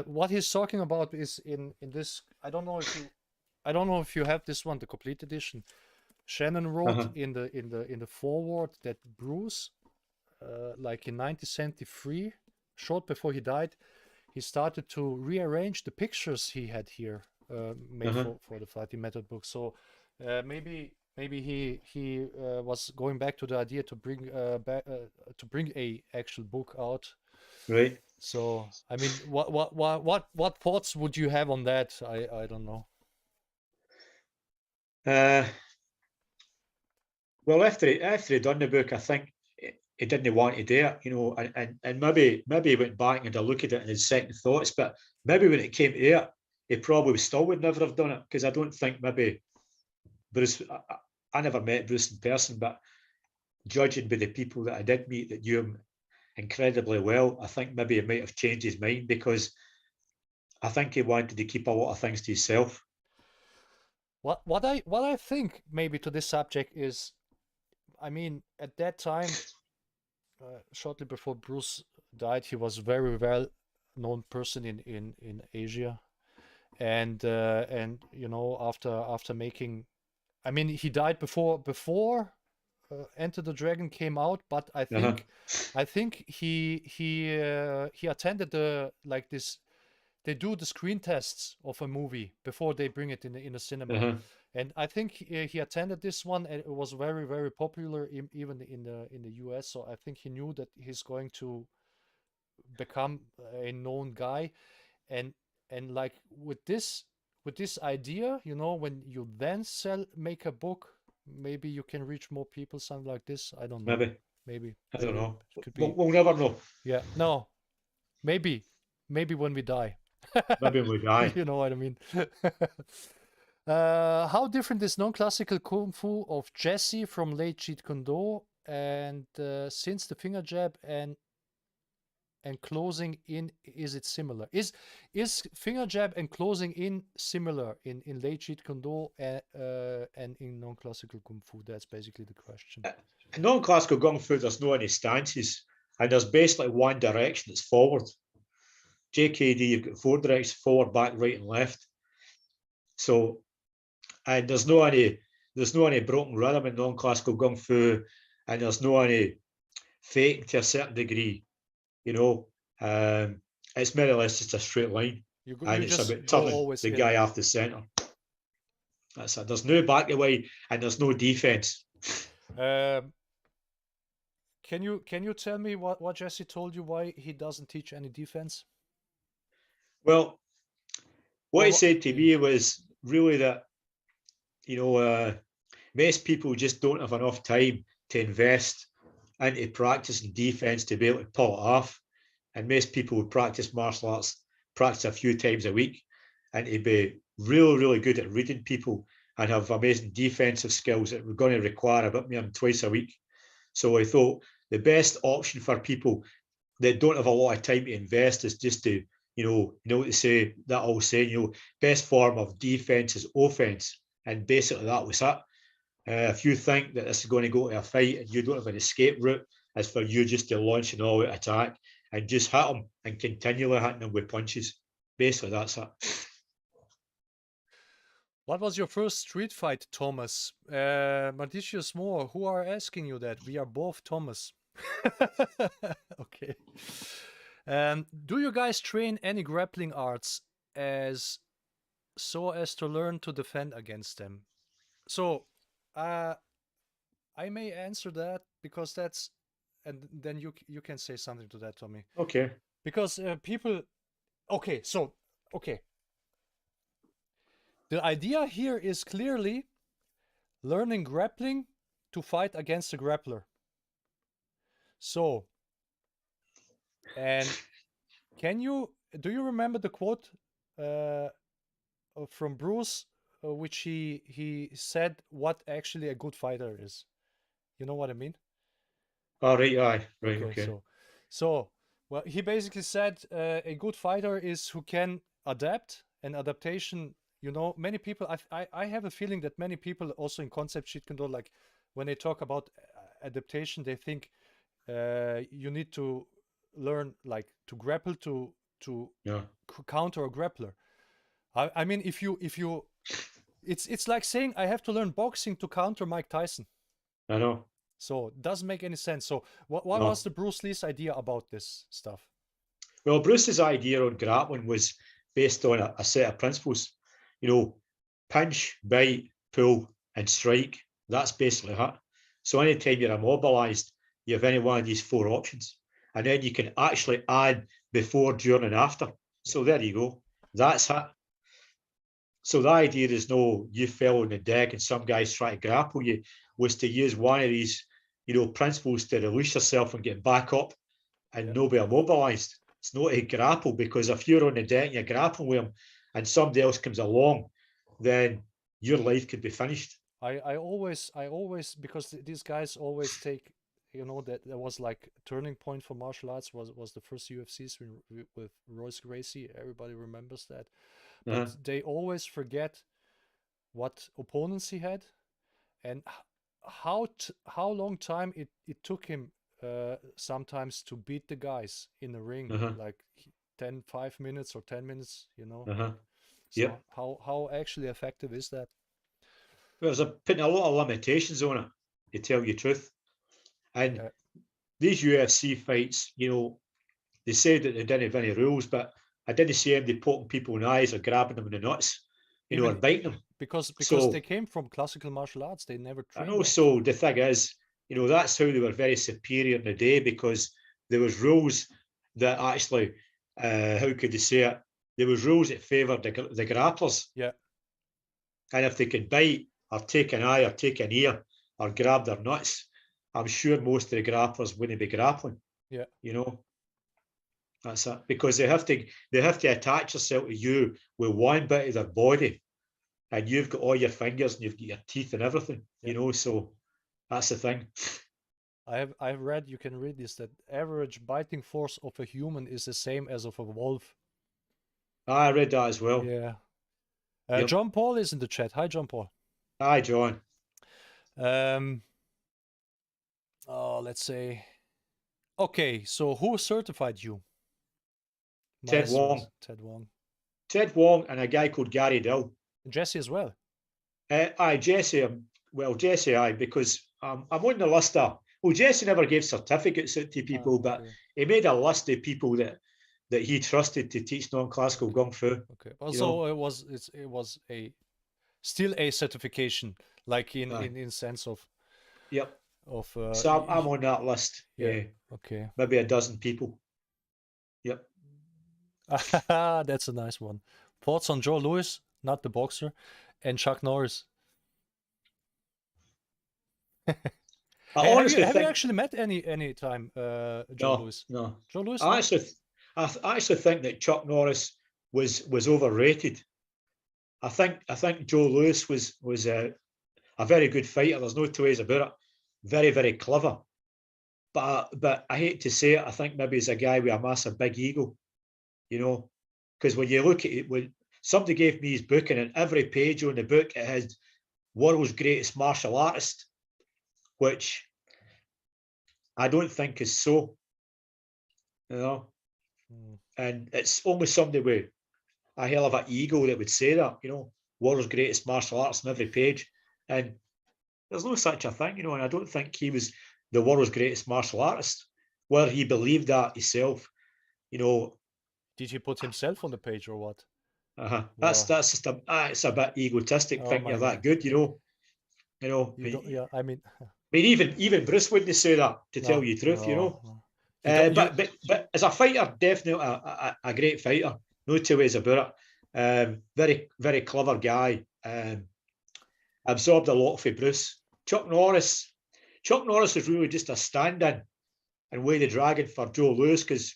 What he's talking about is in this. I don't know if you have this one, the complete edition. Shannon wrote in the foreword that Bruce, like in 1973, short before he died, he started to rearrange the pictures he had here made for the fighting method book. So maybe he was going back to the idea to bring a actual book out. Right. So I mean, what thoughts would you have on that? I don't know. Well, after he done the book, I think he didn't want to do it, you know, and maybe he went back and had a look at it and had second thoughts, but maybe when it came to it, he probably still would never have done it, because I don't think maybe Bruce, I never met Bruce in person, but judging by the people that I did meet that knew him incredibly well, I think maybe he might have changed his mind, because I think he wanted to keep a lot of things to himself. What I think maybe to this subject is, I mean, at that time, shortly before Bruce died, he was a very well known person in Asia, and you know, after making, I mean, he died before Enter the Dragon came out, but I think he attended this. They do the screen tests of a movie before they bring it in the cinema, and I think he attended this one, and it was very, very popular even in the US. So I think he knew that he's going to become a known guy, and like with this idea, you know, when you then make a book, maybe you can reach more people, something like this. I don't know. Maybe I don't know. It could be. We'll never know. Yeah. No. Maybe when we die. Maybe we die. You know what I mean? How different is non-classical kung fu of Jesse from late Jeet Kune Do, and since the finger jab and closing in, is it similar? Is finger jab and closing in similar in late Jeet Kune Do and in non-classical kung fu? That's basically the question. In non-classical kung fu, there's no any stances, and there's basically one direction that's forward. JKD, you've got 4 directions: forward, back, right, and left. So, and there's no any broken rhythm in non-classical kung fu, and there's no any fake to a certain degree. You know, it's more or less just a straight line, and it's about turning the guy off the center. That's it. There's no back away, and there's no defense. Can you tell me what Jesse told you, why he doesn't teach any defense? Well, what he said to me was really that, you know, most people just don't have enough time to invest into practicing defense to be able to pull it off. And most people would practice martial arts, practice a few times a week, and to be really, really good at reading people and have amazing defensive skills that we're going to require about me twice a week. So I thought the best option for people that don't have a lot of time to invest is just to, you know what to say, that old saying, you know, best form of defense is offense. And basically that was it. If you think that this is going to go to a fight and you don't have an escape route, it's for you just to launch an all-out attack and just hit them and continually hitting them with punches. Basically, that's it. What was your first street fight, Thomas? Maldicious Moore, who are asking you that? We are both Thomas. Okay. Do you guys train any grappling arts so as to learn to defend against them? So, I may answer that because that's, and then you can say something to that, Tommy. Okay. Because people, okay. The idea here is clearly learning grappling to fight against a grappler. So, and do you remember the quote from Bruce, which he said what actually a good fighter is? You know what I mean? Oh, right, aye. Right, okay. So well, he basically said a good fighter is who can adapt, and adaptation, you know, many people, I have a feeling that many people also in concept Jeet Kune Do, like when they talk about adaptation, they think you need to learn like to grapple to counter a grappler. I mean, if you it's like saying I have to learn boxing to counter Mike Tyson. I know. So it doesn't make any sense. So what was the Bruce Lee's idea about this stuff? Well, Bruce's idea on grappling was based on a set of principles. You know, pinch, bite, pull, and strike. That's basically it. So anytime you're immobilized, you have any one of these 4 options. And then you can actually add before, during, and after. So there you go. That's it. So the idea is no, you fell on the deck and some guys try to grapple you, was to use one of these, you know, principles to release yourself and get back up and not be immobilized. It's not a grapple, because if you're on the deck and you're grappling with them and somebody else comes along, then your life could be finished. I always, because these guys always take, you know, that there was like a turning point for martial arts was the first UFCs with Royce Gracie. Everybody remembers that. But they always forget what opponents he had and how long time it took him sometimes to beat the guys in the ring, like 5 minutes or 10 minutes, you know. So how actually effective is that? Well, there's putting a lot of limitations on it, to tell you the truth. And these UFC fights, you know, they said that they didn't have any rules, but I didn't see anybody poking people in the eyes or grabbing them in the nuts, you know, or biting them. Because they came from classical martial arts, they never trained. And also the thing is, you know, that's how they were very superior in the day, because there was rules that actually, how could you say it? There was rules that favoured the grapplers. Yeah. And if they could bite or take an eye or take an ear or grab their nuts, I'm sure most of the grapplers wouldn't be grappling. Yeah. You know. That's it. Because they have to attach themselves to you with one bit of their body, and you've got all your fingers and you've got your teeth and everything. Yep. You know, so that's the thing. I've read, you can read this, that average biting force of a human is the same as of a wolf. I read that as well. Yeah. Yep. John Paul is in the chat. Hi, John Paul. Hi, John. Let's say. Okay, so who certified you? Ted Wong. Ted Wong. Ted Wong and a guy called Gary Dill. Jesse as well. Aye, Jesse. Well, Jesse, aye, because I'm on the list of. Well, Jesse never gave certificates out to people, but he made a list of people that he trusted to teach non-classical kung fu. Okay. Also, it was still a certification, like in sense of. Yep. Of. So I'm on that list. Yeah. Okay. Maybe a dozen people. Yep. That's a nice one. Thoughts on Joe Louis, not the boxer, and Chuck Norris? Hey, have you actually met any time Joe Louis? No. Joe Louis? I actually think that Chuck Norris was overrated. I think Joe Louis was a very good fighter. There's no two ways about it. Very, very clever. But I hate to say it, I think maybe he's a guy with a massive big ego. You know, because when you look at it, when somebody gave me his book, and in every page on the book it had world's greatest martial artist, which I don't think is so. You know, and it's only somebody with a hell of an ego that would say that. You know, world's greatest martial artist on every page, and there's no such a thing. You know, and I don't think he was the world's greatest martial artist. Whether he believed that himself, you know. Did he put himself on the page or what? That's just it's a bit egotistic thinking you're that good, you know. Yeah, I mean, even Bruce wouldn't say that, to tell you the truth, you know. But as a fighter, definitely a great fighter, no two ways about it. Very, very clever guy. Absorbed a lot for Bruce. Chuck Norris was really just a stand-in and way the dragon for Joe Louis, because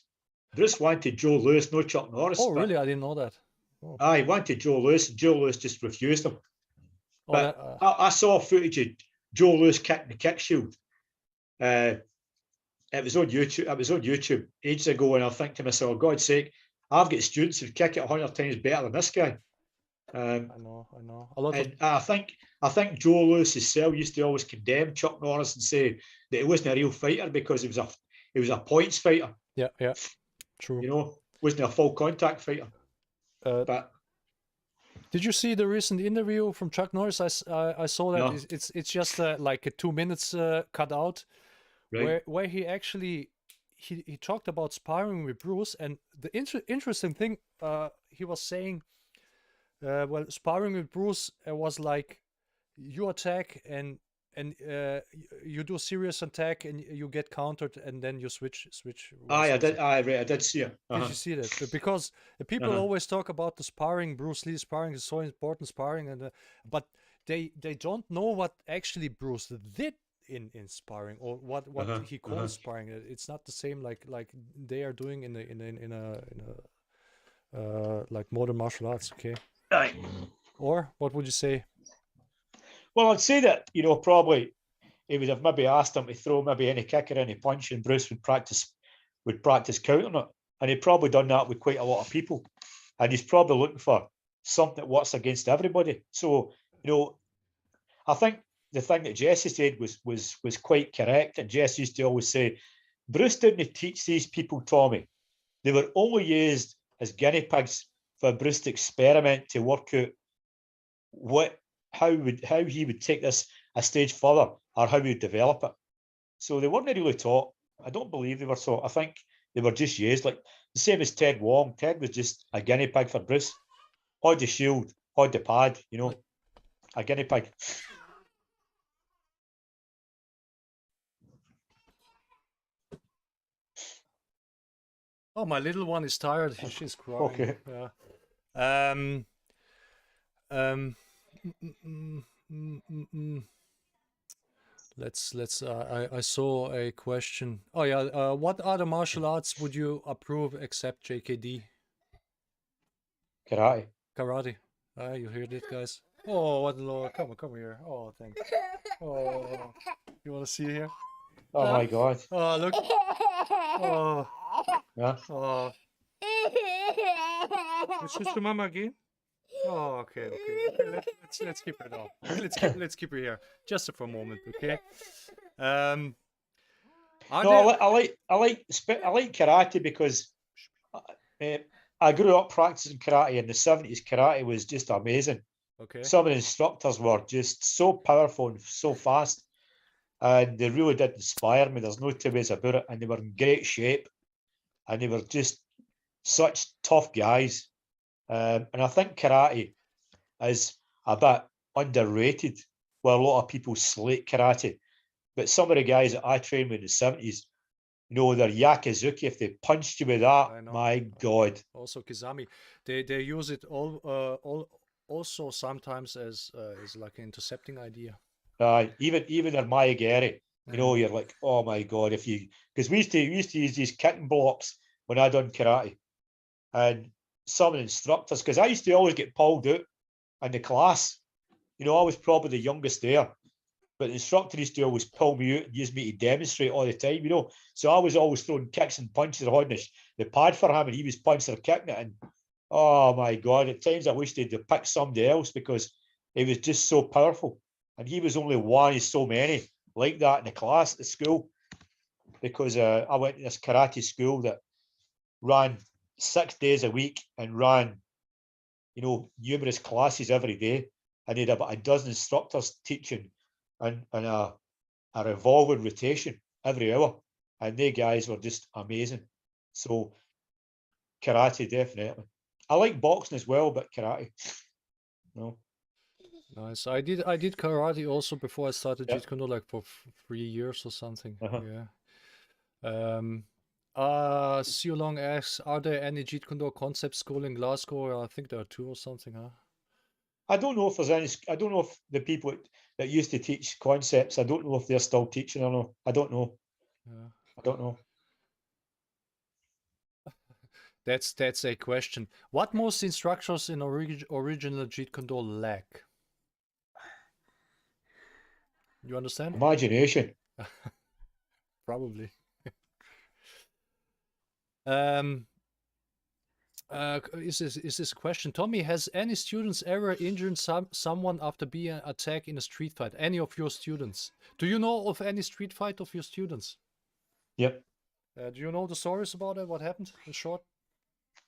Bruce wanted Joe Louis, no Chuck Norris. Oh, really? I didn't know that. Oh. I wanted Joe Louis, and Joe Louis just refused him. But I saw footage of Joe Louis kicking the kick shield. It was on YouTube ages ago, and I think to myself, God's sake, I've got students who kick it 100 times better than this guy. I know. I think Joe Louis himself used to always condemn Chuck Norris and say that he wasn't a real fighter because he was a points fighter. Yeah, true. You know, wasn't a full contact fighter. But did you see the recent interview from Chuck Norris? I saw that. It's just like a 2 minutes cut out, right, where he actually he talked about sparring with Bruce, and the interesting thing he was saying. Well, sparring with Bruce was like you attack and you do serious attack and you get countered and then you switch. I did see it. Did you see that? Because people always talk about the sparring. Bruce Lee sparring is so important, sparring, but they don't know what actually Bruce did in sparring, or what he calls sparring. It's not the same like they are doing in a like modern martial arts. Okay. Right. Or what would you say? Well, I'd say that, you know, probably he would have maybe asked him to throw maybe any kick or any punch, and Bruce would practice countering it. And he'd probably done that with quite a lot of people. And he's probably looking for something that works against everybody. So, you know, I think the thing that Jesse said was quite correct. And Jesse used to always say, Bruce didn't teach these people, Tommy. They were only used as guinea pigs for Bruce to experiment to work out how he would take this a stage further, or how he would develop it. So they weren't really taught. I don't believe they were taught. I think they were just used, like the same as Ted Wong. Ted was just a guinea pig for Bruce. Hold the shield, hold the pad, you know, a guinea pig. Oh, my little one is tired. She's crying. Okay. Yeah. Let's. I saw a question. Oh yeah. What other martial arts would you approve except JKD? Karate. Karate. Ah, you heard it, guys. Oh, what the Lord! Come here. Oh, thanks. Oh, you want to see here? Oh my God. Oh, look. Oh, Yeah. oh. Willst du zu Mama gehen? Oh, okay. Let's keep it on. Let's keep it here just for a moment, okay? Are No, there? I like karate because I grew up practicing karate in the 70s. Karate was just amazing. Okay. Some of the instructors were just so powerful and so fast, and they really did inspire me. There's no two ways about it. And they were in great shape, and they were just such tough guys. And I think karate is a bit underrated. Well, a lot of people slate karate, but some of the guys that I trained with in the 70s, you know, they're yakizuki. If they punched you with that, I know. my God. Also Kizami, they use it all also sometimes as like an intercepting idea. Even their Mayageri, you know, you're like, oh my God, if you, because we used to use these kicking blocks when I done karate, and some of the instructors, because I used to always get pulled out in the class, you know, I was probably the youngest there, but the instructor used to always pull me out and use me to demonstrate all the time, you know. So I was always throwing kicks and punches on the pad for him, and he was punching or kicking it, and oh my God, at times I wished they'd pick somebody else because he was just so powerful. And he was only one of so many like that in the class at the school, because I went to this karate school that ran 6 days a week and ran, you know, numerous classes every day. And they had about a dozen instructors teaching and a revolving rotation every hour. And they guys were just amazing. So karate, definitely. I like boxing as well, but karate, no. Nice. I did karate also before I started Yeah. Jeet Kune, like for 3 years or something. Uh-huh. Yeah. Siu Long asks, are there any Jeet Kune concept school in Glasgow? I think there are two or something, huh? I don't know if there's any. I don't know if the people that used to teach concepts. I don't know if they're still teaching or not. I don't know. Yeah. I don't know. That's a question. What most instructors in original Jeet Kune lack? You understand? Imagination. Probably. Um, is this a question? Tommy, has any students ever injured someone after being attacked in a street fight? Any of your students? Do you know of any street fight of your students? Yep. Do you know the stories about it? What happened in short?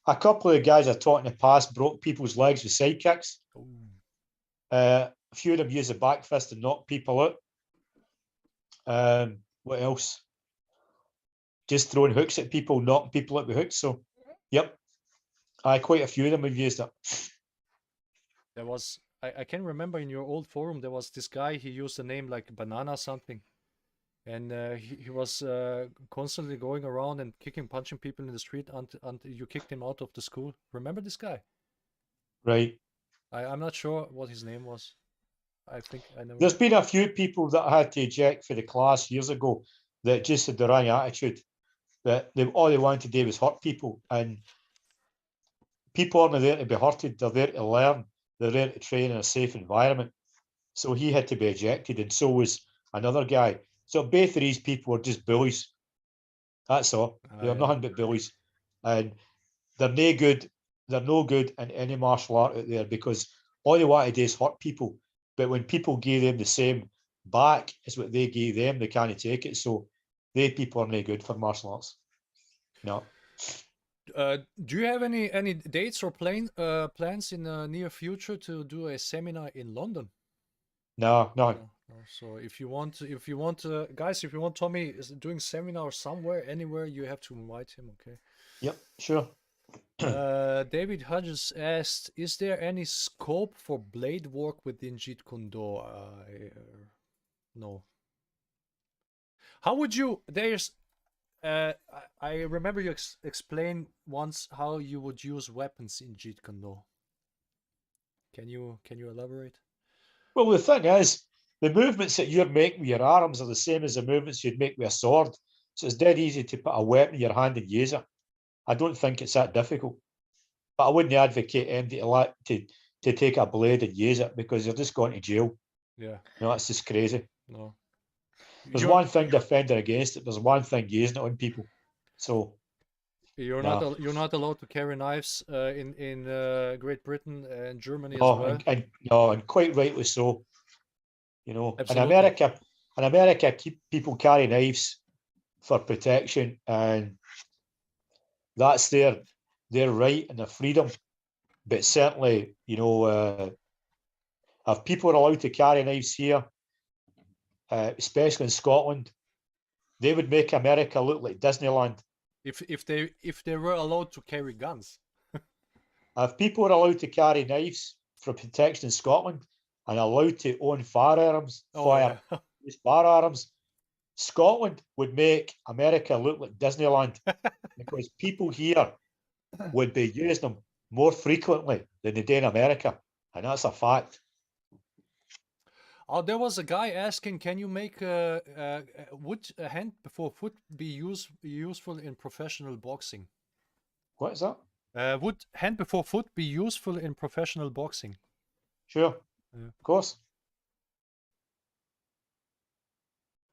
A couple of guys I taught in the past broke people's legs with side kicks. Ooh. A few of them used the back fist to knock people out. What else? Just throwing hooks at people, knocking people out with hooks. So, yep. Quite a few of them have used it. There was I can remember in your old forum there was this guy. He used a name like Banana something, and he was constantly going around and punching people in the street until you kicked him out of the school. Remember this guy? Right. I'm not sure what his name was. I think I never. There's been a few people that I had to eject for the class years ago that just had the wrong attitude. That all they wanted to do was hurt people, and people aren't there to be hurted. They're there to learn. They're there to train in a safe environment. So he had to be ejected, and so was another guy. So both of these people were just bullies. That's all. They're nothing but bullies, and they're no good. They're no good in any martial art out there because all they want to do is hurt people. But when people gave them the same back as what they gave them, they can't take it. So they people are no good for martial arts. No. Do you have any dates or plans in the near future to do a seminar in London? No. No. So if you want, guys, if you want Tommy is doing seminar somewhere, anywhere, you have to invite him. Okay. Yep, sure. David Hodges asked, "Is there any scope for blade work within Jeet Kune Do?" No. How would you? There's. I remember you explained once how you would use weapons in Jeet Kune Do. Can you elaborate? Well, the thing is, the movements that you're making with your arms are the same as the movements you'd make with a sword. So it's dead easy to put a weapon in your hand and use it. I don't think it's that difficult. But I wouldn't advocate anybody to take a blade and use it, because you're just going to jail. Yeah. No, that's just crazy. No. There's one thing defending against it. There's one thing using it on people. So you're not allowed to carry knives in Great Britain and Germany as well. And quite rightly so. You know, Absolutely. in America, people carry knives for protection, and that's their right and their freedom. But certainly, you know, if people are allowed to carry knives here, especially in Scotland, they would make America look like Disneyland. If they were allowed to carry guns. If people are allowed to carry knives for protection in Scotland and allowed to own firearms, firearms, Scotland would make America look like Disneyland, because people here would be using them more frequently than they do in America, and that's a fact. Oh, there was a guy asking, can you make would a hand before foot be useful in professional boxing? What is that? Would hand before foot be useful in professional boxing? Sure, of course.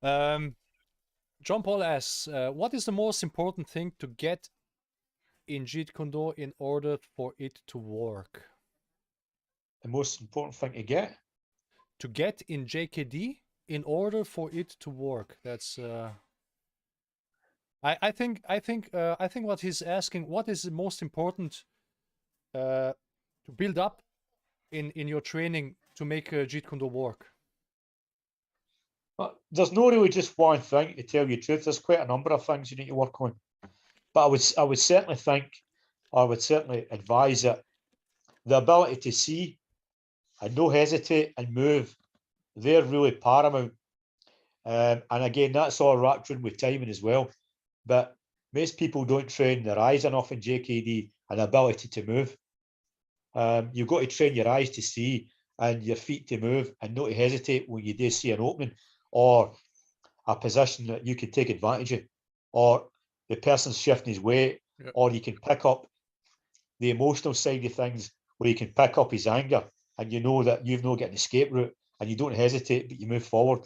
John Paul asks, what is the most important thing to get in Jeet Kune Do in order for it to work? The most important thing to get? To get in JKD in order for it to work. That's I think what he's asking, what is the most important to build up in your training to make Jeet Kune Do work? But there's no really just one thing, to tell you the truth. There's quite a number of things you need to work on. But I would certainly think, or I would certainly advise that the ability to see and no hesitate and move, they're really paramount. And again, that's all wrapped in with timing as well. But most people don't train their eyes enough in JKD and ability to move. You've got to train your eyes to see and your feet to move and not to hesitate when you do see an opening or a position that you can take advantage of, or the person's shifting his weight, or you can pick up the emotional side of things where you can pick up his anger, and you know that you've not got an escape route, and you don't hesitate, but you move forward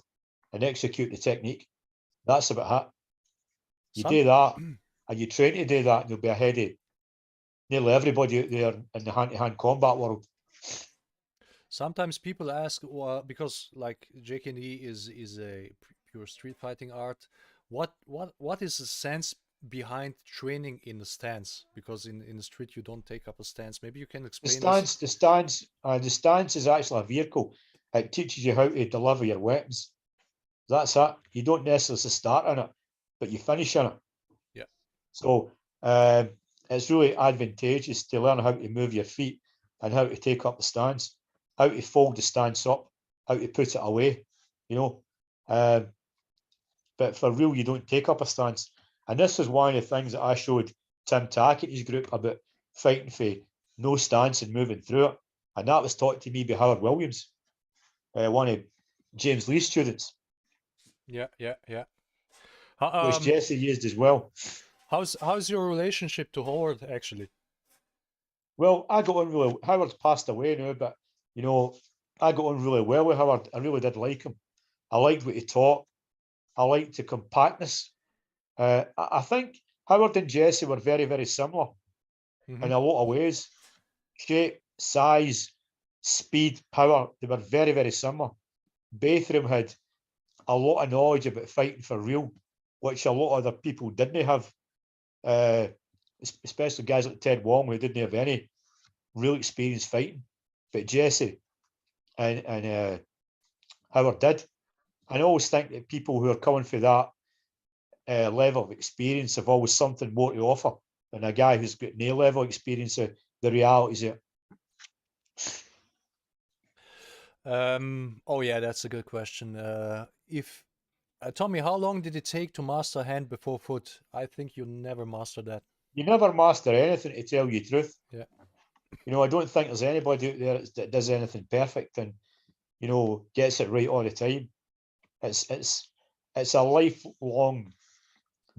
and execute the technique. That's about it. You do that, and you train to do that, and you'll be ahead of nearly everybody out there in the hand-to-hand combat world. Sometimes people ask, because like JKD is a pure street fighting art, what is the sense behind training in the stance? Because in the street you don't take up a stance. Maybe you can explain this. The stance is actually a vehicle. It teaches you how to deliver your weapons. That's it. You don't necessarily start in it, but you finish in it. Yeah. So it's really advantageous to learn how to move your feet and how to take up the stance, how to fold the stance up, how to put it away, you know. But for real, you don't take up a stance. And this is one of the things that I showed Tim Tackett's group about fighting for no stance and moving through it. And that was taught to me by Howard Williams, one of James Lee's students. Yeah. Which Jesse used as well. How's your relationship to Howard, actually? Well, I got on really. Howard's passed away now, but you know, I got on really well with Howard. I really did like him. I liked what he taught. I liked the compactness. I think Howard and Jesse were very, very similar in a lot of ways. Shape, size, speed, power, they were very, very similar. Both of them had a lot of knowledge about fighting for real, which a lot of other people didn't have, especially guys like Ted Wong, who didn't have any real experience fighting. But Jesse and Howard did. And I always think that people who are coming for that level of experience have always something more to offer than a guy who's got no level experience of the realities of it. Oh yeah, that's a good question. Tommy, how long did it take to master hand before foot? I think you never mastered that. You never master anything, to tell you the truth. Yeah. You know, I don't think there's anybody out there that does anything perfect. And you know, gets it right all the time. It's a lifelong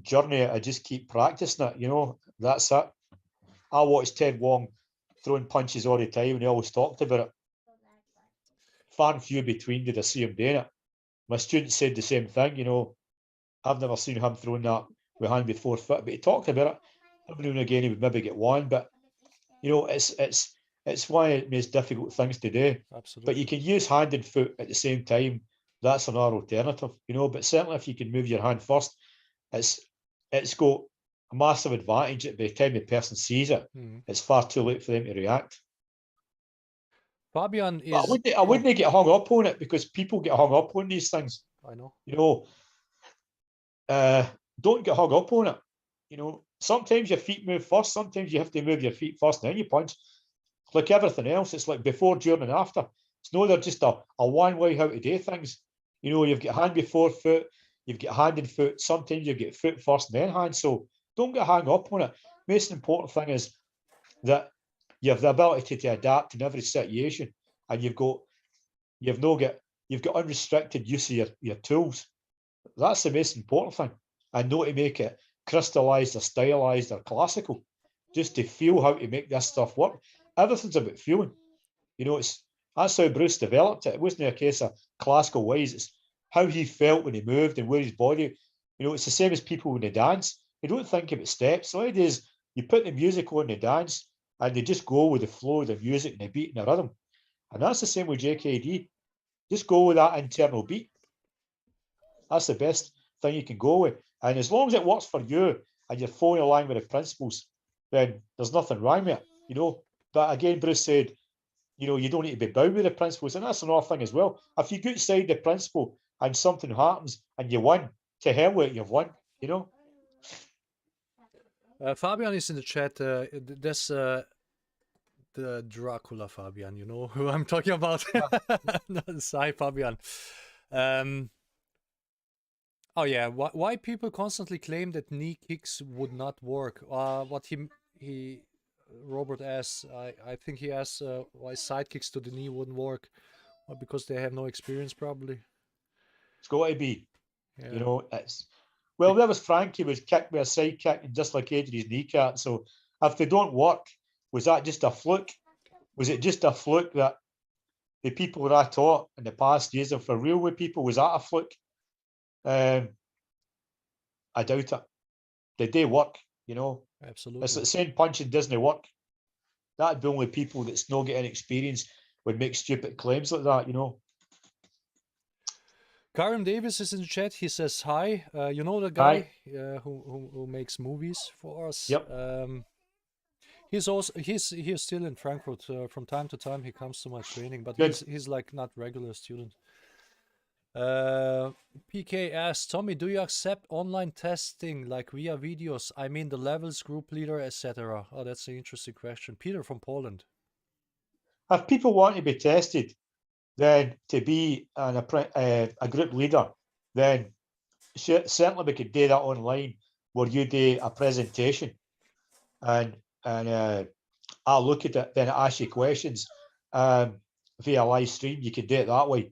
journey. I just keep practicing it, you know, that's it. I watched Ted Wong throwing punches all the time, and he always talked about it. Far and few between did I see him doing it. My students said the same thing, you know. I've never seen him throwing that with hand with 4 foot, but he talked about it. Every now and again he would maybe get one, but you know, it's one of the most difficult things to do. Absolutely. But you can use hand and foot at the same time. That's another alternative, you know. But certainly if you can move your hand first, it's got a massive advantage. By the time the person sees it, it's far too late for them to react. Fabian is. But I wouldn't get hung up on it, because people get hung up on these things. I know. You know, don't get hung up on it. You know, sometimes your feet move first. Sometimes you have to move your feet first, and then you punch. Like everything else, it's like before, during, and after. It's no, they're just a one way how to do things. You know, you've got hand before foot, you've got hand and foot. Sometimes you get foot first and then hand. So don't get hung up on it. Most important thing is that you have the ability to adapt in every situation, and you've got unrestricted use of your tools. That's the most important thing. And not to make it crystallized or stylized or classical, just to feel how to make this stuff work. Everything's about feeling. You know, that's how Bruce developed it. It wasn't a case of classical ways. It's how he felt when he moved and where his body. You know, it's the same as people when they dance. They don't think about steps. All it is, you put the music on the dance, and they just go with the flow of the music and the beat and the rhythm. And that's the same with JKD. Just go with that internal beat. That's the best thing you can go with. And as long as it works for you and you're following along with the principles, then there's nothing wrong with it, you know. But again, Bruce said, you know, you don't need to be bound with the principles. And that's another thing as well. If you go outside the principle and something happens and you win, to hell with it, you've won, you know. Fabian is in the chat. There's the Dracula Fabian, you know who I'm talking about. Hi, Fabian. Oh yeah, why people constantly claim that knee kicks would not work? What Robert asks, I think he asks why side kicks to the knee wouldn't work. Well, because they have no experience, probably. It's got to be, you know. Well, there was Frankie was kicked with a side kick and dislocated his kneecap. So if they don't work, was that just a fluke? Was it just a fluke that the people that I taught in the past years of for real with people, was that a fluke? I doubt it. Did they work? You know, absolutely. It's like saying punching doesn't work. That'd be only people that's not getting experience would make stupid claims like that. You know. Karim Davis is in the chat. He says hi. You know the guy who makes movies for us. Yep. He's still in Frankfurt. From time to time he comes to my training, but he's like not regular student. PK asks, Tommy, do you accept online testing like via videos? I mean the levels, group leader, etc. Oh, that's an interesting question. Peter from Poland. If people want to be tested, then to be a group leader, then certainly we could do that online, where you do a presentation and I'll look at it, then ask you questions via live stream. You could do it that way,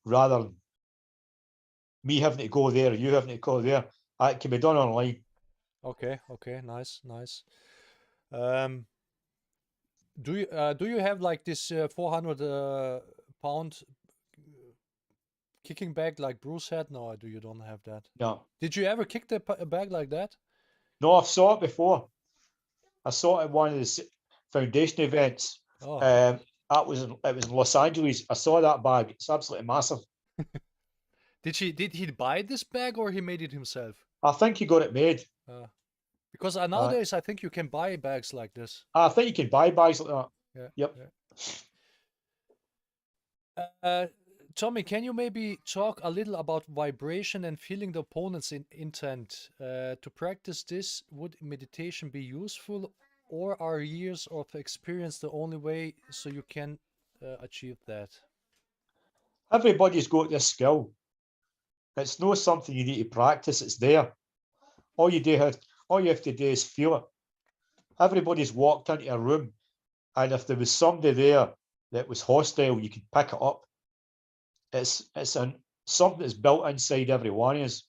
rather than me having to go there or you having to go there. It can be done online. Okay, nice. Do you have like this 400 pound kicking bag like Bruce had? No, you don't have that. No. Did you ever kick a bag like that? No, I've saw it before. I saw it at one of the foundation events. Oh. It was in Los Angeles. I saw that bag. It's absolutely massive. Did he buy this bag or he made it himself? I think he got it made. Because nowadays I think you can buy bags like this. I think you can buy bags like that. Yeah. Yep. Yeah. Tommy, can you maybe talk a little about vibration and feeling the opponent's intent? To practice this, would meditation be useful, or are years of experience the only way so you can achieve that? Everybody's got this skill. It's not something you need to practice. It's there. All you have to do is feel it. Everybody's walked into a room, and if there was somebody there that was hostile, you could pick it up. it's something that's built inside every one of us,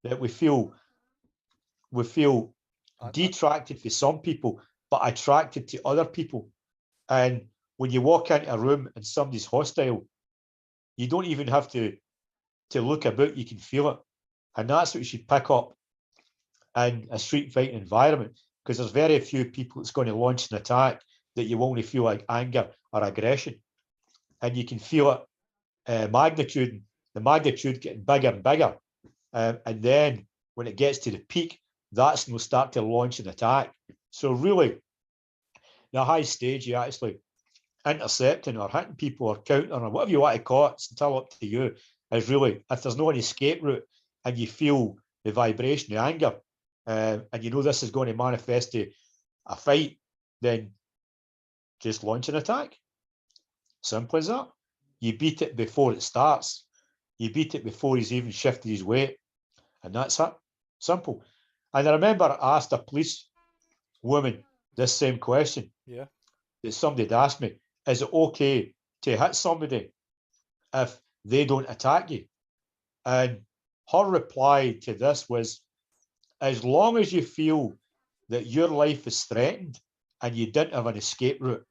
that we feel detracted for some people, but attracted to other people. And when you walk into a room and somebody's hostile, you don't even have to look about, you can feel it. And that's what you should pick up in a street fighting environment, because there's very few people that's going to launch an attack that you only feel like anger or aggression. And you can feel it, the magnitude getting bigger and bigger. And then when it gets to the peak, that's when we'll start to launch an attack. So really, the high stage, you actually intercepting or hitting people or countering or whatever you want to call it, it's entirely up to you, is really, if there's no escape route and you feel the vibration, the anger, and you know this is going to manifest to a fight, then just launch an attack. Simple as that. You beat it before it starts. You beat it before he's even shifted his weight. And that's it. Simple. And I remember I asked a police woman this same question. Yeah. That somebody had asked me, is it okay to hit somebody if they don't attack you? And her reply to this was, as long as you feel that your life is threatened and you didn't have an escape route,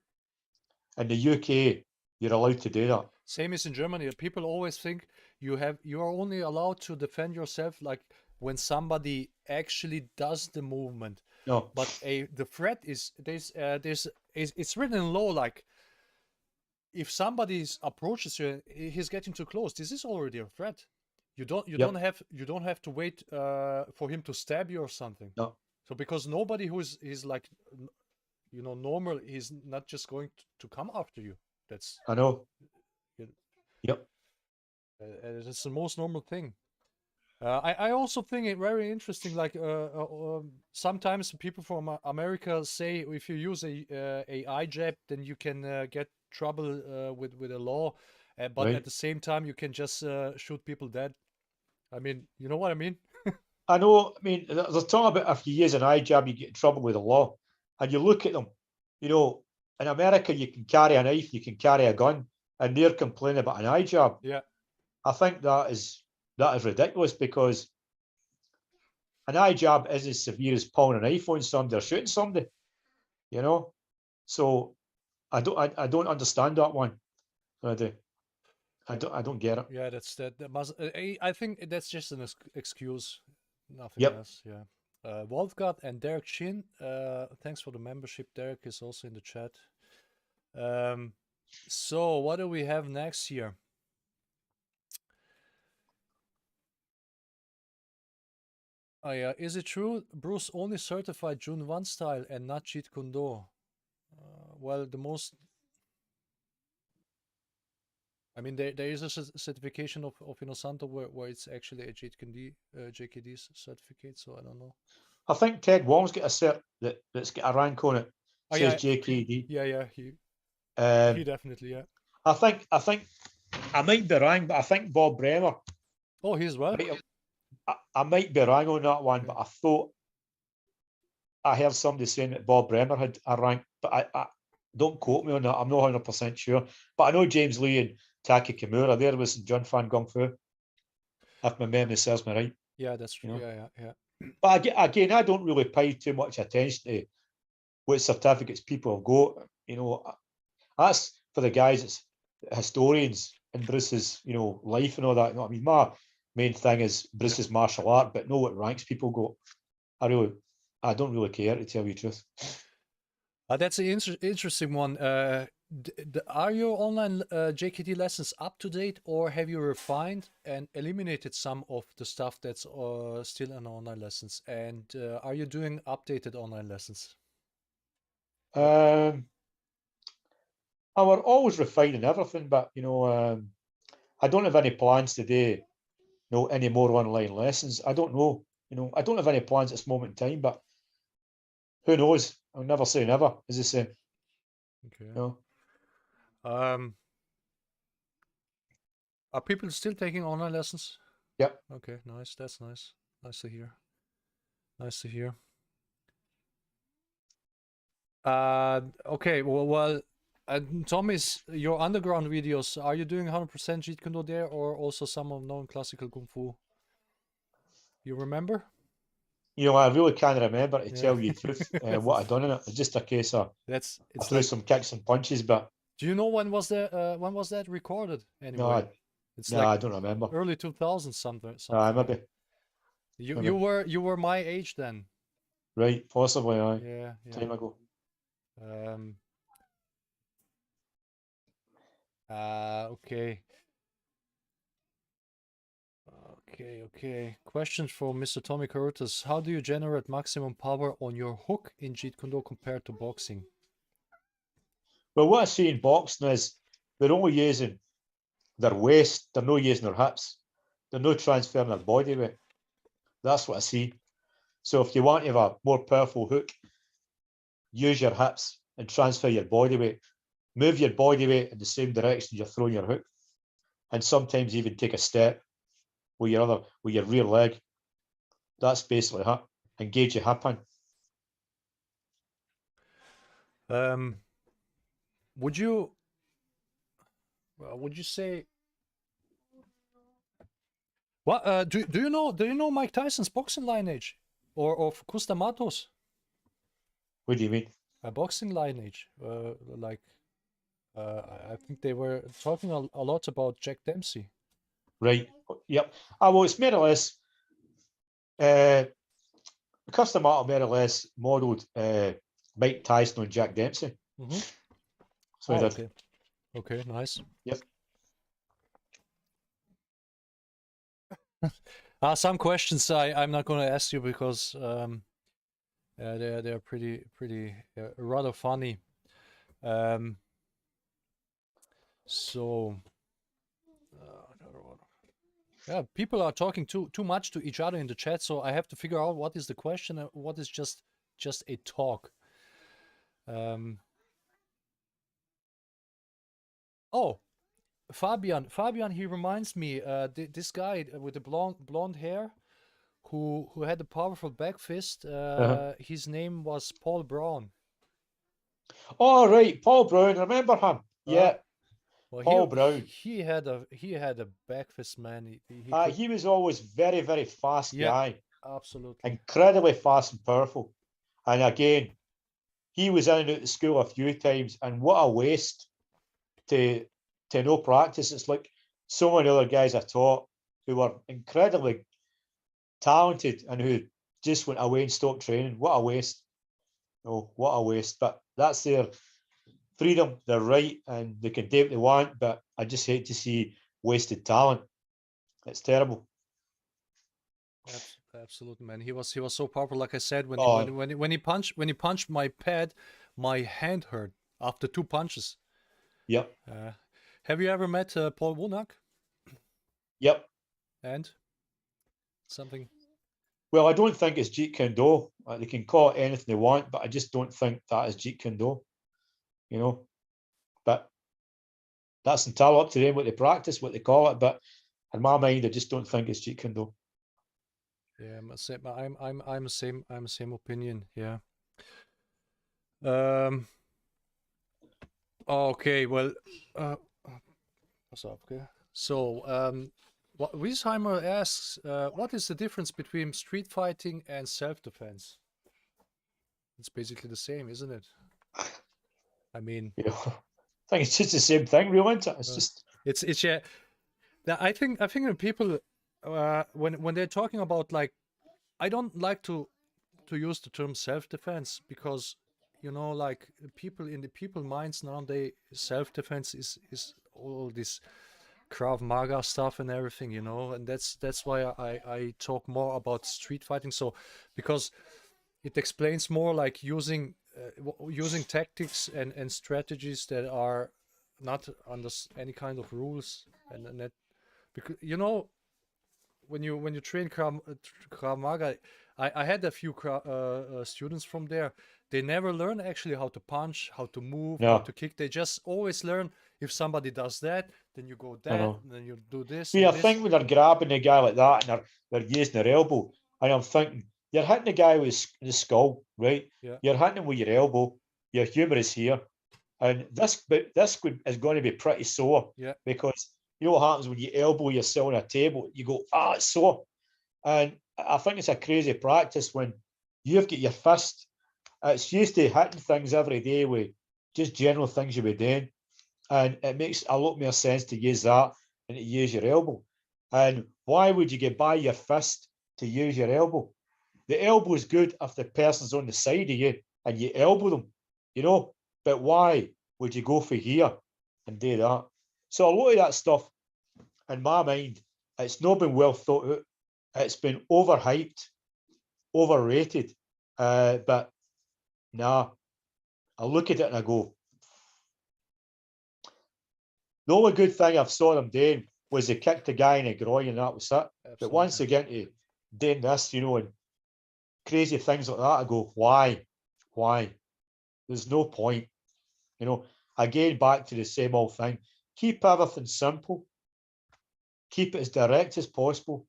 in the UK, you're allowed to do that. Same as in Germany. People always think you are only allowed to defend yourself like when somebody actually does the movement. No. But the threat is it's written in law, like if somebody approaches you, he's getting too close. This is already a threat. You don't have to wait for him to stab you or something. No. So because nobody who's like, normal, he's not just going to come after you. That's, I know. Yep. It's the most normal thing. I also think it very interesting. Like sometimes people from America say if you use a eye jab, then you can get trouble with the law, but right. At the same time you can just shoot people dead. I mean, you know what I mean? I know. I mean, there's talk about if you use an eye jab, you get in trouble with the law. And you look at them, in America, you can carry a knife, you can carry a gun, and they're complaining about an eye jab. Yeah. I think that is ridiculous, because an eye jab is as severe as pulling a knife on somebody or shooting somebody, So I don't understand that one. I do. I don't get it. Yeah, that must. I think that's just an excuse, nothing Yep. else. Yeah. Wolfgard and Derek Chin. Thanks for the membership. Derek is also in the chat. So what do we have next here? Oh yeah, is it true Bruce only certified June 1 style and not Jeet Kune Do? Well, the most. I mean, there is a certification of Inosanto where it's actually a JKD certificate, so I don't know. I think Ted Wong's got a cert that's got a rank on it. Oh, says yeah. JKD. Yeah, he definitely, yeah. I think I might be wrong, but I think Bob Bremer. Oh, he as well. I might be wrong on that one, but I thought I heard somebody saying that Bob Bremer had a rank, but I don't quote me on that. I'm not 100% sure, but I know James Lee and Taki Kimura there was John Fan Gung Fu, if my memory serves me right. Yeah, that's true. Yeah. But again, I don't really pay too much attention to what certificates people have got. That's for the guys, it's historians in Bruce's, life and all that. I mean, my main thing is Bruce's martial art, but know what ranks people got. I don't really care, to tell you the truth. That's an interesting one. Are your online JKD lessons up to date, or have you refined and eliminated some of the stuff that's still in online lessons? And are you doing updated online lessons? I were always refining everything, but I don't have any plans to do any more online lessons. I don't know. I don't have any plans at this moment in time, but who knows? I'll never say never, as they say. Okay. Are people still taking online lessons? Yep. Okay, nice. That's nice. Nice to hear. Nice to hear. Okay, well, Tommy's, your underground videos, are you doing 100% Jeet Kune Do there, or also some of non-classical Kung Fu? You remember? You know, I really can't remember, to Yeah. tell you the truth, what I done in it. It's just a case of I threw like, some kicks and punches, but do you know when was that recorded anyway? It's no, like I don't remember. early 2000s something. Maybe. You were my age then. Right, possibly, aye. Yeah. Time ago. Okay. Okay. Questions for Mr. Tommy Carruthers. How do you generate maximum power on your hook in Jeet Kune Do compared to boxing? Well, what I see in boxing is they're only using their waist, they're not using their hips, they're not transferring their body weight. That's what I see. So if you want to have a more powerful hook, use your hips and transfer your body weight. Move your body weight in the same direction you're throwing your hook, and sometimes even take a step with your rear leg. That's basically it. Engage your hip in. Would you say what? Do you know Mike Tyson's boxing lineage, or of Custamatos? What do you mean? A boxing lineage, I think they were talking a lot about Jack Dempsey. Right. Yep. Well, it's more or less. Custamato more or less modelled Mike Tyson and Jack Dempsey. Mm-hmm. So he did. Okay, nice. Yep. Some questions I'm not going to ask you because they're pretty rather funny. So yeah, people are talking too much to each other in the chat, so I have to figure out what is the question and what is just a talk. Oh, Fabian, he reminds me, this guy with the blonde hair, who had a powerful back fist. His name was Paul Brown. Oh right, Paul Brown. Remember him? Yeah. Well, Paul Brown. He had a back fist, man. He was always very, very fast guy. Absolutely. Incredibly fast and powerful. And again, he was in and out of school a few times, and what a waste to no practice. It's like so many other guys I taught who were incredibly talented and who just went away and stopped training. What a waste. Oh, what a waste. But that's their freedom, their right, and they can do what they want. But I just hate to see wasted talent. It's terrible. Absolutely, man. He was so powerful. Like I said, when he punched my pad, my hand hurt after 2 punches. Yep. Have you ever met Paul Wonak? Yep. And something? Well, I don't think it's Jeet Kune Do. They can call it anything they want, but I just don't think that is Jeet Kune Do. You know, but that's entirely up to them what they practice, what they call it. But in my mind, I just don't think it's Jeet Kune Do. Yeah, I'm the same opinion. Yeah. Okay. Well. What's up? Okay. So, Wiesheimer asks, what is the difference between street fighting and self-defense? It's basically the same, isn't it? I mean, I think it's just the same thing, really, isn't it? It's just it's yeah. I think when people when they're talking about, like, I don't like to use the term self-defense because, you know, like, people in the people minds nowadays, self-defense is all this Krav Maga stuff and everything, you know, and that's why I talk more about street fighting. So because it explains more like using tactics and strategies that are not under any kind of rules, and that, because, you know, when you train Krav Maga, I had a few students from there. They never learn actually how to punch, how to move, how to kick. They just always learn, if somebody does that, then you go that, and then you do this. See, I think when they're grabbing a guy like that and they're using their elbow, and I'm thinking, you're hitting the guy with the skull, right? Yeah. You're hitting him with your elbow. Your humerus here. And this is going to be pretty sore, because you know what happens when you elbow yourself on a table, you go, it's sore. And I think it's a crazy practice when you've got your fist. It's used to hitting things every day with just general things you be doing. And it makes a lot more sense to use that than to use your elbow. And why would you get by your fist to use your elbow? The elbow is good if the person's on the side of you and you elbow them, you know, but why would you go for here and do that? So a lot of that stuff, in my mind, it's not been well thought out. It's been overhyped, overrated. But nah, I look at it and I go, the only good thing I've saw them doing was they kicked the guy in the groin and that was it. Absolutely. But once they get into doing this, you know, and crazy things like that, I go, why? Why? There's no point. You know, again, back to the same old thing. Keep everything simple. Keep it as direct as possible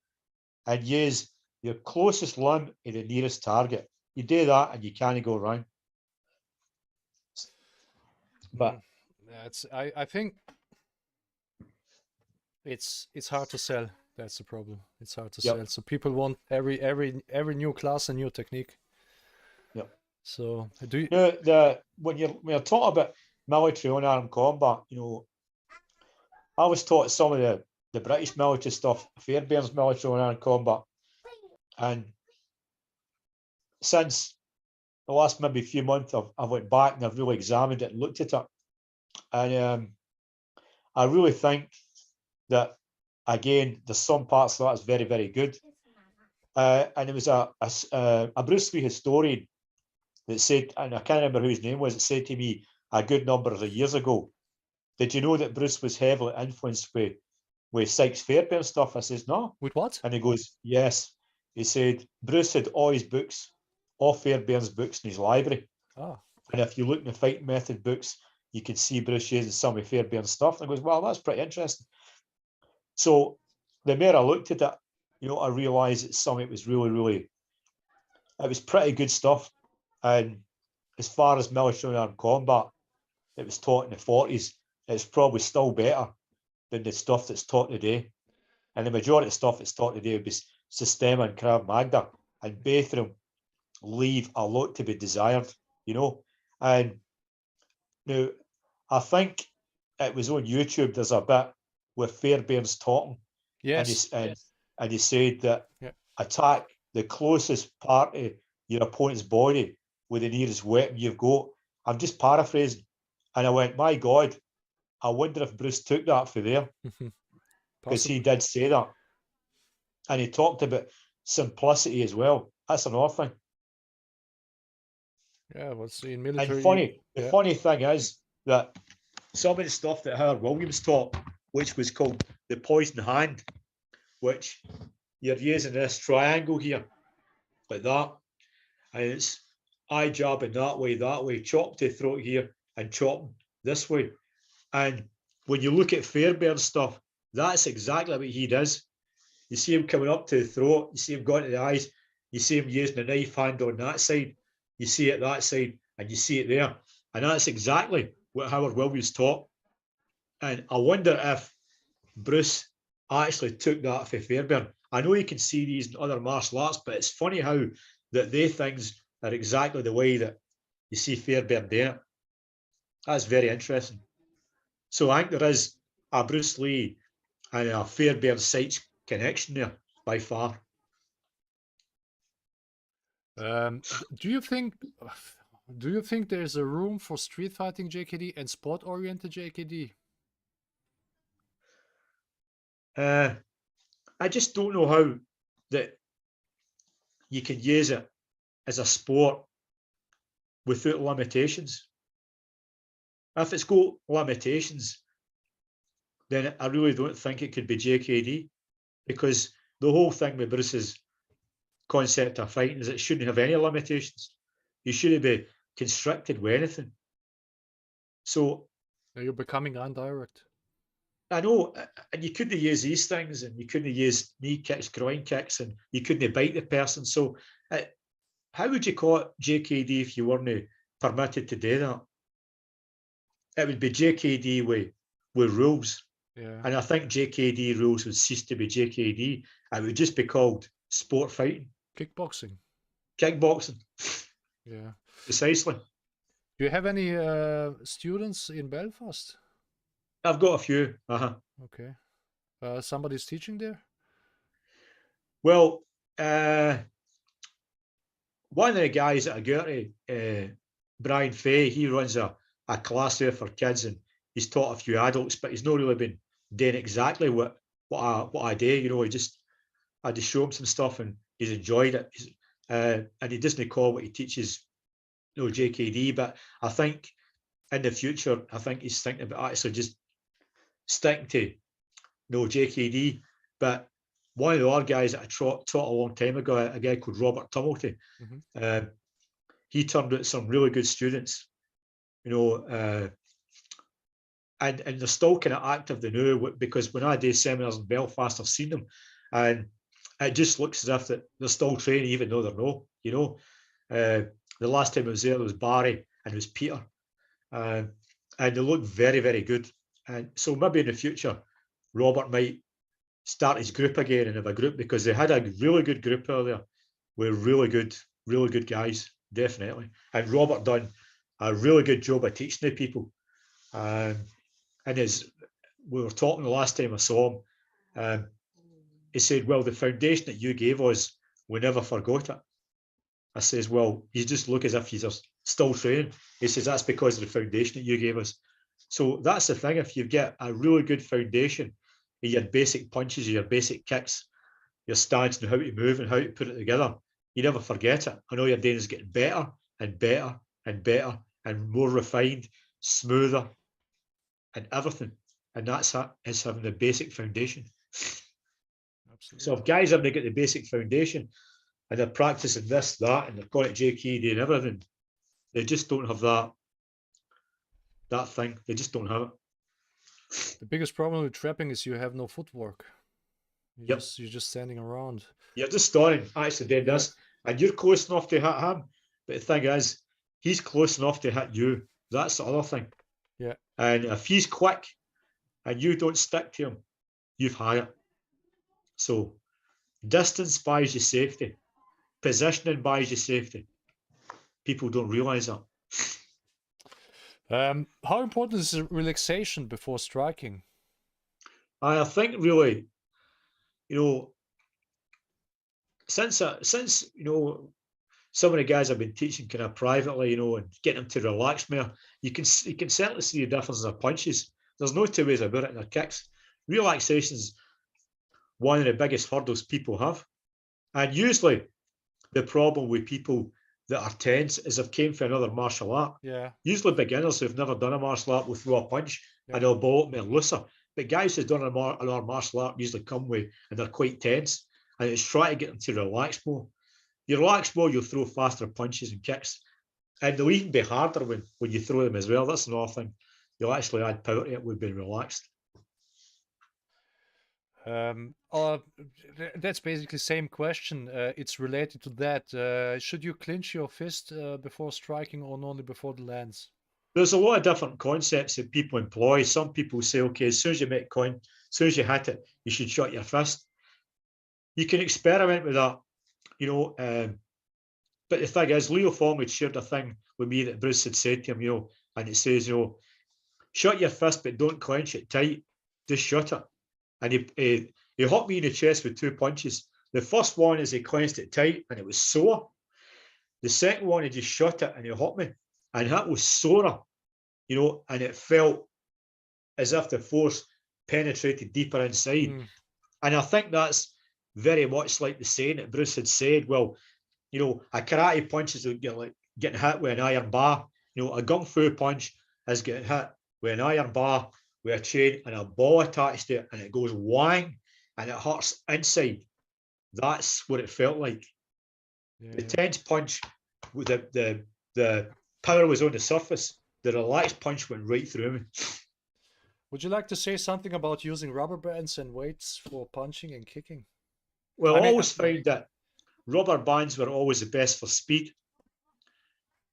and use your closest limb to the nearest target. You do that and you can't go wrong. But I think it's hard to sell. That's the problem. It's hard to sell. So people want every new class a new technique. Yep. So do you when you're talking about military unarmed combat, you know, I was taught some of the British military stuff, Fairbairn's military unarmed combat, and since the last maybe few months, I've went back and I've really examined it and looked at it, and I really think that again, there's some parts of that is very, very good. And it was a Bruce Lee historian that said, and I can't remember whose name was, it said to me a good number of years ago, did you know that Bruce was heavily influenced with Sykes Fairbairn stuff? I says, no. With what? And he goes, yes. He said, Bruce had all his books, all Fairbairn's books in his library. Oh. And if you look in the fighting method books, you can see Bruce using some of Fairbairn's stuff. And I goes, well, that's pretty interesting. So the more I looked at it, you know, I realised that some of it was really, really, it was pretty good stuff. And as far as military armed combat, it was taught in the 40s. It's probably still better than the stuff that's taught today. And the majority of stuff that's taught today would be Systema and Krav Maga. And both of them leave a lot to be desired, you know. And now, I think it was on YouTube, there's a bit with Fairbairn's talking. Yes. And he said that attack the closest part of your opponent's body with the nearest weapon you've got. I'm just paraphrasing. And I went, my God, I wonder if Bruce took that for there. Because he did say that. And he talked about simplicity as well. That's another thing. Yeah, well, see, in military. And the funny thing is that some of the stuff that Howard Williams taught, which was called the poison hand, which you're using this triangle here, like that, and it's eye jabbing that way, chop to throat here, and chopping this way. And when you look at Fairbairn's stuff, that's exactly what he does. You see him coming up to the throat, you see him going to the eyes, you see him using the knife hand on that side, you see it that side, and you see it there. And that's exactly what Howard Williams taught. And I wonder if Bruce actually took that for Fairbairn. I know you can see these in other martial arts, but it's funny how that they things are exactly the way that you see Fairbairn doing it. That's very interesting. So I think there is a Bruce Lee and a Fairbairn Sykes connection there by far. Do you think there's a room for street fighting JKD and sport oriented JKD? I just don't know how that you can use it as a sport without limitations. If it's got limitations, then I really don't think it could be JKD, because the whole thing with Bruce's concept of fighting is it shouldn't have any limitations. You shouldn't be constricted with anything. So you're becoming indirect. I know, and you couldn't use these things, and you couldn't use knee kicks, groin kicks, and you couldn't bite the person. So how would you call it JKD if you weren't permitted to do that? it would be JKD with rules. Yeah. And I think JKD rules would cease to be JKD. It would just be called sport fighting. Kickboxing. Kickboxing. Yeah. Precisely. Do you have any students in Belfast? I've got a few. Okay. Somebody's teaching there? Well, one of the guys at Agurty, Brian Fay, he runs a class there for kids, and he's taught a few adults, but he's not really been doing exactly what I do. You know, I just show him some stuff, and he's enjoyed it. And he doesn't call what he teaches, you know, JKD. But I think in the future, I think he's thinking about actually just sticking to, you know, JKD. But one of the other guys that I taught a long time ago, a guy called Robert Tumulty, he turned out some really good students, you know, and they're still kind of active they know, because when I do seminars in Belfast, I've seen them, and it just looks as if that they're still training, even though they're not, you know. The last time I was there was Barry and it was Peter, and they look very, very good. And so maybe in the future, Robert might start his group again and have a group, because they had a really good group earlier with really good guys, definitely. And Robert done a really good job of teaching the people. And as we were talking the last time I saw him, he said, well, the foundation that you gave us, we never forgot it. I says, well, you just look as if you're still training. He says, that's because of the foundation that you gave us. So that's the thing. If you get a really good foundation, your basic punches, your basic kicks, your stance and how to move and how to put it together, you never forget it. And all you're doing is getting better and better and better and more refined, smoother, and everything. And that's is having the basic foundation. Absolutely. So if guys haven't got the basic foundation and they're practicing this, that, and they've got it JKD and everything, they just don't have that thing. They just don't have it. The biggest problem with trapping is you have no footwork. You're just standing around. You're just standing, actually doing this, and you're close enough to hit him. But the thing is, he's close enough to hit you. That's the other thing. Yeah. And if he's quick and you don't stick to him, you've had it. So distance buys you safety. Positioning buys you safety. People don't realise that. How important is relaxation before striking? I think really, you know, since you know, some of the guys I've been teaching kind of privately, you know, and getting them to relax more, you can certainly see the difference in their punches. There's no two ways about it in their kicks. Relaxation is one of the biggest hurdles people have. And usually the problem with people that are tense is they've came from another martial art. Yeah. Usually beginners who've never done a martial art will throw a punch and they'll ball it more looser. But guys who've done another martial art usually come with and they're quite tense. And it's trying to get them to relax more. You relax more, you'll throw faster punches and kicks. And they'll even be harder when you throw them as well. That's another thing. You'll actually add power to it with being relaxed. That's basically the same question. It's related to that. Should you clinch your fist before striking or only before the lands? There's a lot of different concepts that people employ. Some people say, okay, as soon as you make coin, as soon as you hit it, you should shut your fist. You can experiment with that, you know. But the thing is, Leo Fong had shared a thing with me that Bruce had said to him, you know, and it says, you know, shut your fist, but don't clench it tight. Just shut it. And he hit me in the chest with 2 punches. The first one is he clenched it tight and it was sore. The second one, he just shut it and he hit me. And that was sorer, you know, and it felt as if the force penetrated deeper inside. And I think that's very much like the saying that Bruce had said, well, you know, a karate punch is like getting hit with an iron bar. You know, a gung fu punch is getting hit with an iron bar with a chain and a ball attached to it, and it goes whang, and it hurts inside. That's what it felt like. Yeah. The tense punch, with the power was on the surface. The relaxed punch went right through me. Would you like to say something about using rubber bands and weights for punching and kicking? Well, I always find that rubber bands were always the best for speed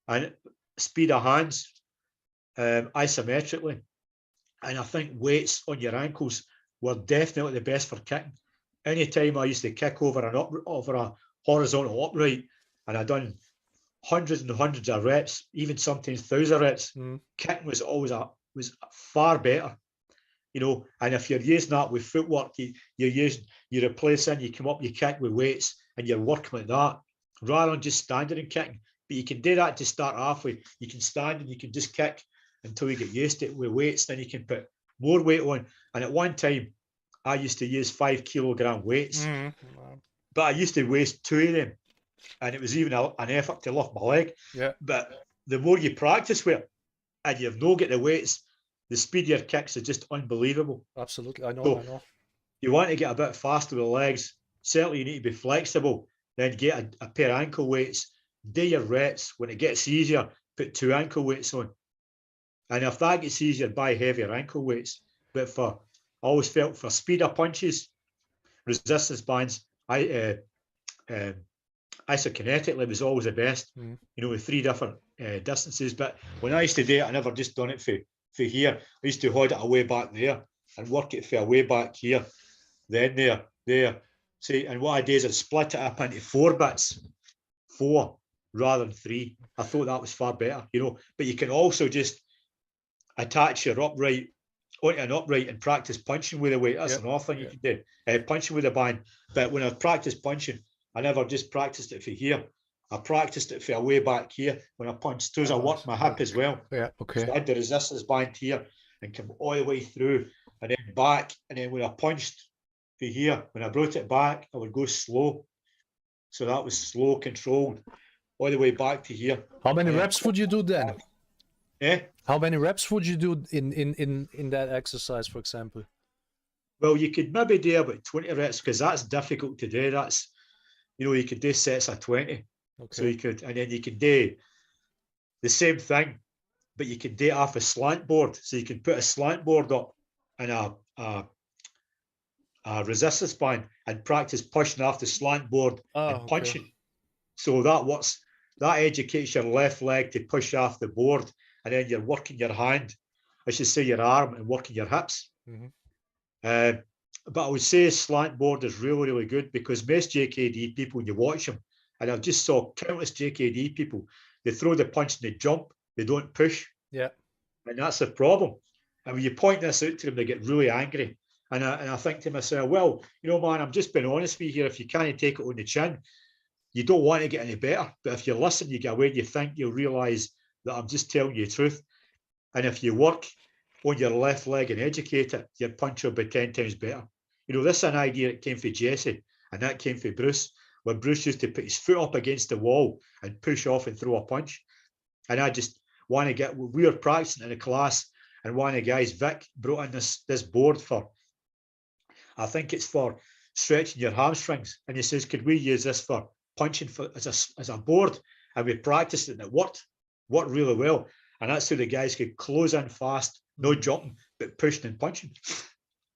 and speed of hands. isometrically. And I think weights on your ankles were definitely the best for kicking. Anytime I used to kick over a horizontal upright, and I'd done hundreds and hundreds of reps, even sometimes thousands of reps, kicking was always was far better. You know, and if you're using that with footwork, you're replacing, you come up, you kick with weights, and you're working like that, rather than just standing and kicking. But you can do that to start off with. You can stand and you can just kick until you get used to it with weights. Then you can put more weight on. And at one time, I used to use 5 kilogram weights, but I used to waste 2 of them, and it was even an effort to lift my leg. Yeah. But the more you practice with it, and you've no get the weights, the speed of your kicks is just unbelievable. Absolutely, I know. So you want to get a bit faster with the legs. Certainly, you need to be flexible. Then get a pair of ankle weights. Do your reps. When it gets easier, put 2 ankle weights on. And if that gets easier, buy heavier ankle weights. But I always felt for speed of punches, resistance bands, isokinetically was always the best. You know, with 3 different distances. But when I used to do it, I never just done it for here. I used to hold it away back there and work it for away back here, then there. See, and what I do is I split it up into 4 bits, 4 rather than 3. I thought that was far better, you know. But you can also just attach your upright onto an upright and practice punching with the weight. That's another thing you can do. Punching with a band. But when I practiced punching, I never just practiced it for here. I practiced it for a way back here when I punched. So I worked my hip as well. Yeah, okay. So I had the resistance band here and come all the way through and then back. And then when I punched for here, when I brought it back, I would go slow. So that was slow, controlled, all the way back to here. How many reps would you do then? Yeah. How many reps would you do in that exercise, for example? Well, you could maybe do about 20 reps because that's difficult to do. That's, you know, you could do sets of 20. Okay. So you could, and then you could do the same thing, but you could do it off a slant board. So you can put a slant board up and a resistance band and practice pushing off the slant board and punching. So that works. That educates your left leg to push off the board, and then you're working your hand, I should say your arm, and working your hips. But I would say slant board is really, really good because most JKD people, when you watch them, and I've just saw countless JKD people, they throw the punch and they jump, they don't push. Yeah. And that's the problem. And when you point this out to them, they get really angry. And I think to myself, well, you know, man, I'm just being honest with you here. If you can't take it on the chin, you don't want to get any better. But if you listen, you get away, you think, you'll realise that I'm just telling you the truth. And if you work on your left leg and educate it, your punch will be 10 times better. You know, this is an idea that came from Jesse, and that came from Bruce, where Bruce used to put his foot up against the wall and push off and throw a punch. And I just want to get, we were practicing in a class, and one of the guys, Vic, brought in this board for, I think it's for stretching your hamstrings. And he says, could we use this for punching as a board? And we practiced it and it worked really well. And that's so the guys could close in fast, no jumping, but pushing and punching.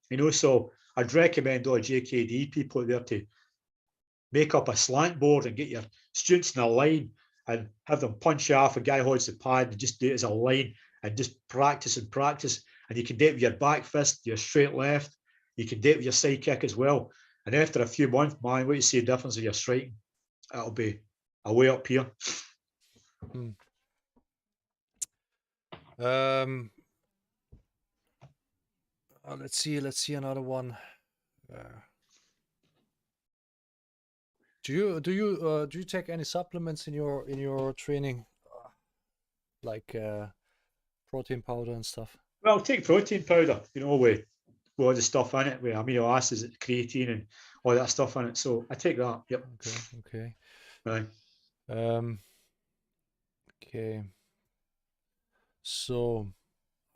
You know, so I'd recommend all JKD people there to make up a slant board and get your students in a line and have them punch off. A guy holds the pad and just do it as a line and just practice and practice. And you can do it with your back fist, your straight left. You can do it with your side kick as well. And after a few months, man, what you see the difference of your striking, it'll be a way up here. Let's see another one. Do you take any supplements in your training, like protein powder and stuff? Well, I'll take protein powder, you know, with all the stuff in it, with amino acids, creatine, and all that stuff in it. So I take that. Yep. Okay. Right. Okay. So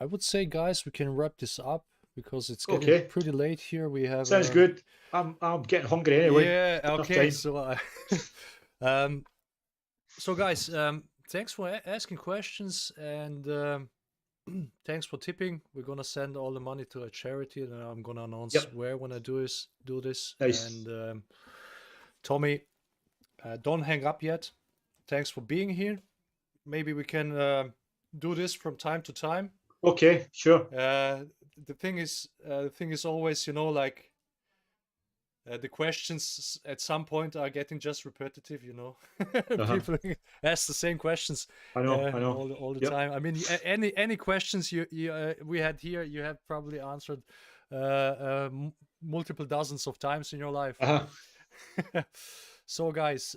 I would say, guys, we can wrap this up because it's getting pretty late here. We have sounds good. I'm getting hungry anyway. Yeah. Okay. So so guys, thanks for asking questions, and thanks for tipping. We're gonna send all the money to a charity, and I'm gonna announce where when I do this. Nice. And Tommy, don't hang up yet. Thanks for being here. Maybe we can do this from time to time. Okay, sure. The thing is always, you know, like the questions at some point are getting just repetitive, you know. People ask the same questions I know. all the Yep. time. I mean, any questions we had here, you have probably answered multiple dozens of times in your life. So guys,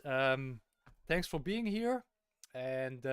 thanks for being here, and